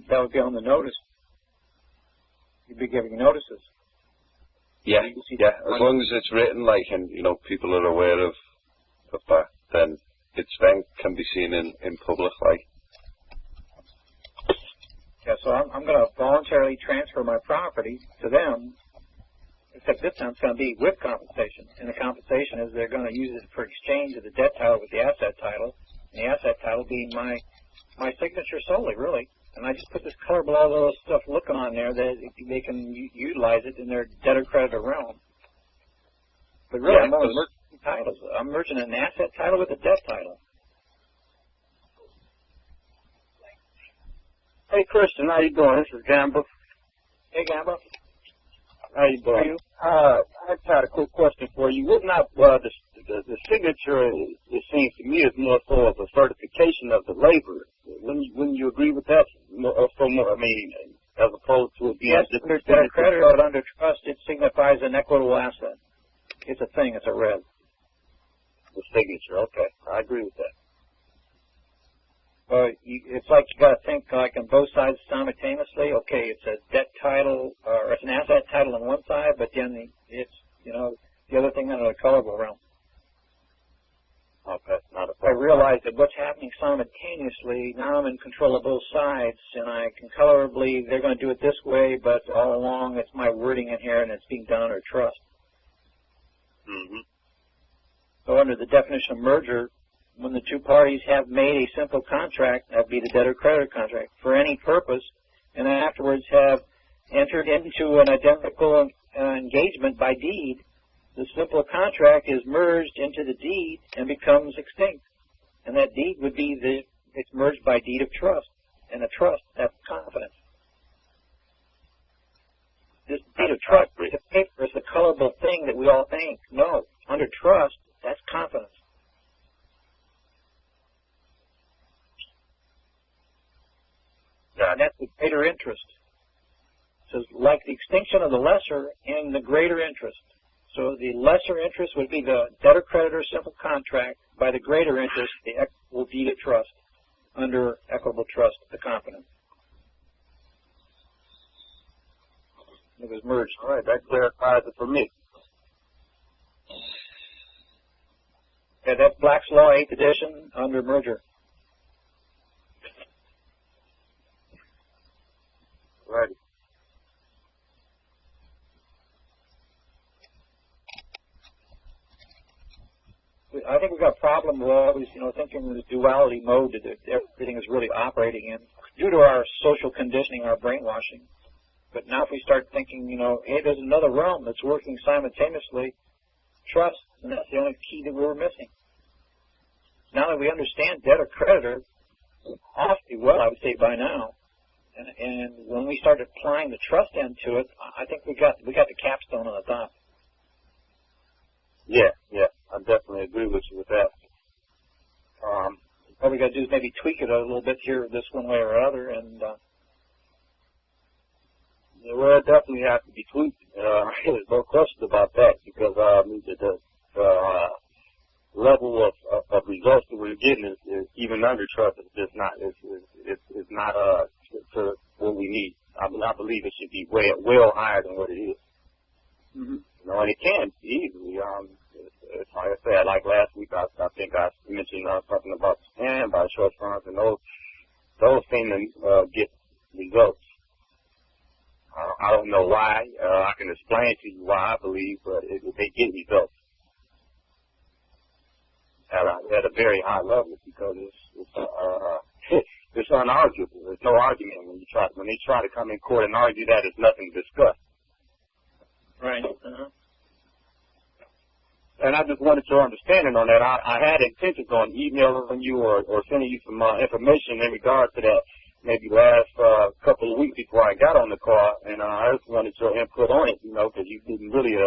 That would be on the notice. You'd be giving notices. Yeah, as long as it's written, like, and, you know, people are aware of that, then it's then can be seen in public, like. Yeah, so I'm going to voluntarily transfer my property to them, except this time it's going to be with compensation. And the compensation is they're going to use it for exchange of the debt title with the asset title, and the asset title being my signature solely, really. And I just put this color below all those stuff looking on there that they can utilize it in their debtor-creditor realm. But really, I'm only merging titles. I'm merging an asset title with a debt title. Hey, Christian, how you doing? This is Gamba. Hey, Gamba. How you doing? I just had a quick question for you. Wouldn't the signature, it seems to me, is more so of a certification of the labor. Wouldn't you agree with that? As opposed to it being under debtor-creditor, but under trust, it signifies an equitable asset. It's a thing. It's a red. The signature. Okay, I agree with that. It's like you got to think like on both sides simultaneously. Okay, it's a debt title or it's an asset title on one side, but then it's the other thing under the colorable realm. Okay, not a I realize that what's happening simultaneously, now I'm in control of both sides, and I can colorably, they're going to do it this way, but all along it's my wording in here, and it's being done under trust. Mm-hmm. So under the definition of merger, when the two parties have made a simple contract, that would be the debtor-creditor contract, for any purpose, and then afterwards have entered into an identical engagement by deed, the simple contract is merged into the deed and becomes extinct. And that deed would be it's merged by deed of trust. And a trust, that's confidence. This deed of trust, the paper is the colorable thing that we all think. No, under trust, that's confidence. And that's the greater interest. So like the extinction of the lesser and the greater interest. So the lesser interest would be the debtor-creditor simple contract. By the greater interest, the equitable deed of trust under equitable trust, the confidence. It was merged. All right, that clarifies it for me. Yeah, that's Black's Law 8th edition under merger. Right. I think we've got a problem with always, thinking in the duality mode that everything is really operating in due to our social conditioning, our brainwashing. But now if we start thinking, hey, there's another realm that's working simultaneously, trust, and that's the only key that we were missing. Now that we understand debtor-creditor awfully well, I would say by now, and when we start applying the trust end to it, I think we got the capstone on the top. Yeah, I definitely agree with you with that. All we got to do is maybe tweak it a little bit here, this one way or other, and well, it definitely has to be tweaked. There's no question about that because the level of results that we're getting is even under trust. It's just not. It's not to what we need. I believe it should be well higher than what it is. Mm-hmm. You know, and it can easily. It's like I said, like last week, I think I mentioned something about standby trust funds, and those seem to get results. I don't know why. I can explain to you why I believe, but they get results at a very high level because it's unarguable. There's no argument when they try to come in court and argue that there's nothing to discuss. Right. Uh-huh. And I just wanted your understanding on that. I had intentions on emailing you or sending you some information in regard to that maybe last couple of weeks before I got on the call, and I just wanted your input on it, you know, because you didn't really,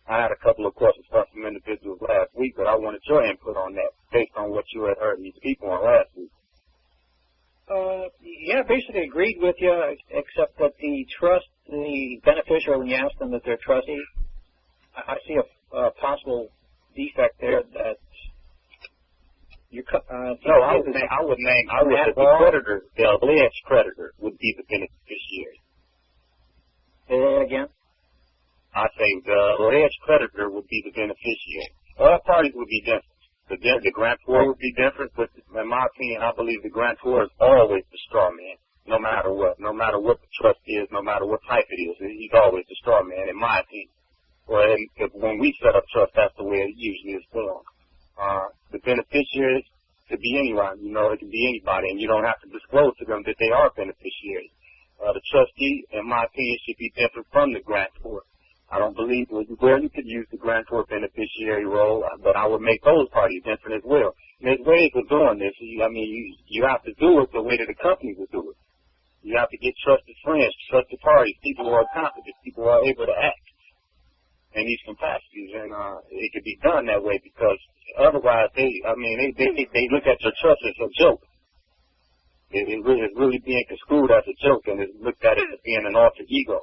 I had a couple of questions from some individuals last week, but I wanted your input on that based on what you had heard me speak on last week. Yeah, basically agreed with you, except that the beneficiary, when you ask them that they're trustee, I see a possible defect there that you no, I would the creditor, the alleged creditor would be the beneficiary. Say that again? I say the alleged creditor would be the beneficiary. All parties would be different. The grantor would be different, but in my opinion, I believe the grantor is always the straw man, no matter what. No matter what the trust is, no matter what type it is, he's always the straw man, in my opinion. Well, when we set up trust, that's the way it usually is done. The beneficiaries could be anyone, you know, it could be anybody, and you don't have to disclose to them that they are beneficiaries. The trustee, in my opinion, should be different from the grantor. I don't believe where you could use the grantor beneficiary role, but I would make those parties different as well. And there's ways of doing this. You have to do it the way that the company would do it. You have to get trusted friends, trusted parties, people who are competent, people who are able to act in these capacities, and it could be done that way because otherwise they look at your trust as a joke. It's really being construed as a joke, and it's looked at as being an alter ego.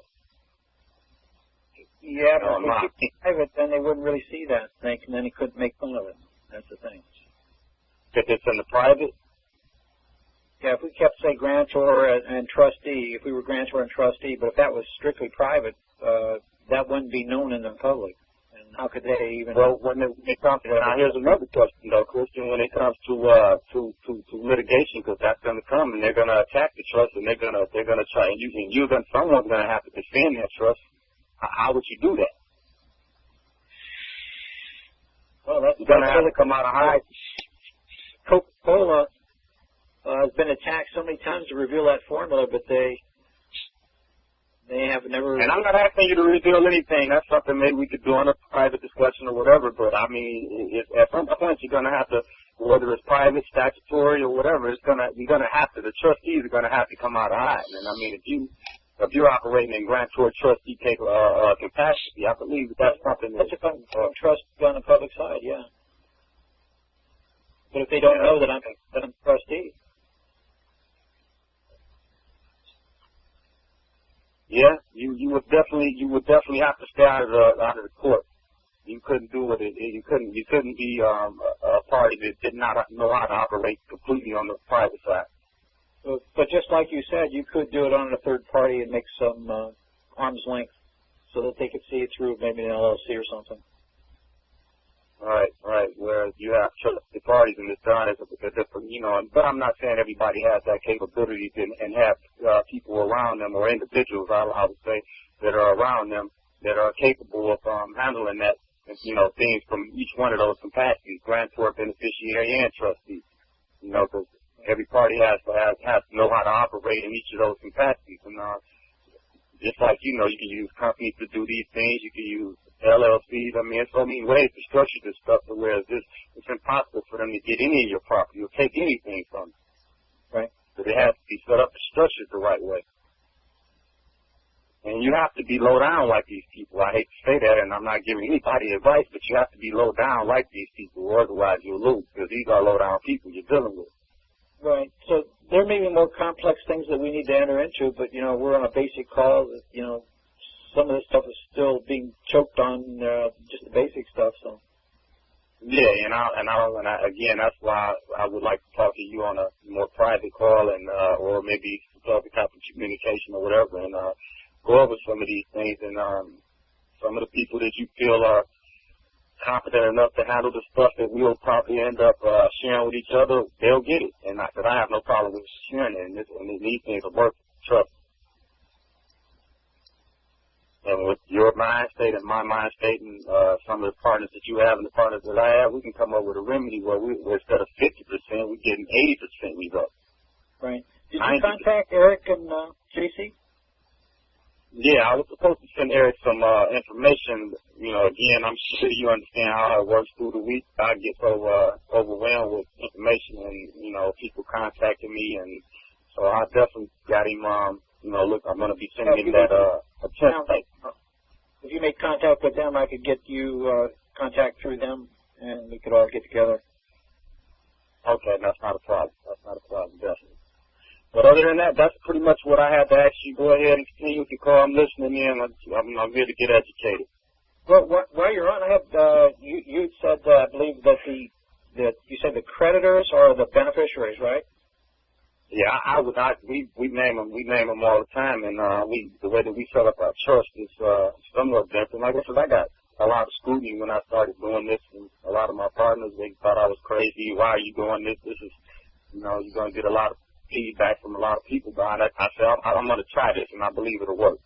Yeah, but if it's private, then they wouldn't really see that thing, and then they couldn't make fun of it. That's the thing. If it's in the private? Yeah, if we kept, say, grantor and trustee, if we were grantor and trustee, but if that was strictly private, that wouldn't be known in the public. And how could they even... Well, when it comes to... Now, here's another question, though, Christian. When it comes to litigation, because that's going to come, and they're going to attack the trust, and they're going to try, and someone's going to have to defend that trust. How would you do that? Well, that's going to have to come out of high. Coca-Cola has been attacked so many times to reveal that formula, but they have never... And I'm not asking you to reveal anything. That's something maybe we could do on a private discussion or whatever, but I mean, at some point you're going to have to, whether it's private, statutory, or whatever, you're going to have to, the trustees are going to have to come out of hiding. And I mean, if you're operating in grantor trustee capacity, I believe that's something that's a trust on the public side, yeah. But if they don't know that I'm a trustee. Yeah, you would definitely have to stay out of the court. You couldn't do it. You couldn't be a party that did not know how to operate completely on the private side. But just like you said, you could do it on a third party and make some arm's length so that they could see it through maybe an LLC or something. Right. Whereas you have trusted parties and it's done as a different, but I'm not saying everybody has that capability and have people around them or individuals, I would say, that are around them that are capable of handling that, things from each one of those capacities, grantor, beneficiary, and trustee. Because every party has to know how to operate in each of those capacities. And just like, you can use companies to do these things. You can use LLCs. I mean, there's so many ways to structure this stuff to where it's impossible for them to get any of your property or take anything from you. Right? So they have to be set up and structured the right way. And you have to be low down like these people. I hate to say that, and I'm not giving anybody advice, but you have to be low down like these people, or otherwise you'll lose, because these are low down people you're dealing with. Right. So there may be more complex things that we need to enter into, but, we're on a basic call. Some of this stuff is still being choked on, just the basic stuff. So Yeah, and again, that's why I would like to talk to you on a more private call and, or maybe some type of communication or whatever, and, go over some of these things and, some of the people that you feel are competent enough to handle the stuff that we'll probably end up, sharing with each other, they'll get it. And I have no problem with sharing it, and these things are worth trust. And with your mind state and my mind state and some of the partners that you have and the partners that I have, we can come up with a remedy where instead of 50%, we're getting 80% results. Right. Did you contact Eric and JC? Yeah, I was supposed to send Eric some information. You know, again, I'm sure you understand how it works through the week. I get so overwhelmed with information and, you know, people contacting me. And so I definitely got him, you know, look, I'm going to be sending him that a template. If you make contact with them, I could get you contact through them, and we could all get together. Okay, that's not a problem. That's not a problem, definitely. But other than that, that's pretty much what I had to ask you. Go ahead and continue with your call. I'm listening in. I'm here to get educated. Well, while you're on, I have you said I believe that you said the creditors are the beneficiaries, right? Yeah, we name them all the time, and the way that we set up our trust is somewhat different. Like I said, I got a lot of scrutiny when I started doing this, and a lot of my partners, they thought I was crazy. Why are you doing this? This is, you know, you're going to get a lot of feedback from a lot of people behind it. I said, I'm going to try this, and I believe it'll work.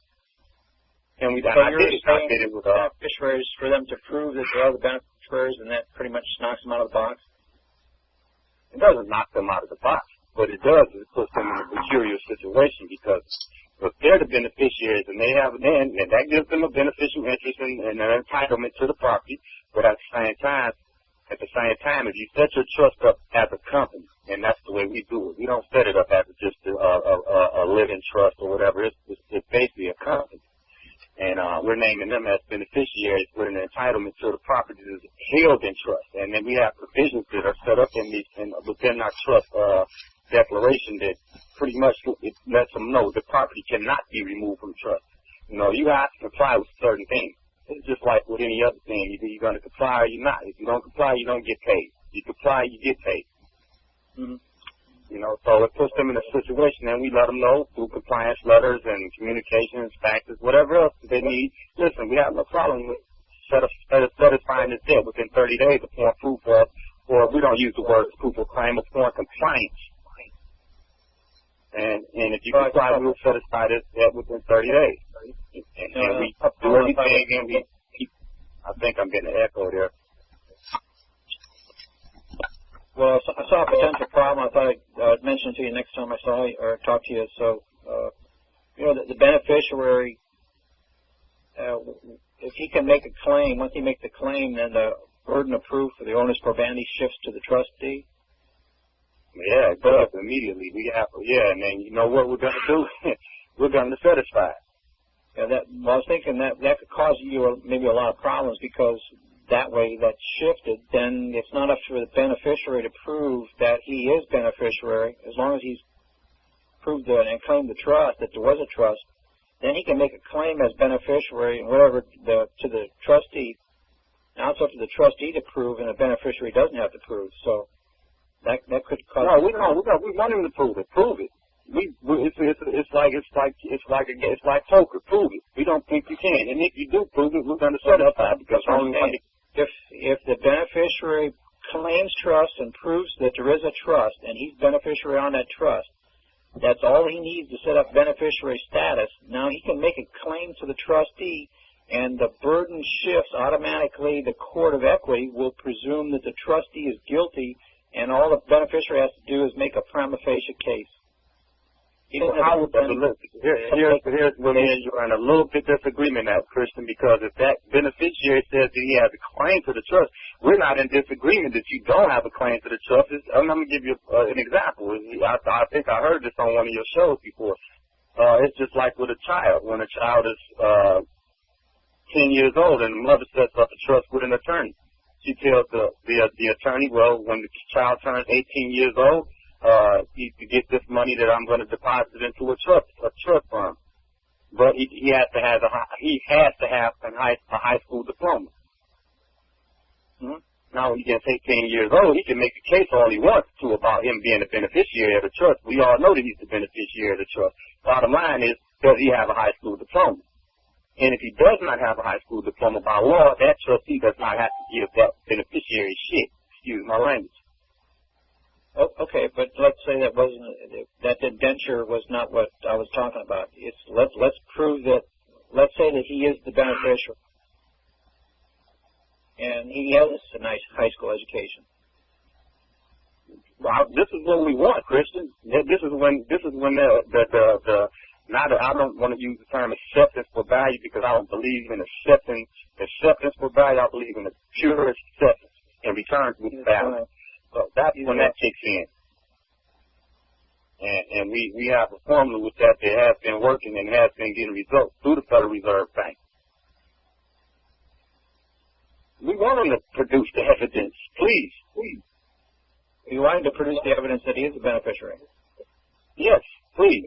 And I did it with beneficiaries for them to prove that they're the beneficiaries, and that pretty much knocks them out of the box. It doesn't knock them out of the box. What it does is it puts them in a peculiar situation, because if they're the beneficiaries and and that gives them a beneficial interest and an entitlement to the property, but at the same time, if you set your trust up as a company, and that's the way we do it, we don't set it up as just a living trust or whatever. It's basically a company. And we're naming them as beneficiaries with an entitlement to the property that is held in trust. And then we have provisions that are set up within our trust declaration that pretty much it lets them know the property cannot be removed from trust. You know, you have to comply with certain things. It's just like with any other thing. Either you're going to comply or you're not. If you don't comply, you don't get paid. You comply, you get paid. Mm-hmm. You know, so it puts them in a situation, and we let them know through compliance letters and communications, faxes, whatever else they need. Listen, we have no problem with satisfying this debt within 30 days upon proof of, or we don't use the word proof of claim, upon compliance. And if you comply, we'll satisfy this debt within 30 days. And we do everything, and I think I'm getting an echo there. Well, I saw a potential problem. I thought I'd mention it to you next time I saw you or talked to you. So, you know, the beneficiary, if he can make a claim, once he makes the claim, then the burden of proof for the owner's probandi shifts to the trustee. Yeah, it does immediately. And then you know what we're going to do? We're going to satisfy it. Yeah, I was thinking that could cause you maybe a lot of problems, because that way that's shifted, then it's not up to the beneficiary to prove that he is beneficiary. As long as he's proved and claimed the trust, that there was a trust, then he can make a claim as beneficiary and whatever to the trustee. Now it's up to the trustee to prove, and the beneficiary doesn't have to prove. So that could cause. No, we want him to prove it. Prove it. It's like poker. Prove it. We don't think you can, and if you do prove it, we're going to satisfy it, because if the beneficiary claims trust and proves that there is a trust, and he's beneficiary on that trust, that's all he needs to set up beneficiary status. Now he can make a claim to the trustee, and the burden shifts automatically. The court of equity will presume that the trustee is guilty, and all the beneficiary has to do is make a prima facie case. Here's where me and you are in a little bit disagreement now, Christian, because if that beneficiary says that he has a claim to the trust, we're not in disagreement that you don't have a claim to the trust. I'm going to give you an example. I think I heard this on one of your shows before. It's just like with a child. When a child is 10 years old and the mother sets up a trust with an attorney, she tells the attorney, well, when the child turns 18 years old, to get this money that I'm going to deposit into a trust fund, but he has to have a high school diploma. Mm-hmm. Now when he gets 18 years old, he can make a case all he wants to about him being the beneficiary of the trust. We all know that he's the beneficiary of the trust. Bottom line is, does he have a high school diploma? And if he does not have a high school diploma by law, that trustee does not have to give that beneficiary shit. Excuse my language. Oh, okay, but let's say that indenture was not what I was talking about. Let's prove that. Let's say that he is the beneficiary, and he has a nice high school education. Well, this is what we want, Christian. This is when I don't want to use the term acceptance for value because I don't believe in acceptance for value. I believe in the pure acceptance and return with value. So that's when that kicks in. And we have a formula with that has been working and has been getting results through the Federal Reserve Bank. We want him to produce the evidence. Please. You want him to produce the evidence that he is the beneficiary? Yes, please.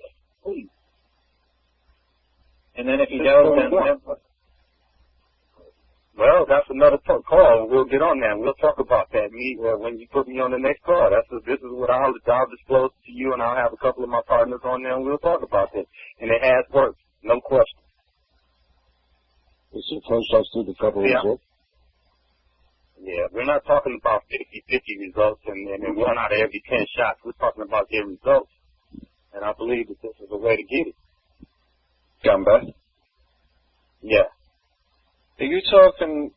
And then if he does, then what? Well, that's another call. We'll get on that. We'll talk about that. When you put me on the next call, this is what I'll disclose to you, and I'll have a couple of my partners on there, and we'll talk about this. And it has worked, no question. Is it processed through the Federal Reserve? Yeah, we're not talking about 50-50 results and 1 out of every 10 shots. We're talking about their results, and I believe that this is a way to get it. Gamba? Yeah. Are you talking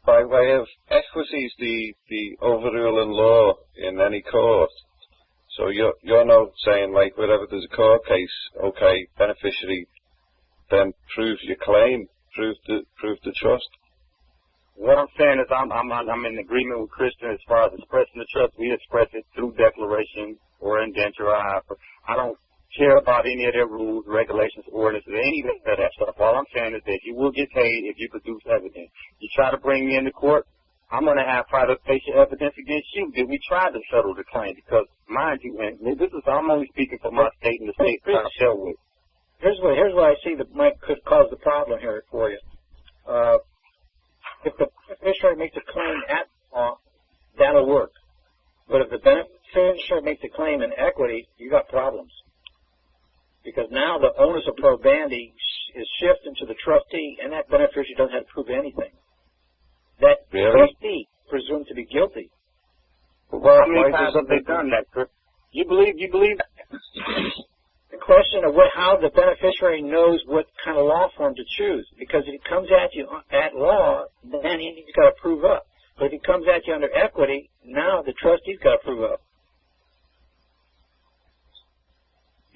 by way of equities, the overruling law in any court? So you're not saying, like, wherever there's a court case, okay, beneficiary, then prove your claim, prove the trust? What I'm saying is I'm in agreement with Christian as far as expressing the trust. We express it through declaration or indenture. I don't care about any of their rules, regulations, ordinances, any of that stuff. All I'm saying is that you will get paid if you produce evidence. You try to bring me into court, I'm going to have private patient evidence against you. Did we try to settle the claim? Because, mind you, and I'm only speaking for my state and the state that I share with. Here's what I see that could cause the problem here for you. If the beneficiary makes a claim at law, that'll work. But if the beneficiary makes a claim in equity, you got problems. Because now the onus of probandi is shifting to the trustee, and that beneficiary doesn't have to prove anything. That trustee presumed to be guilty. Well, how many times have they done that, Chris? You believe? The question of how the beneficiary knows what kind of law form to choose. Because if he comes at you at law, then he's got to prove up. But if he comes at you under equity, now the trustee's got to prove up.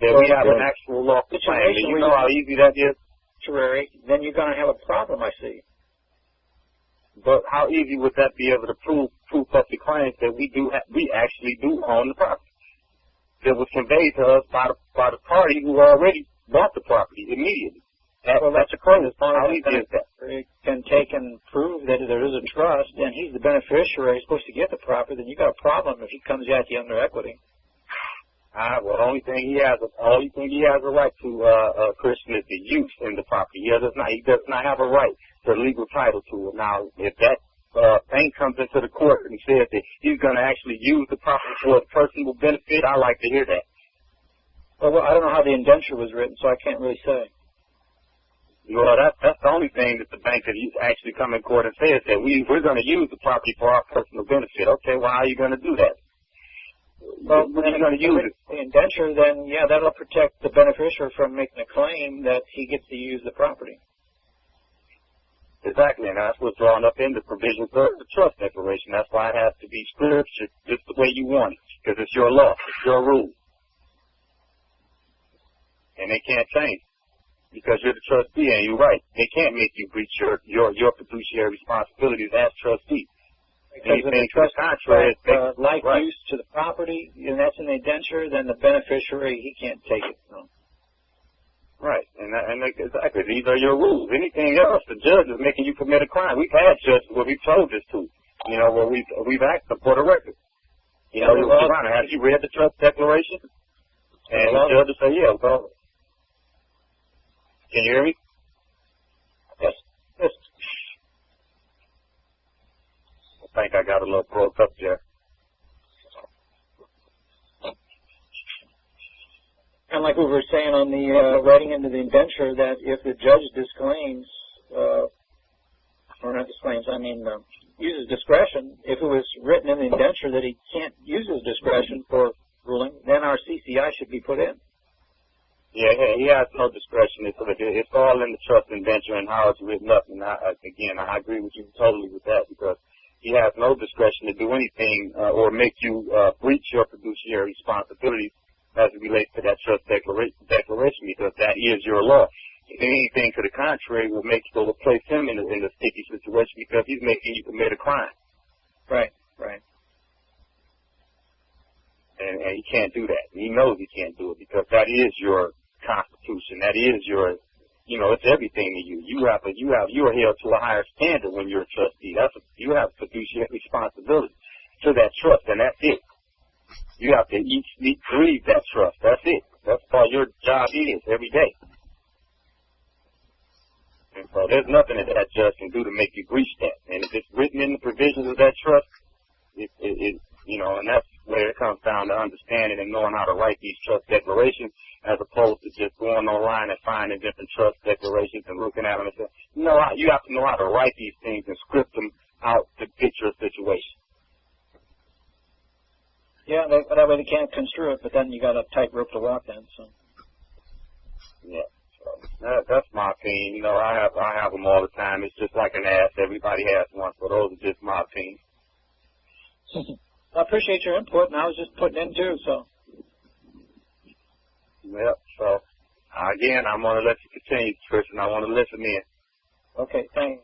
That we have an actual law claim. You know how easy that is? Then you're going to have a problem, I see. But how easy would that be able to prove up the claims that we actually do own the property? That was conveyed to us by the party who already bought the property immediately. That's a claim. How easy is that? He can take and prove that there is a trust, and he's the beneficiary, he's supposed to get the property, then you got a problem if he comes at you under equity. Well, the only thing he has a right to, Christian, is the use in the property. He does not have a right to legal title to it. Now, if that thing comes into the court and says that he's going to actually use the property for his personal benefit, I like to hear that. Well, I don't know how the indenture was written, so I can't really say. Well, that's the only thing that the bank could actually come in court and say is that we're going to use the property for our personal benefit. Okay, well, how are you going to do that? Well, when you're going to use the indenture, then, yeah, that'll protect the beneficiary from making a claim that he gets to use the property. Exactly, and that's what's drawn up in the provisions of the trust declaration. That's why it has to be scripture, just the way you want it, because it's your law, it's your rule. And they can't change because you're the trustee, and you're right. They can't make you breach your fiduciary responsibilities as trustee. Because if the trust contract like use to the property, and that's in the indenture, then the beneficiary, he can't take it. No. Right, and exactly, these are your rules. Anything else, the judge is making you commit a crime. We've had judges where we've told this to, where we've asked them for the record. Have you read the trust declaration? And the judge will say, yeah, well, can you hear me? Yes. think I got a little broke up there. And like we were saying on the writing into the indenture, that if the judge disclaims, or not disclaims, I mean uses discretion, if it was written in the indenture that he can't use his discretion for ruling, then our CCI should be put in. Yeah, he has no discretion. It's all in the trust indenture and how it's written up. And I agree with you totally with that, because he has no discretion to do anything or make you breach your fiduciary responsibilities as it relates to that trust declaration, because that is your law. Anything to the contrary will make you go place him in a sticky situation, because he's making you commit a crime. Right. And he can't do that. He knows he can't do it, because that is your Constitution. That is your, it's everything to you. You are held to a higher standard when you're a trustee. You have fiduciary responsibility to that trust, and that's it. You have to eat, sleep, breathe that trust. That's it. That's all your job is every day. And so there's nothing that judge can do to make you breach that. And if it's written in the provisions of that trust, and that's where it comes down to understanding and knowing how to write these trust declarations, as opposed to just going online and finding different trust declarations and looking at them and saying, you have to know how to write these things and script them out to fit your situation. Yeah, that way they can't construe it, but then you got a tightrope to walk then. So. Yeah, so that's my opinion. I have them all the time. It's just like an ass. Everybody has one, so those are just my opinions. I appreciate your input, and I was just putting in too, so. Yep, so, again, I'm going to let you continue, Chris, and I want to listen in. Okay, thanks.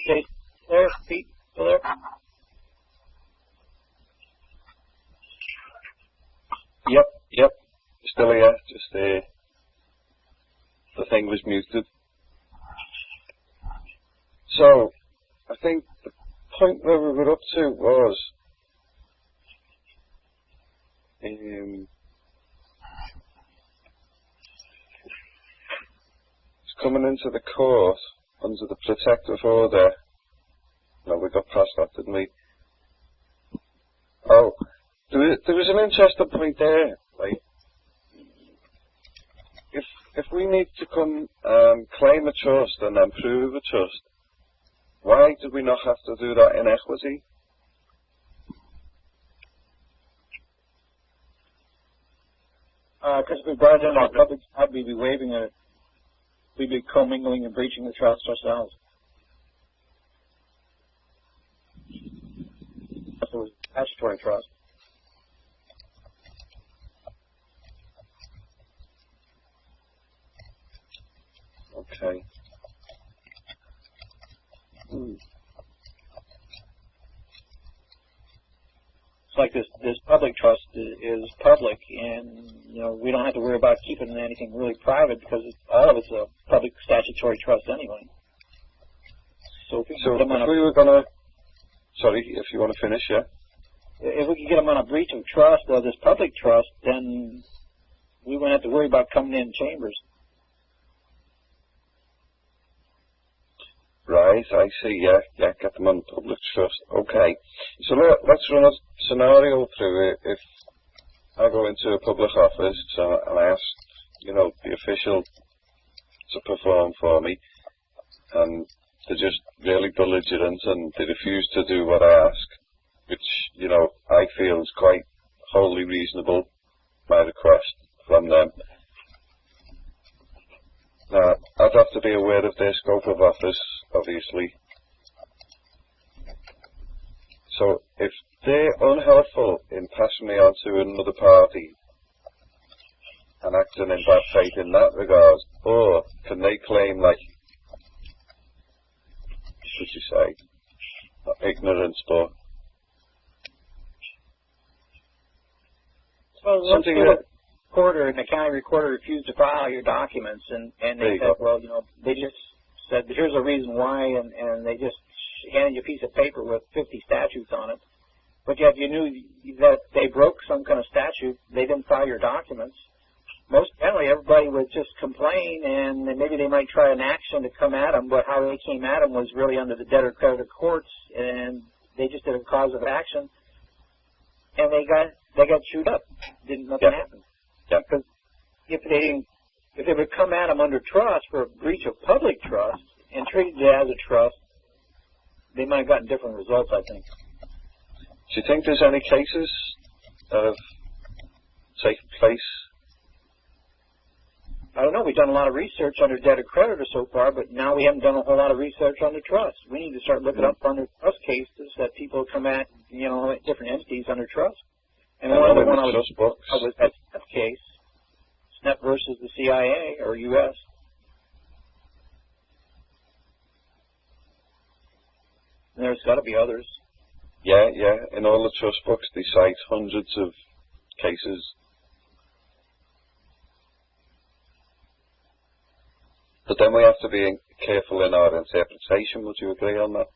Okay, there, Pete, still there? Yep, still here, just the thing was muted. So, I think the point where we were up to was it's coming into the court under the protective order. No, we got past that, didn't we? Oh, there was an interesting point there, right? If we need to come claim a trust and then prove a trust, why do we not have to do that in equity? Because if we brought it in on public side, we'd be waiving it. We'd be commingling and breaching the trust ourselves. That's a statutory trust. Okay. It's like this public trust is public, and we don't have to worry about keeping anything really private, because all of it's a public statutory trust anyway. So if we were gonna, sorry, if you want to finish, yeah. If we could get them on a breach of trust or this public trust, then we wouldn't have to worry about coming in chambers. Right, I see, yeah, get them on the public trust. Okay. So let's run a scenario through it. If I go into a public office and I ask, the official to perform for me, and they're just really belligerent and they refuse to do what I ask, which, I feel is quite wholly reasonable, my request from them. Now, I'd have to be aware of their scope of office, obviously. So, if they're unhelpful in passing me on to another party and acting in bad faith in that regard, or can they claim, should you say, not ignorance, but something that recorder and the county recorder refused to file your documents, and they said, they just said, here's a reason why, and they just handed you a piece of paper with 50 statutes on it. But yet you knew that they broke some kind of statute, they didn't file your documents. most generally everybody would just complain, and then maybe they might try an action to come at them, but how they came at them was really under the debtor-creditor courts, and they just did a cause of action, and they got chewed up. Nothing happened. Because if they would come at them under trust for a breach of public trust and treated it as a trust, they might have gotten different results, I think. Do you think there's any cases that have taken place? I don't know. We've done a lot of research under debtor-creditor so far, but now we haven't done a whole lot of research under trust. We need to start looking up under trust cases that people come at, different entities under trust. And one of the one I was that SNEP case, SNEP versus the CIA or U.S. And there's got to be others. Yeah. In all the trust books, they cite hundreds of cases. But then we have to be careful in our interpretation. Would you agree on that?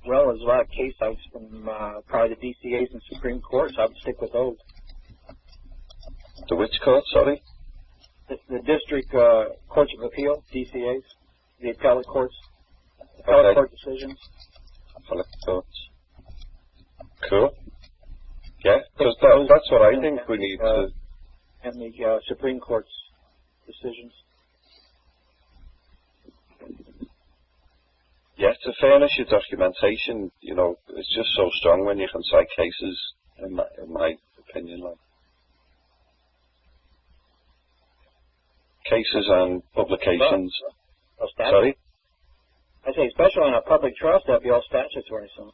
Well, there's a lot of case sites from probably the DCAs and Supreme Courts. I would stick with those. The which court, sorry? The district courts of appeal, DCAs, the appellate courts, appellate court decisions. Appellate courts. Cool. Yeah, because that's what I think we need to... And the Supreme Court's decisions. Yeah, to furnish your documentation, it's just so strong when you can cite cases, in my opinion. Cases and publications. Sorry? I say, especially on a public trust, that'd be all statutory. So,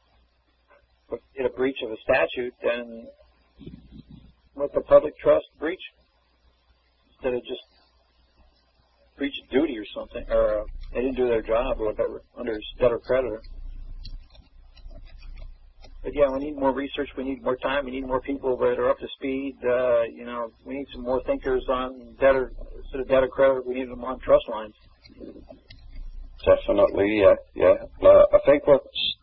if you get a breach of a statute, then what's the public trust breach? Instead of just breach of duty or something, or they didn't do their job or whatever under debtor-creditor. But yeah, we need more research. We need more time. We need more people that are up to speed. We need some more thinkers on instead of debtor-creditor. We need them on trust lines. Definitely, yeah. I think what's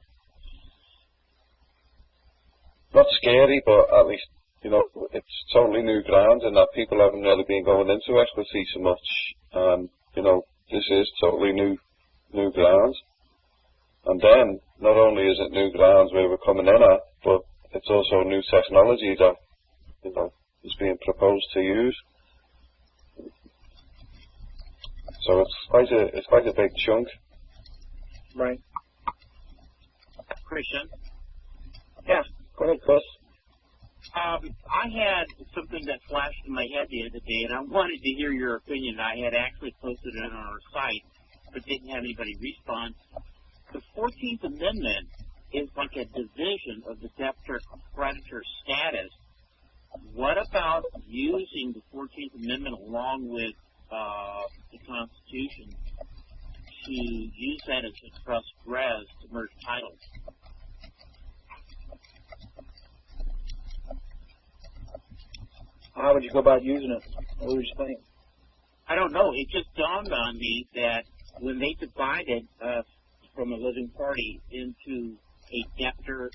not scary, but at least it's totally new ground, and that people haven't really been going into equity so much. This is totally new ground. And then, not only is it new ground where we're coming in at, but it's also new technology that, is being proposed to use. So it's quite a big chunk. Right. Christian? Yeah, go ahead, Chris. I had something that flashed in my head the other day, and I wanted to hear your opinion. I had actually posted it on our site, but didn't have anybody respond. The 14th Amendment is like a division of the debtor-creditor status. What about using the 14th Amendment along with the Constitution to use that as a trust res to merge titles? How would you go about using it? What would you think? I don't know. It just dawned on me that when they divided from a living party into a debtor,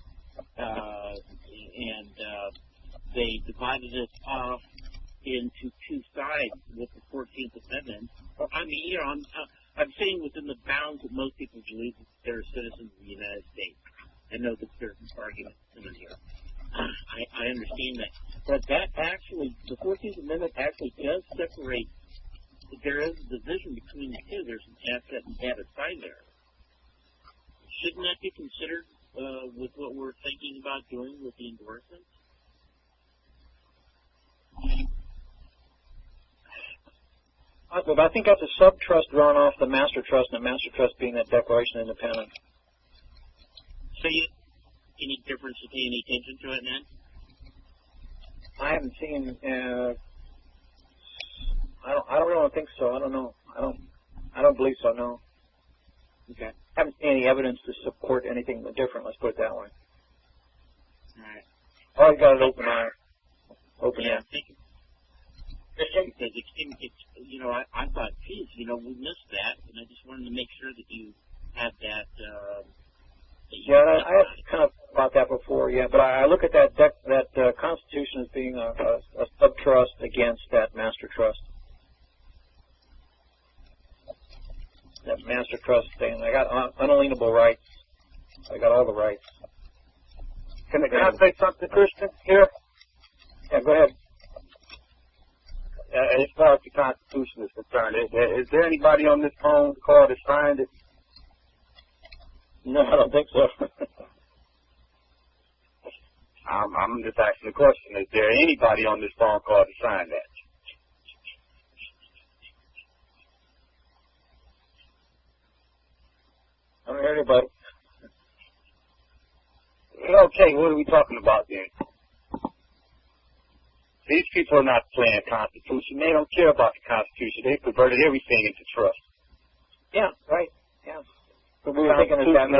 and they divided it off into two sides with the 14th Amendment. I mean, I'm saying within the bounds that most people believe that they're citizens of the United States. I know that there's an argument in here. I understand that. But that actually, the 14th Amendment actually does separate, there is a division between the two. There's an asset and debit side there. Shouldn't that be considered with what we're thinking about doing with the endorsement? But I think that's a sub-trust drawn off the master trust, and the master trust being that declaration of independence. So any difference to pay any attention to it, then? I haven't seen. I don't really think so. I don't know. I don't believe so. No. Okay. I haven't seen any evidence to support anything different. Let's put it that way. All right. Oh, you got an open eye. Open yeah, eye. thank you. Because I thought, geez, we missed that, and I just wanted to make sure that you had that. I have kind of thought that before. before, yeah. But I look at that Constitution as being a sub-trust against that master trust. That master trust saying, I got unalienable rights. I got all the rights. Can I say something, Christian, here? Yeah, go ahead. As far as the Constitution is concerned, is there anybody on this phone call that signed it? No, I don't think so. I'm just asking the question. Is there anybody on this phone call that signed that? I don't hear anybody. Okay, what are we talking about then? These people are not playing Constitution. They don't care about the Constitution. They converted everything into trust. Yeah, right. Yeah. But we were thinking that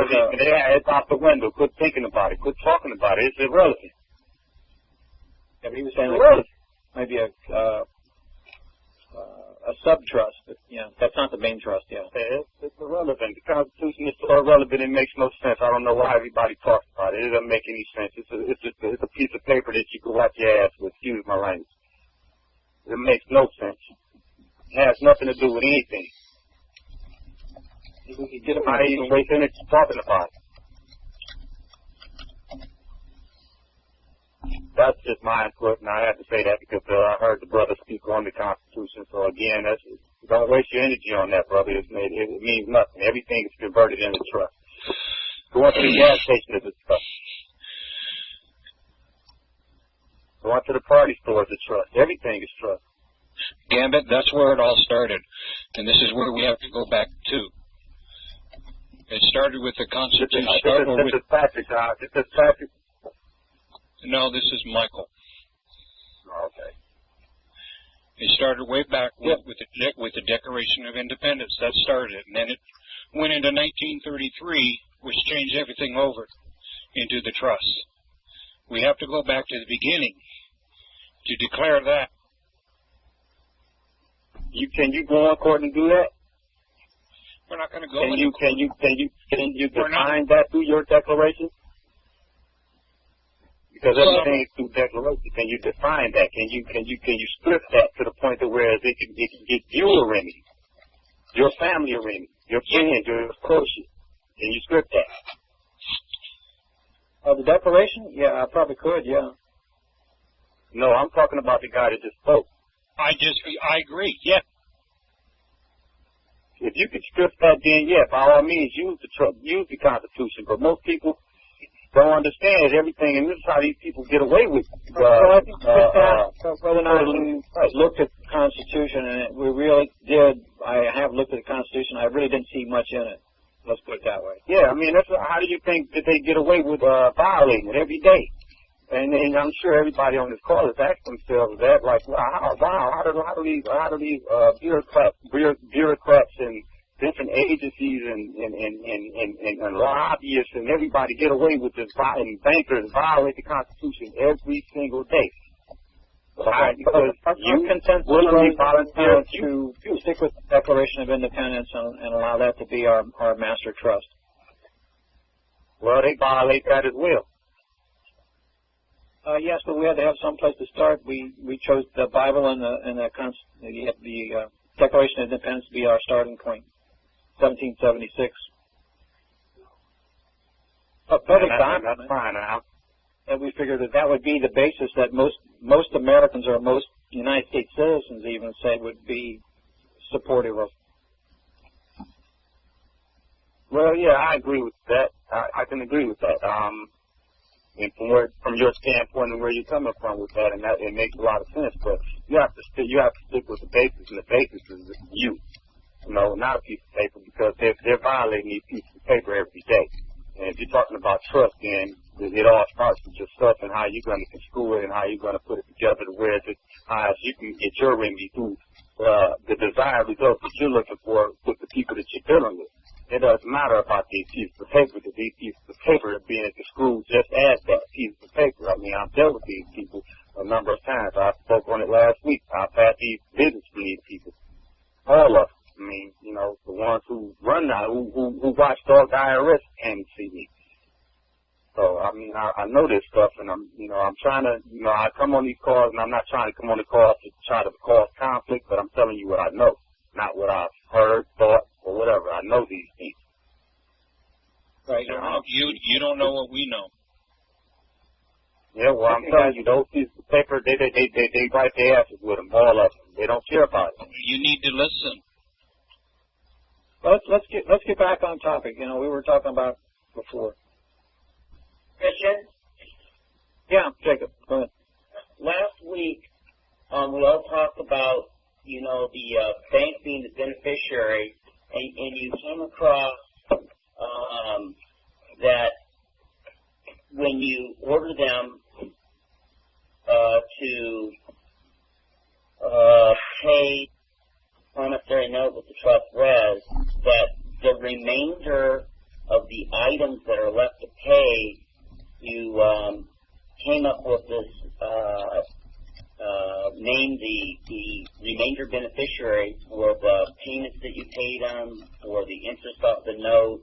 it's out the window. Quit thinking about it. Quit talking about it. It's irrelevant. Yeah, but he was saying like maybe a sub-trust. But, yeah, that's not the main trust, yeah. It's irrelevant. The Constitution is so irrelevant it makes no sense. I don't know why everybody talks about it. It doesn't make any sense. It's a piece of paper that you can wipe your ass with. Excuse my language. It makes no sense. It has nothing to do with anything. We could get I even waste energy talking about it. That's just my input, and I have to say that because I heard the brother speak on the Constitution. So again, don't waste your energy on that, brother. It means nothing. Everything is converted into trust. Going to the gas station is a trust. Going to the party store is a trust. Everything is trust. Gambit, that's where it all started, and this is where we have to go back to. It started with the Constitution. This is Patrick. This is Patrick. No, this is Michael. Okay. It started way back with the Declaration of Independence. That started it, and then it went into 1933, which changed everything over into the trust. We have to go back to the beginning to declare that. Can you go on court and do that? We're not going to go. Can you define that through your declaration? Because everything is through declaration. Can you define that? Can you strip that to the point of where it can get you a remedy, your family a remedy, your friends, your associates? Can you strip that? The declaration? Yeah, I probably could. Yeah. No, I'm talking about the guy that just spoke. I agree. Yeah. If you could strip that, then yeah, by all means, use the Constitution. But most people don't understand everything, and this is how these people get away with. I think whether or not we looked at the Constitution, and we really did. I have looked at the Constitution. I really didn't see much in it. Let's put it that way. Yeah, I mean, how do you think that they get away with violating it every day? And I'm sure everybody on this call is asking themselves that, like, wow, how do these bureaucrats and different agencies and lobbyists and everybody get away with this, and bankers violate the Constitution every single day? Because you willingly volunteer to stick with the Declaration of Independence and allow that to be our master trust. Well, they violate that as well. Yes, but we had to have some place to start. We chose the Bible and the Declaration of Independence to be our starting point. 1776. That's fine. And we figured that would be the basis that most Americans or most United States citizens even say would be supportive of. Well, yeah, I agree with that. I can agree with that. And from your standpoint and where you're coming from with that, and that it makes a lot of sense. But you have to stick with the basis, and the basis is you. Not a piece of paper, because they're violating these pieces of paper every day. And if you're talking about trust, then it all starts with yourself and how you're going to construe it and how you're going to put it together to where you can get your remedy through the desired results that you're looking for with the people that you're dealing with. It doesn't matter about these pieces of paper, because these pieces of paper are being construed just as that piece of paper. I mean, I've dealt with these people a number of times. I spoke on it last week. I've had these visits from these people. All of them. I mean, the ones who run now, who watch Dog IRS came to see me. So I mean, I know this stuff, and I'm trying to, I come on these calls, and I'm not trying to come on the calls to try to cause conflict, but I'm telling you what I know, not what I've heard, thought, or whatever. I know these things. Right. You don't know what we know. Yeah, well, I'm telling you, those pieces of paper, they wipe their asses with them, all of them. They don't care about it. You need to listen. Let's get back on topic. We were talking about before. Christian? Yeah, Jacob, go ahead. Last week, we all talked about, the bank being the beneficiary, and you came across that when you order them to pay promissory note with the trust res, that the remainder of the items that are left to pay, you came up with this name the remainder beneficiary for the payments that you paid on, for the interest off the note,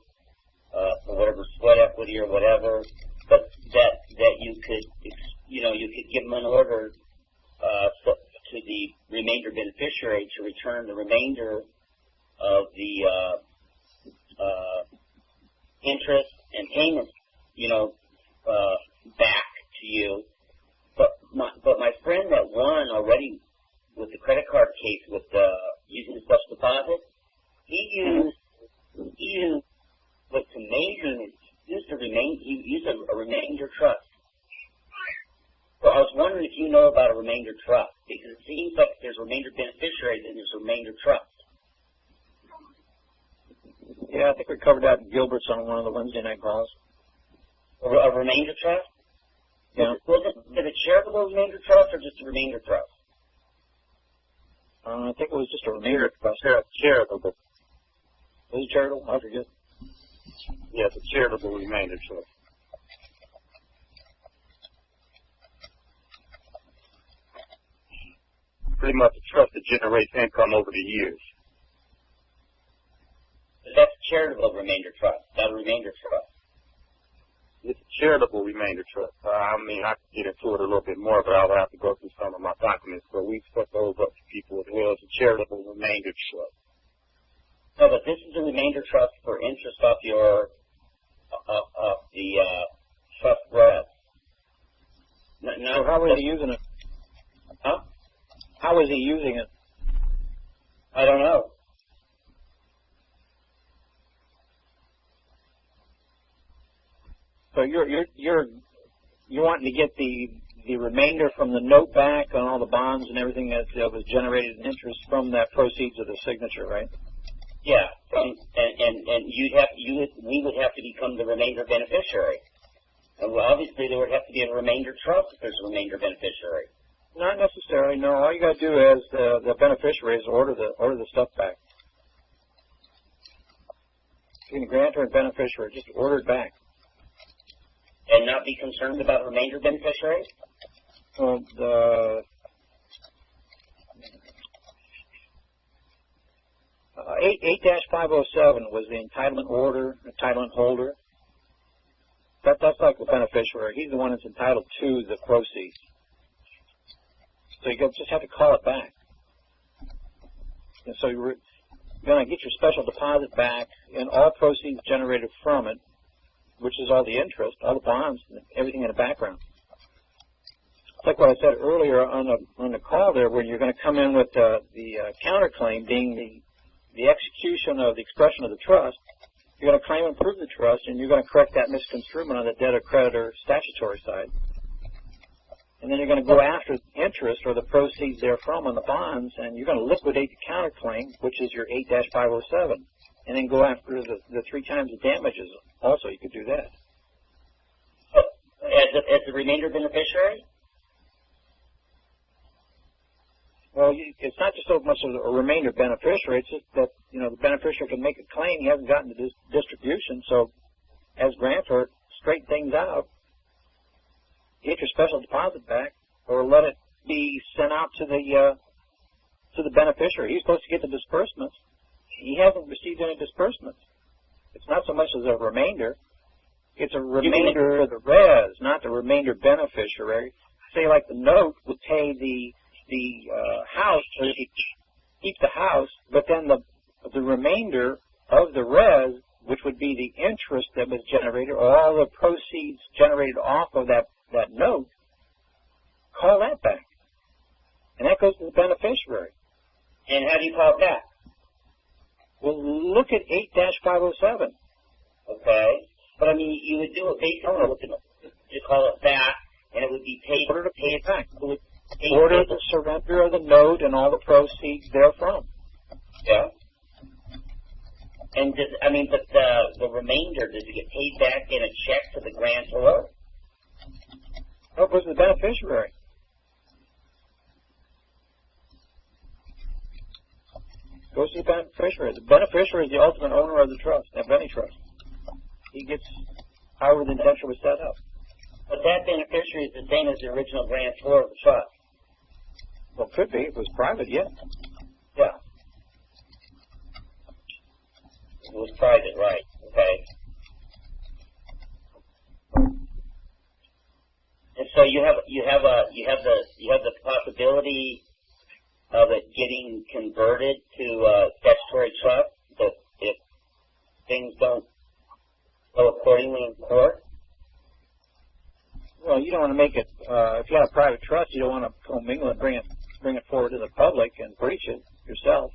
for whatever sweat equity or whatever, but that you could you could give them an order to the remainder beneficiary to return the remainder of the interest and payments, back to you. But my friend that won already with the credit card case with using the special deposit, he used what's amazing is he used a remainder trust. So I was wondering if you know about a remainder trust, because it seems like if there's a remainder beneficiary, then there's a remainder trust. Yeah, I think we covered that in Gilbert's on one of the Wednesday night calls. A remainder trust? Yeah. Was it a charitable remainder trust or just a remainder trust? I think it was just a remainder trust. Charitable. Was it charitable? I forget. Yes, a charitable remainder trust. Pretty much a trust that generates income over the years. That's a charitable remainder trust, not a remainder trust. It's a charitable remainder trust. I mean, I could get into it a little bit more, but I would have to go through some of my documents. But we've put those up to people as well. It's a charitable remainder trust. No, but this is a remainder trust for interest off your the trust res. So how is he using it? Huh? How is he using it? I don't know. So you're wanting to get the remainder from the note back on all the bonds and everything that was generated in interest from that proceeds of the signature, right? Yeah, and we would have to become the remainder beneficiary. And well, obviously there would have to be a remainder trust if there's a remainder beneficiary. Not necessarily. No, all you got to do as the beneficiary is order the stuff back. Between the grantor and beneficiary, just order it back. And not be concerned about remainder beneficiaries? Well, the 8-507 was the entitlement order, entitlement holder. That's like the beneficiary. He's the one that's entitled to the proceeds. So you just have to call it back. And so you're going to get your special deposit back and all proceeds generated from it, which is all the interest, all the bonds, everything in the background. It's like what I said earlier on the call there, where you're going to come in with the counterclaim being the execution of the expression of the trust. You're going to claim and prove the trust, and you're going to correct that misconstruement on the debtor-creditor statutory side. And then you're going to go after interest or the proceeds therefrom on the bonds, and you're going to liquidate the counterclaim, which is your 8-507, and then go after the 3 times the damages. Also, you could do that. As the remainder beneficiary? Well, it's not just so much as a remainder beneficiary. It's just that, the beneficiary can make a claim. He hasn't gotten the distribution. So, as grantor, straighten things out. Get your special deposit back, or let it be sent out to the beneficiary. He's supposed to get the disbursements. He hasn't received any disbursements. It's not so much as a remainder. It's a remainder of the res, not the remainder beneficiary. Say like the note would pay the house, or if you keep the house, but then the remainder of the res, which would be the interest that was generated, or all the proceeds generated off of that note, call that back. And that goes to the beneficiary. And how do you call it back? Well, look at 8-507. Okay. But I mean, you would do it based on just call it back, and it would be paid. Order to pay it back. It Order the surrender of the note and all the proceeds therefrom. Yeah. And but the remainder, does it get paid back in a check to the grantor? No, it goes to the beneficiary. Goes to the beneficiary. The beneficiary is the ultimate owner of the trust, of any trust. He gets however the indenture was set up. But that beneficiary is the same as the original grantor of the trust. Well, it could be. If it was private, yeah. Yeah. It was private, right? Okay. And so you have the possibility of it getting converted to statutory trust if things don't go accordingly in court. Well, you don't want to make it. If you have a private trust, you don't want to commingle and bring it forward to the public and breach it yourself.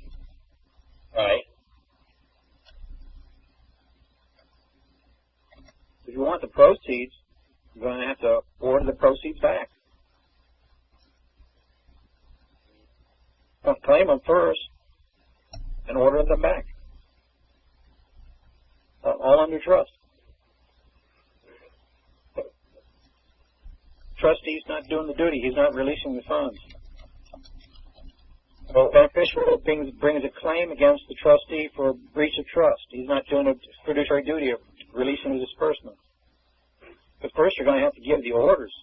Right. If you want the proceeds, you're going to have to order the proceeds back. Claim them first and order them back. All under trust. Trustee's not doing the duty. He's not releasing the funds. The beneficiary brings a claim against the trustee for breach of trust. He's not doing a fiduciary duty of releasing the disbursement. But first, you're going to have to give the orders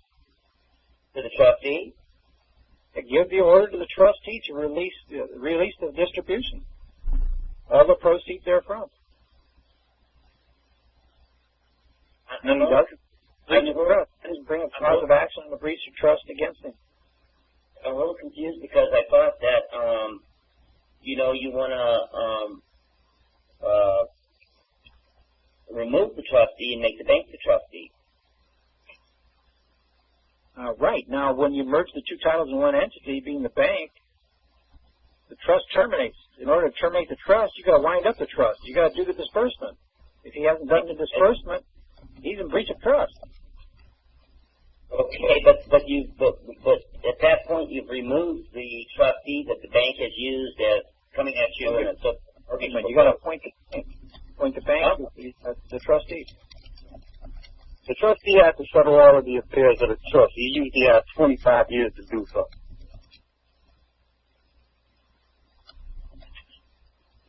to the trustee. Give the order to the trustee to release the distribution. All the proceeds therefrom. And then he doesn't bring a cause of action on the breach of trust against him. I'm a little confused because I thought that, you want to remove the trustee and make the bank the trustee. Right. Now, when you merge the two titles in one entity, being the bank, the trust terminates. In order to terminate the trust, you got to wind up the trust. You got to do the disbursement. If he hasn't done the disbursement, he's in breach of trust. Okay, but at that point you've removed the trustee that the bank has used as coming at you, and it's you got to appoint the bank as the trustee. The trustee has to settle all of the affairs of the trust. He usually has 25 years to do so.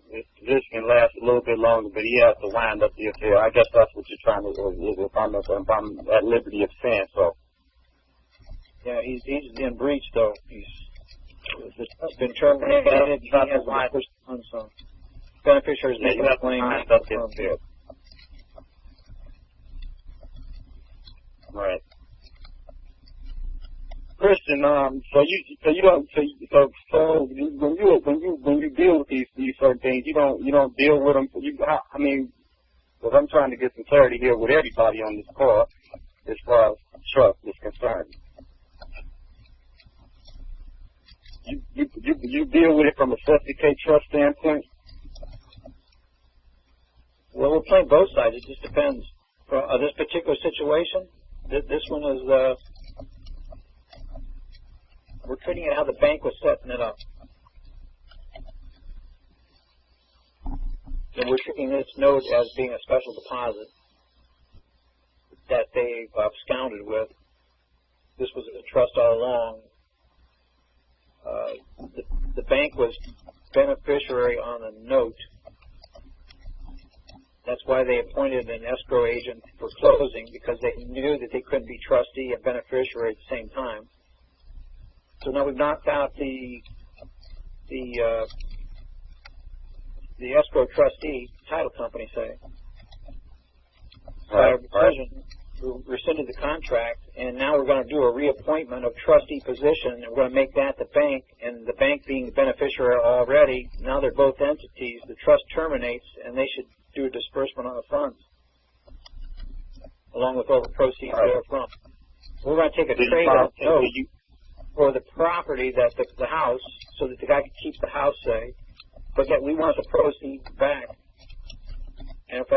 This can last a little bit longer, but he has to wind up the affair. I guess that's what you're trying to do, if I'm at liberty of saying so. Yeah, he's in breach, though. It's been terminated. He has life on some beneficiaries making a claim. Right. Christian, when you deal with these certain things, you don't deal with them. Because I'm trying to get some clarity here with everybody on this call as far as trust is concerned. You deal with it from a certificate trust standpoint? Well, we're playing both sides. It just depends. For this particular situation, this one is, we're treating it how the bank was setting it up. And we're treating this note as being a special deposit that they've absconded with. This was a trust all along. The bank was beneficiary on a note. That's why they appointed an escrow agent for closing, because they knew that they couldn't be trustee and beneficiary at the same time. So now we've knocked out the escrow trustee, title company, say. by our decision, we rescinded the contract, and now we're going to do a reappointment of trustee position, and we're going to make that the bank, and the bank being the beneficiary already, now they're both entities, the trust terminates, and they should do a disbursement on the funds, along with all the proceeds therefrom. We're going to take a trade-off for the property, that the house, so that the guy can keep the house, say, but yet we want the proceeds back. And if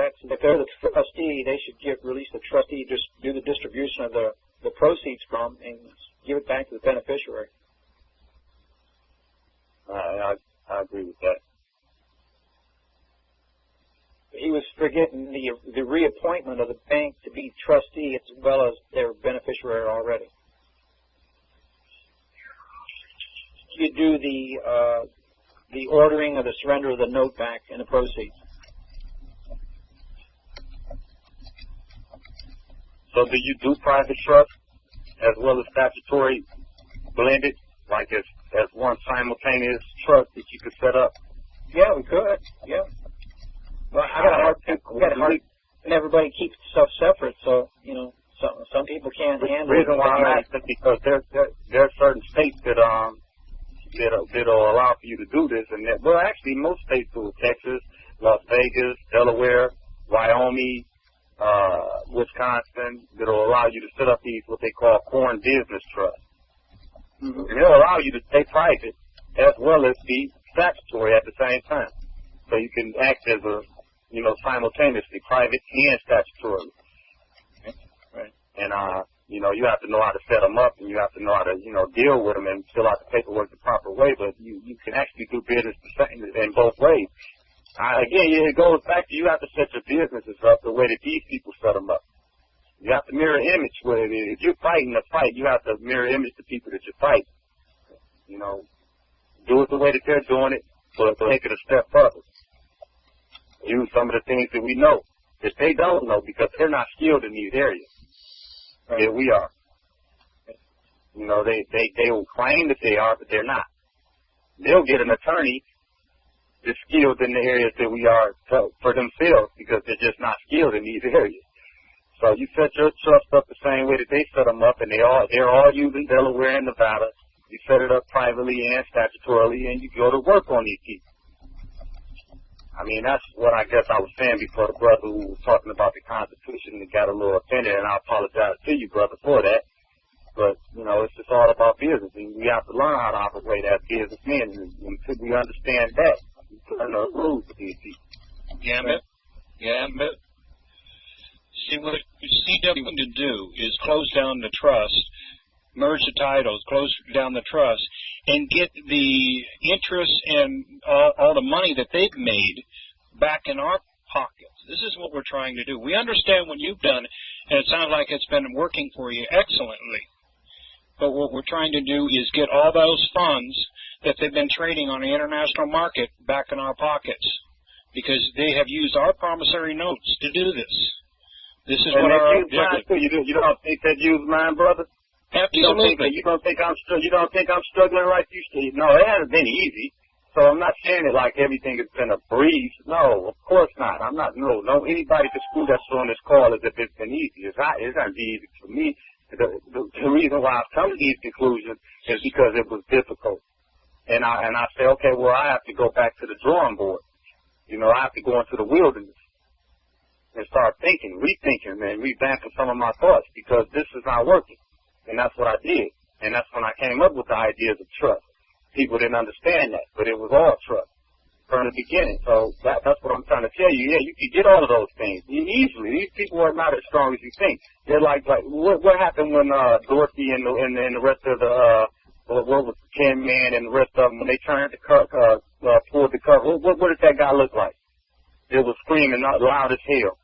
they're the trustee, they should release the trustee, just do the distribution of the proceeds from, and give it back to the beneficiary. I agree with that. He was forgetting the reappointment of the bank to be trustee as well as their beneficiary already. You do the ordering of the surrender of the note back and the proceeds. So do you do private trust as well as statutory blended, like as one simultaneous trust that you could set up? Yeah, we could. Yeah. Well, I got a hard time, and everybody keeps stuff separate, so, you know, some people can't handle it. The reason why I'm asking is because there are certain states that'll allow for you to do this, and actually most states do. Texas, Las Vegas, Delaware, Wyoming, Wisconsin, that'll allow you to set up these what they call foreign business trusts. Mm-hmm. And they'll allow you to stay private as well as be statutory at the same time. So you can act as simultaneously private and statutory. Right. And, you have to know how to set them up, and you have to know how to, deal with them and fill out the paperwork the proper way, but you can actually do business in both ways. Again, it goes back to you have to set your businesses up the way that these people set them up. You have to mirror image with it. If you're fighting a fight, you have to mirror image the people that you're fighting. Do it the way that they're doing it, but take it a step further. Use some of the things that we know that they don't know because they're not skilled in these areas. Right. Yeah, we are. They will claim that they are, but they're not. They'll get an attorney that's skilled in the areas that we are for themselves because they're just not skilled in these areas. So you set your trust up the same way that they set them up, and they're all using Delaware and Nevada. You set it up privately and statutorily, and you go to work on these people. I mean, that's what I guess I was saying before the brother who was talking about the Constitution and got a little offended, and I apologize to you, brother, for that. But, it's just all about business, and we have to learn how to operate as businessmen, and until we understand that, we learn the rules of these people. Yeah, but see, what CW wanted to do is close down the trust, merge the titles, close down the trust, and get the interest and all the money that they've made back in our pockets. This is what we're trying to do. We understand what you've done, and it sounds like it's been working for you excellently. But what we're trying to do is get all those funds that they've been trading on the international market back in our pockets, because they have used our promissory notes to do this. This is what our objective. You don't think that used mine, brother? Absolutely. You don't think I'm struggling like you, Steve? No, it hasn't been easy. So I'm not saying it like everything has been a breeze. No, of course not. I'm not. No. Anybody can screw that's on this call as if it's been easy. It's not easy for me. The reason why I've come to these conclusions is because it was difficult. And I say, okay, well, I have to go back to the drawing board. I have to go into the wilderness and start thinking, rethinking, and revamping some of my thoughts because this is not working. And that's what I did. And that's when I came up with the ideas of trust. People didn't understand that, but it was all trust from the beginning. So that's what I'm trying to tell you. Yeah, you can get all of those things easily. These people are not as strong as you think. They're like what happened when Dorothy and the rest of the what was Tin Man and the rest of them when they turned pulled the cover. What did that guy look like? It was screaming loud as hell.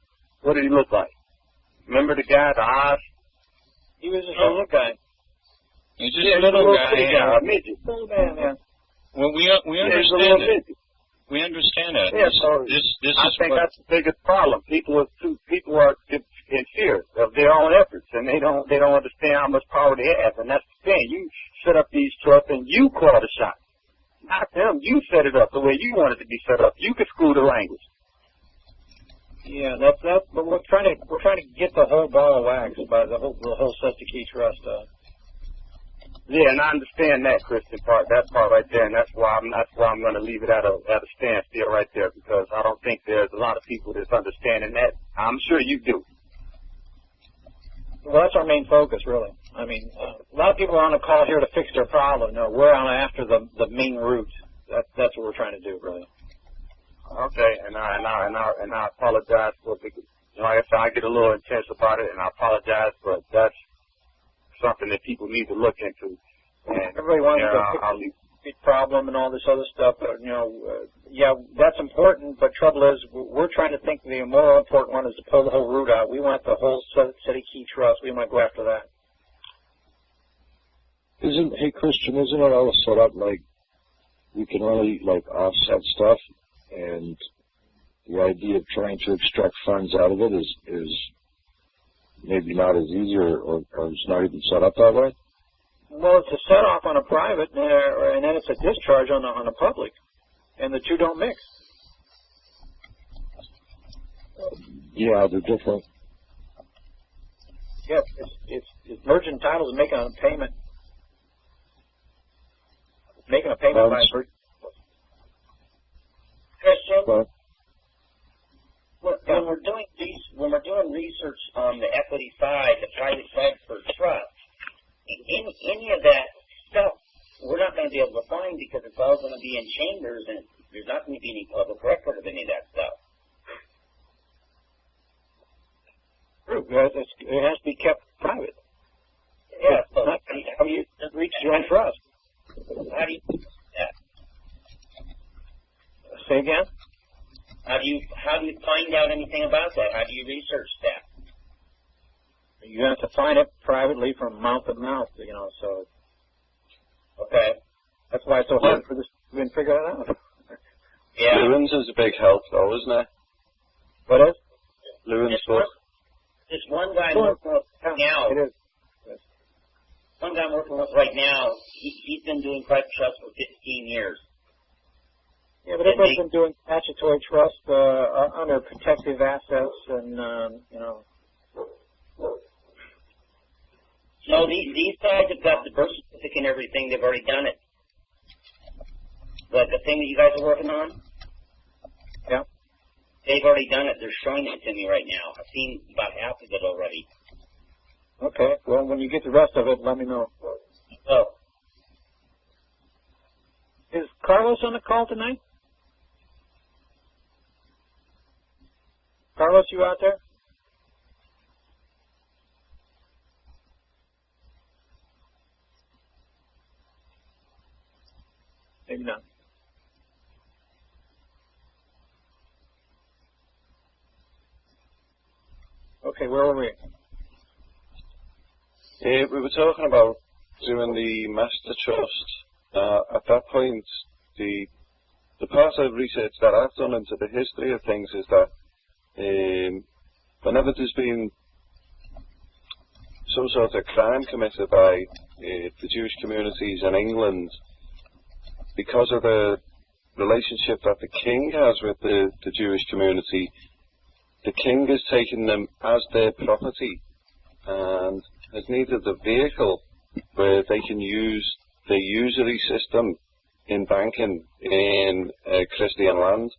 What did he look like? Remember the guy, the eyes? He was just a little guy. He's just a little guy. A midget. Well, we understand it. We understand that. Yeah, I think that's the biggest problem. People are in fear of their own efforts, and they don't understand how much power they have. And that's the thing. You set up these trusts, and you call the shot. Not them. You set it up the way you want it to be set up. You can screw the language. Yeah, that's but we're trying to get the whole ball of wax by the whole Siskiyou Trust. Yeah, and I understand that Christian part, that part right there, and that's why I'm going to leave it at a standstill right there, because I don't think there's a lot of people that's understanding that. I'm sure you do. Well, that's our main focus, really. I mean, a lot of people are on a call here to fix their problem. No, we're on after the main root. That's what we're trying to do, really. Okay, and I apologize for the, like I said, I get a little intense about it, and I apologize, but that's something that people need to look into. And everybody wants to fix the problem and all this other stuff, but yeah, that's important. But trouble is, we're trying to think the more important one is to pull the whole root out. We want the whole Siskiyou Trust. We want to go after that. Hey Christian, isn't it all set up like we can only like offset stuff, and the idea of trying to extract funds out of it is maybe not as easy, or it's not even set up that way? Well, it's a set off on a private, and then it's a discharge on a public, and the two don't mix. Yeah, they're different. Yeah, it's merging titles and making a payment. Making a payment by Christian, when we're doing research on the equity side, the private side for trust, any of that stuff we're not going to be able to find because it's all going to be in chambers and there's not going to be any public record of any of that stuff. True. It has to be kept private. Yeah. So how do you reach joint trust? How do you do that? Say again? How do you find out anything about that? How do you research that? You have to find it privately from mouth to mouth, so. Okay. That's why it's so hard for this to even figure it out. Yeah. Lewins is a big help, though, isn't it? What is? Lewins This one guy I'm working with now. It is. One guy I'm working with right now, he's been doing private trust for 15 years. Yeah, but everybody's been doing statutory trust under protective assets and, No, these guys have got the birth certificate and everything. They've already done it. The thing that you guys are working on? Yeah. They've already done it. They're showing it to me right now. I've seen about half of it already. Okay. Well, when you get the rest of it, let me know. Oh. Is Carlos on the call tonight? Carlos, you out there? Maybe not. Okay, where were we? We were talking about doing the master trust. At that point, the part of research that I've done into the history of things is that whenever there's been some sort of crime committed by the Jewish communities in England, because of the relationship that the king has with the Jewish community, the king has taken them as their property and has needed a vehicle where they can use the usury system in banking in Christian land.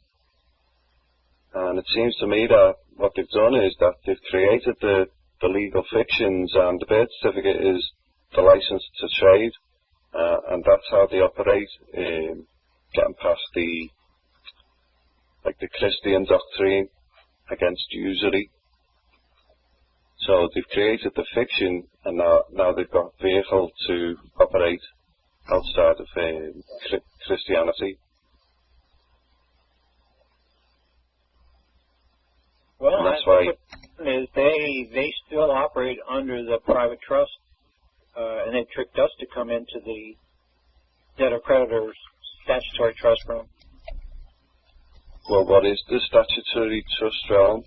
And it seems to me that what they've done is that they've created the legal fictions, and the birth certificate is the license to trade, and that's how they operate, getting past the Christian doctrine against usury. So they've created the fiction, and now they've got a vehicle to operate outside of Christianity. Well, and that's why is they still operate under the private trust, and they tricked us to come into the debtor creditors statutory trust realm. Well, what is the statutory trust realm?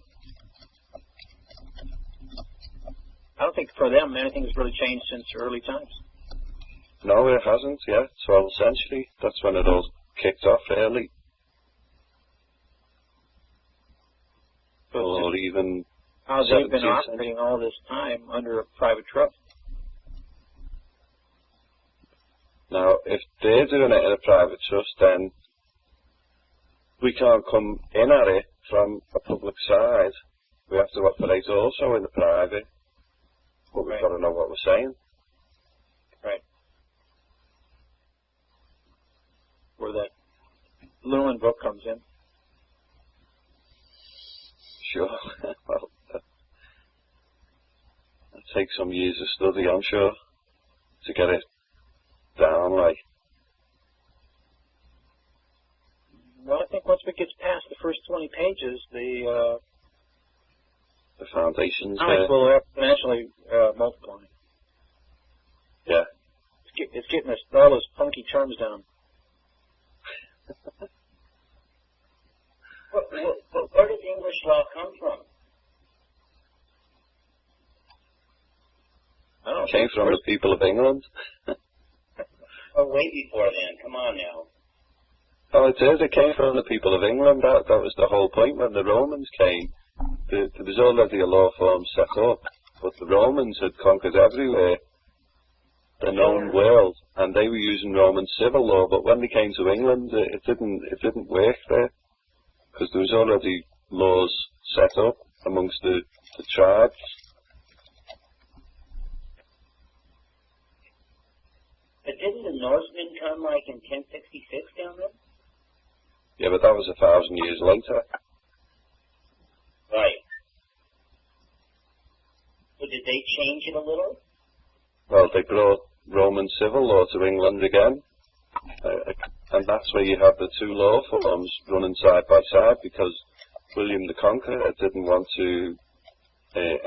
I don't think for them anything's really changed since early times. No, it hasn't yet. 12th century. That's when it all kicked off early. or even how they've been 17th operating all this time under a private trust. Now, if they're doing it in a private trust, then we can't come in at it from a public side. We have to operate also in the private, but we've got to know what we're saying. Right. Where that Lewin book comes in. Sure. Well, that'll take some years of study, I'm sure, to get it down right. Well, I think once we get past the first 20 pages, the foundations will exponentially multiply. Yeah. It's getting us all those funky terms down. Where does English law come from? It came from the people of England. Oh, way before then. Come on now. Oh, it is. It came from the people of England. That was the whole point when the Romans came. There was already a law form set up, but the Romans had conquered everywhere, the known world, and they were using Roman civil law. But when they came to England, it didn't work there, because there was already laws set up amongst the tribes. But didn't the Norsemen come like in 1066 down there? Yeah, but that was 1,000 years later. Right. So did they change it a little? Well, they brought Roman civil law to England again, and that's where you have the two law forms running side by side, because William the Conqueror didn't want to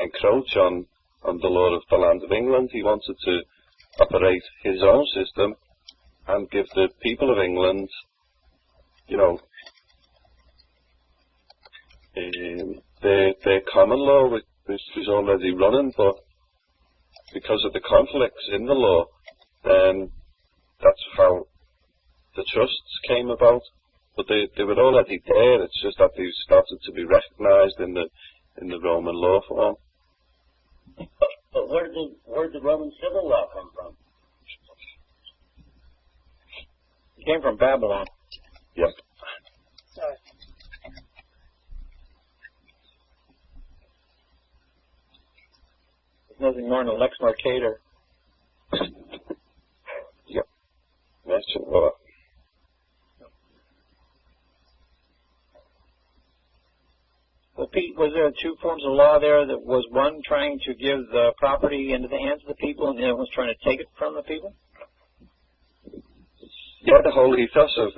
encroach on the law of the land of England. He wanted to operate his own system and give the people of England, you know, their common law, which was already running, but because of the conflicts in the law, then that's how the trusts came about. But they were already there. It's just that they started to be recognised in the Roman law form. But where did the Roman civil law come from? It came from Babylon. Yep. There's nothing more than a Lex Mercator. Yep. That's it. Well, Pete, was there two forms of law there? That was one trying to give the property into the hands of the people, and the other was trying to take it from the people? yeah, the whole ethos of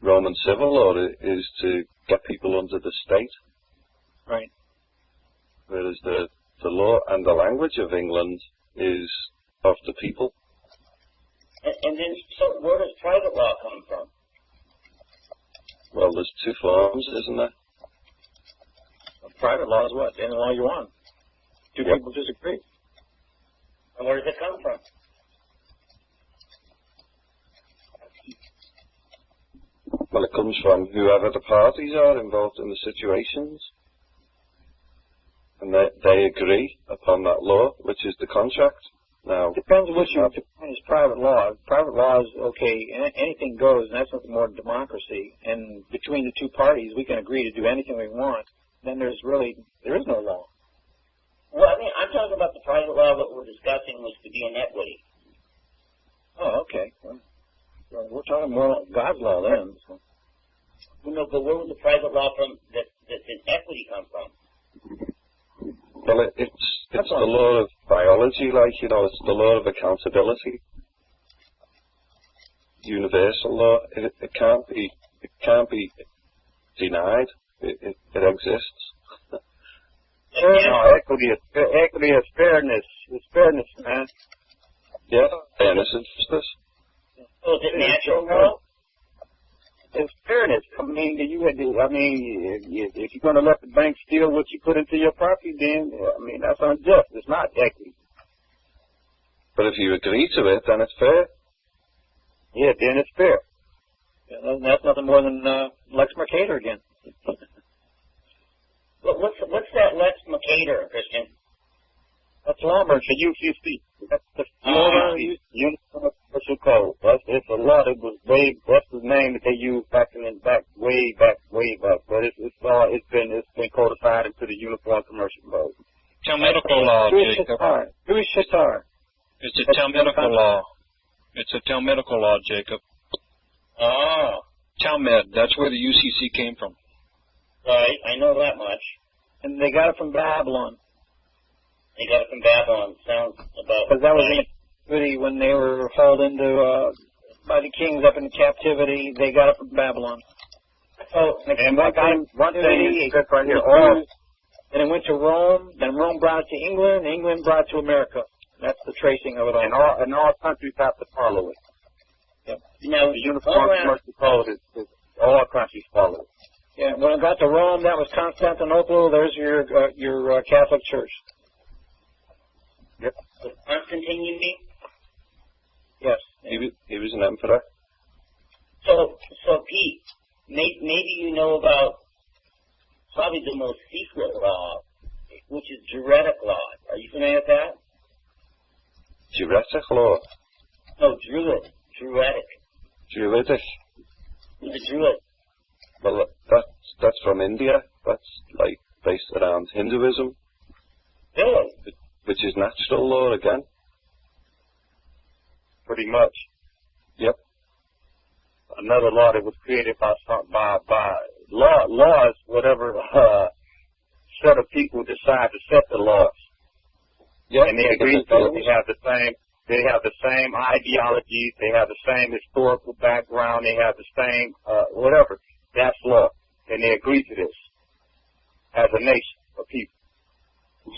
Roman civil law is to get people under the state. Right. Whereas the law and the language of England is of the people. And then, so where does private law come from? Well, there's two forms, isn't there? Private law is what? Any law you want. Two people disagree. And where does it come from? Well, it comes from whoever the parties are involved in the situations. And they agree upon that law, which is the contract. Now, depends what you define as private law. Private law is, okay, anything goes, and that's nothing more than democracy. And between the two parties, we can agree to do anything we want. Then there is no law. Well, I mean, I'm talking about the private law. What we're discussing was to be in equity. Oh, okay. Well, we're talking more like God's law then. So. Well, no, but where would the private law from that's in equity come from? Well, it's the law of biology, like, you know, it's the law of accountability. Universal law. It can't be denied. It exists. No, equity is fairness. It's fairness, man. Yeah, fairness and justice. So is it natural law? It's fairness. I mean, if you're going to let the bank steal what you put into your property, then that's unjust. It's not equity. But if you agree to it, then it's fair. Yeah, then it's fair. Yeah, that's nothing more than Lex Mercator again. What's that Lex Mercator, Christian? That's Lombard, the UCC. That's the Florida Uniform Commercial Code. It's a law that was that's the name that they used way back. But it's been codified into the Uniform Commercial Code. Talmudical law, Jacob. Who's Shatar? It's a Talmudical law. It's a Talmudical law, Jacob. Oh. Talmud, that's where the UCC came from. Right, I know that much. And they got it from Babylon. They got it from Babylon. Sounds about. Because that was in captivity when they were hauled into by the kings up into captivity. They got it from Babylon. So, and one thing right here, and it went to Rome. Then Rome brought it to England. England brought it to America. That's the tracing of it all. And all countries have to follow it. Yep. Now, the Uniform Commercial Code is all countries follow it. Yeah. When it got to Rome, that was Constantinople. There's your Catholic Church. Yep. Was Constantine, you mean? Yes. He was an emperor. So Pete, maybe you know about probably the most secret law, which is Druidic law. Are you familiar with that? Druidic law? No, Druidic. Druidic? The Druid. Well, that's from India. That's like based around Hinduism. Really? Which is natural law again. Pretty much. Yep. Another law that was created by laws, whatever set of people decide to set the laws. Yep. And they agree that they have the same ideologies, they have the same historical background, they have the same whatever. That's law. And they agree to this as a nation of people.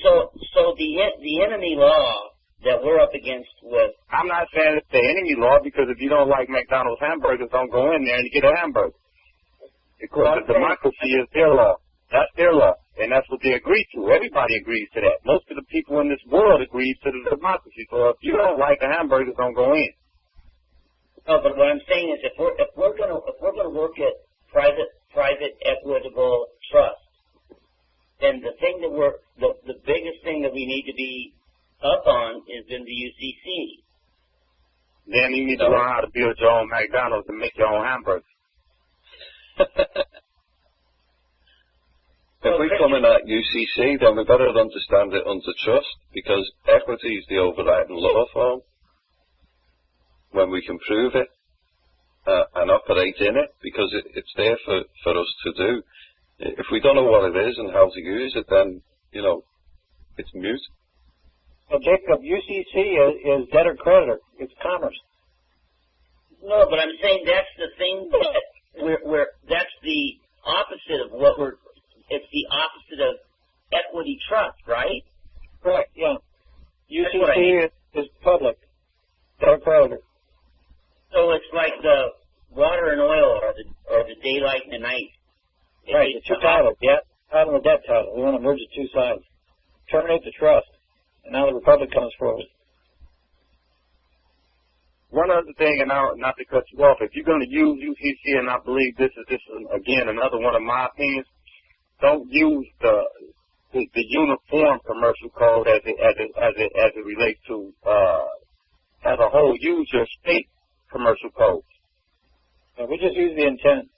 So the enemy law that we're up against with... I'm not saying it's the enemy law, because if you don't like McDonald's hamburgers, don't go in there and get a hamburger. Because the democracy is their law. That's their law. And that's what they agree to. Everybody agrees to that. Most of the people in this world agree to the democracy. So if you don't like the hamburgers, don't go in. No, but what I'm saying is if we're gonna work at private equitable trust, then the thing that the biggest thing that we need to be up on is in the UCC. Then you need to learn how to build your own McDonald's and make your own hamburgers. If we come in at UCC, then we better understand it under trust, because equity is the overriding law form. When we can prove it and operate in it, because it's there for us to do. If we don't know what it is and how to use it, then, it's mute. Well, Jacob, UCC is debtor-creditor. It's commerce. No, but I'm saying that's the thing that that's the opposite of it's the opposite of equity trust, right? Correct, yeah. UCC is public, debtor-creditor. So it's like the water and oil or the daylight and the night. Right, the two titles, yeah. Title and debt title. We want to merge the two sides. Terminate the trust. And now the Republic comes forward. One other thing, and not to cut you off, if you're going to use UCC, and I believe this is again another one of my opinions, don't use the Uniform Commercial Code as it relates to as a whole. Use your state commercial codes. Yeah, we just use the intent.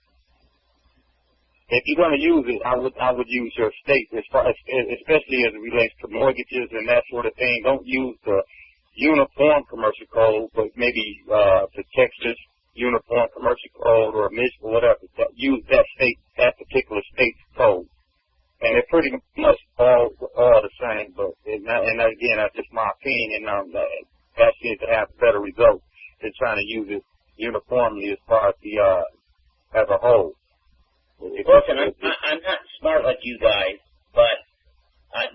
If you're going to use it, I would use your state, especially as it relates to mortgages and that sort of thing. Don't use the Uniform Commercial Code, but maybe the Texas Uniform Commercial Code or Michigan, whatever. Use that particular state's code, and they're pretty much all the same. But and again, that's just my opinion. That seems to have better results than trying to use it uniformly as far as as a whole. Listen, I'm not smart like you guys, but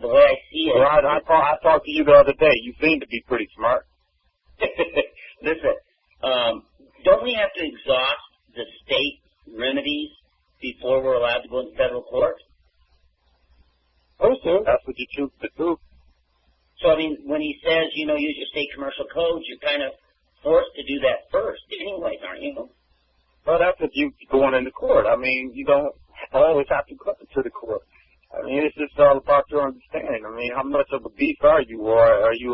the way I see it... Well, I talked to you the other day. You seem to be pretty smart. Listen, don't we have to exhaust the state remedies before we're allowed to go into federal court? That's what you choose to do. So, I mean, when he says, use your state commercial codes, you're kind of forced to do that first anyways, aren't you? Well, that's if you going into court. I mean, you don't always have to go to the court. I mean, it's just all about your understanding. I mean, how much of a beast are you, or are you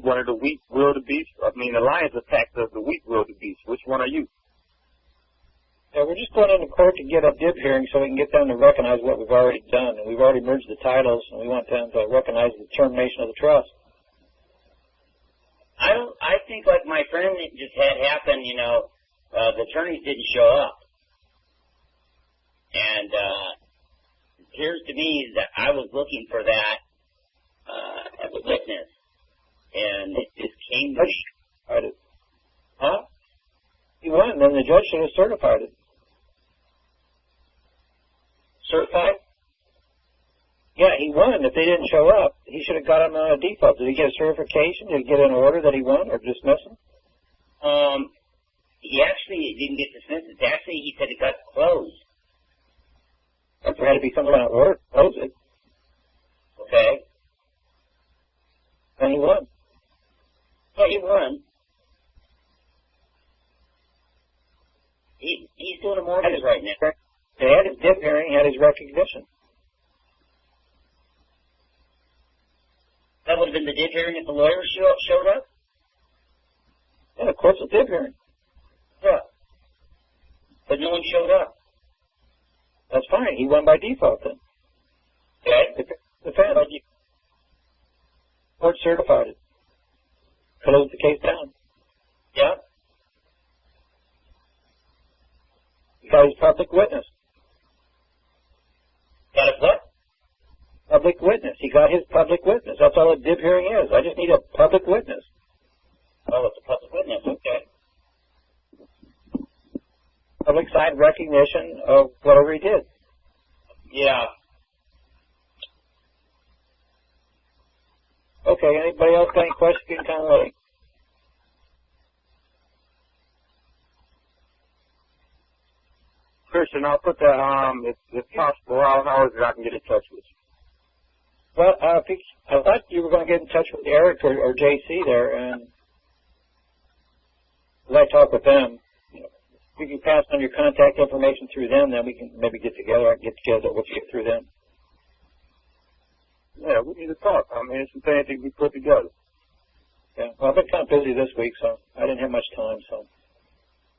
one of the weak wildebeest? I mean, the lions attack the weak wildebeest. Which one are you? Yeah, we're just going into court to get a dib hearing so we can get them to recognize what we've already done. And we've already merged the titles, and we want them to recognize the termination of the trust. I think like my friend just had happen, you know, the attorneys didn't show up. And it appears to me that I was looking for that as a witness. And it just came to me. Huh? He won, then the judge should have certified it. Certified? Yeah, he won. If they didn't show up, he should have got him on a default. Did he get a certification? Did he get an order that he won or dismiss him? He actually didn't get dismissed. Actually, he said it got closed. There had to be some kind of order to close it. Okay. And he won. Yeah, he won. He's doing a mortgage right now. They had his dip hearing, he had his recognition. That would have been the dip hearing if the lawyer showed up? Yeah, of course, a dip hearing. Yeah. But no one showed up. That's fine. He won by default then. Okay. The family. Court certified it. Closed the case down. Yeah. He got his public witness. Got his what? Public witness. He got his public witness. That's all a dib hearing is. I just need a public witness. Oh, it's a public witness. Okay. Public side recognition of whatever he did. Yeah. Okay, anybody else got any questions? Kind of late. Christian, I'll put that, if possible, how is it I can get in touch with you? Well, I thought you were going to get in touch with Eric or JC there, and as I talk with them, if you can pass on your contact information through them, then we can maybe get together. I can get together with you through them. Yeah, we need to talk. I mean, it's some things that we put together. Yeah, well, I've been kind of busy this week, so I didn't have much time, so.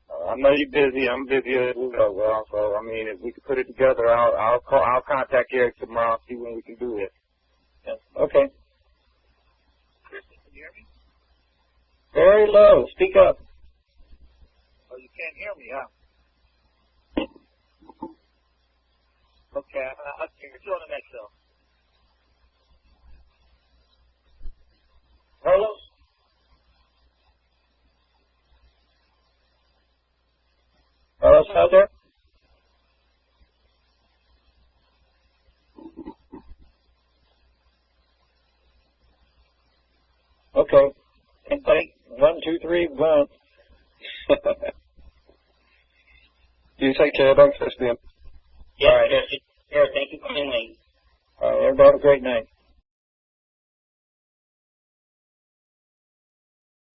I know you're busy. I'm busy as well. So, I mean, if we can put it together, I'll contact Eric tomorrow and see when we can do it. Yeah. Okay. Kristen, can you hear me? Very low. Speak up. Oh, you can't hear me, huh? Okay, I'll see you on the next show. Carlos? Carlos out there? Okay. Anybody? 1, 2, 3, 1. You take care. Thanks, SBM. Yeah, all right. Thank you kindly. All right, everybody have a great night.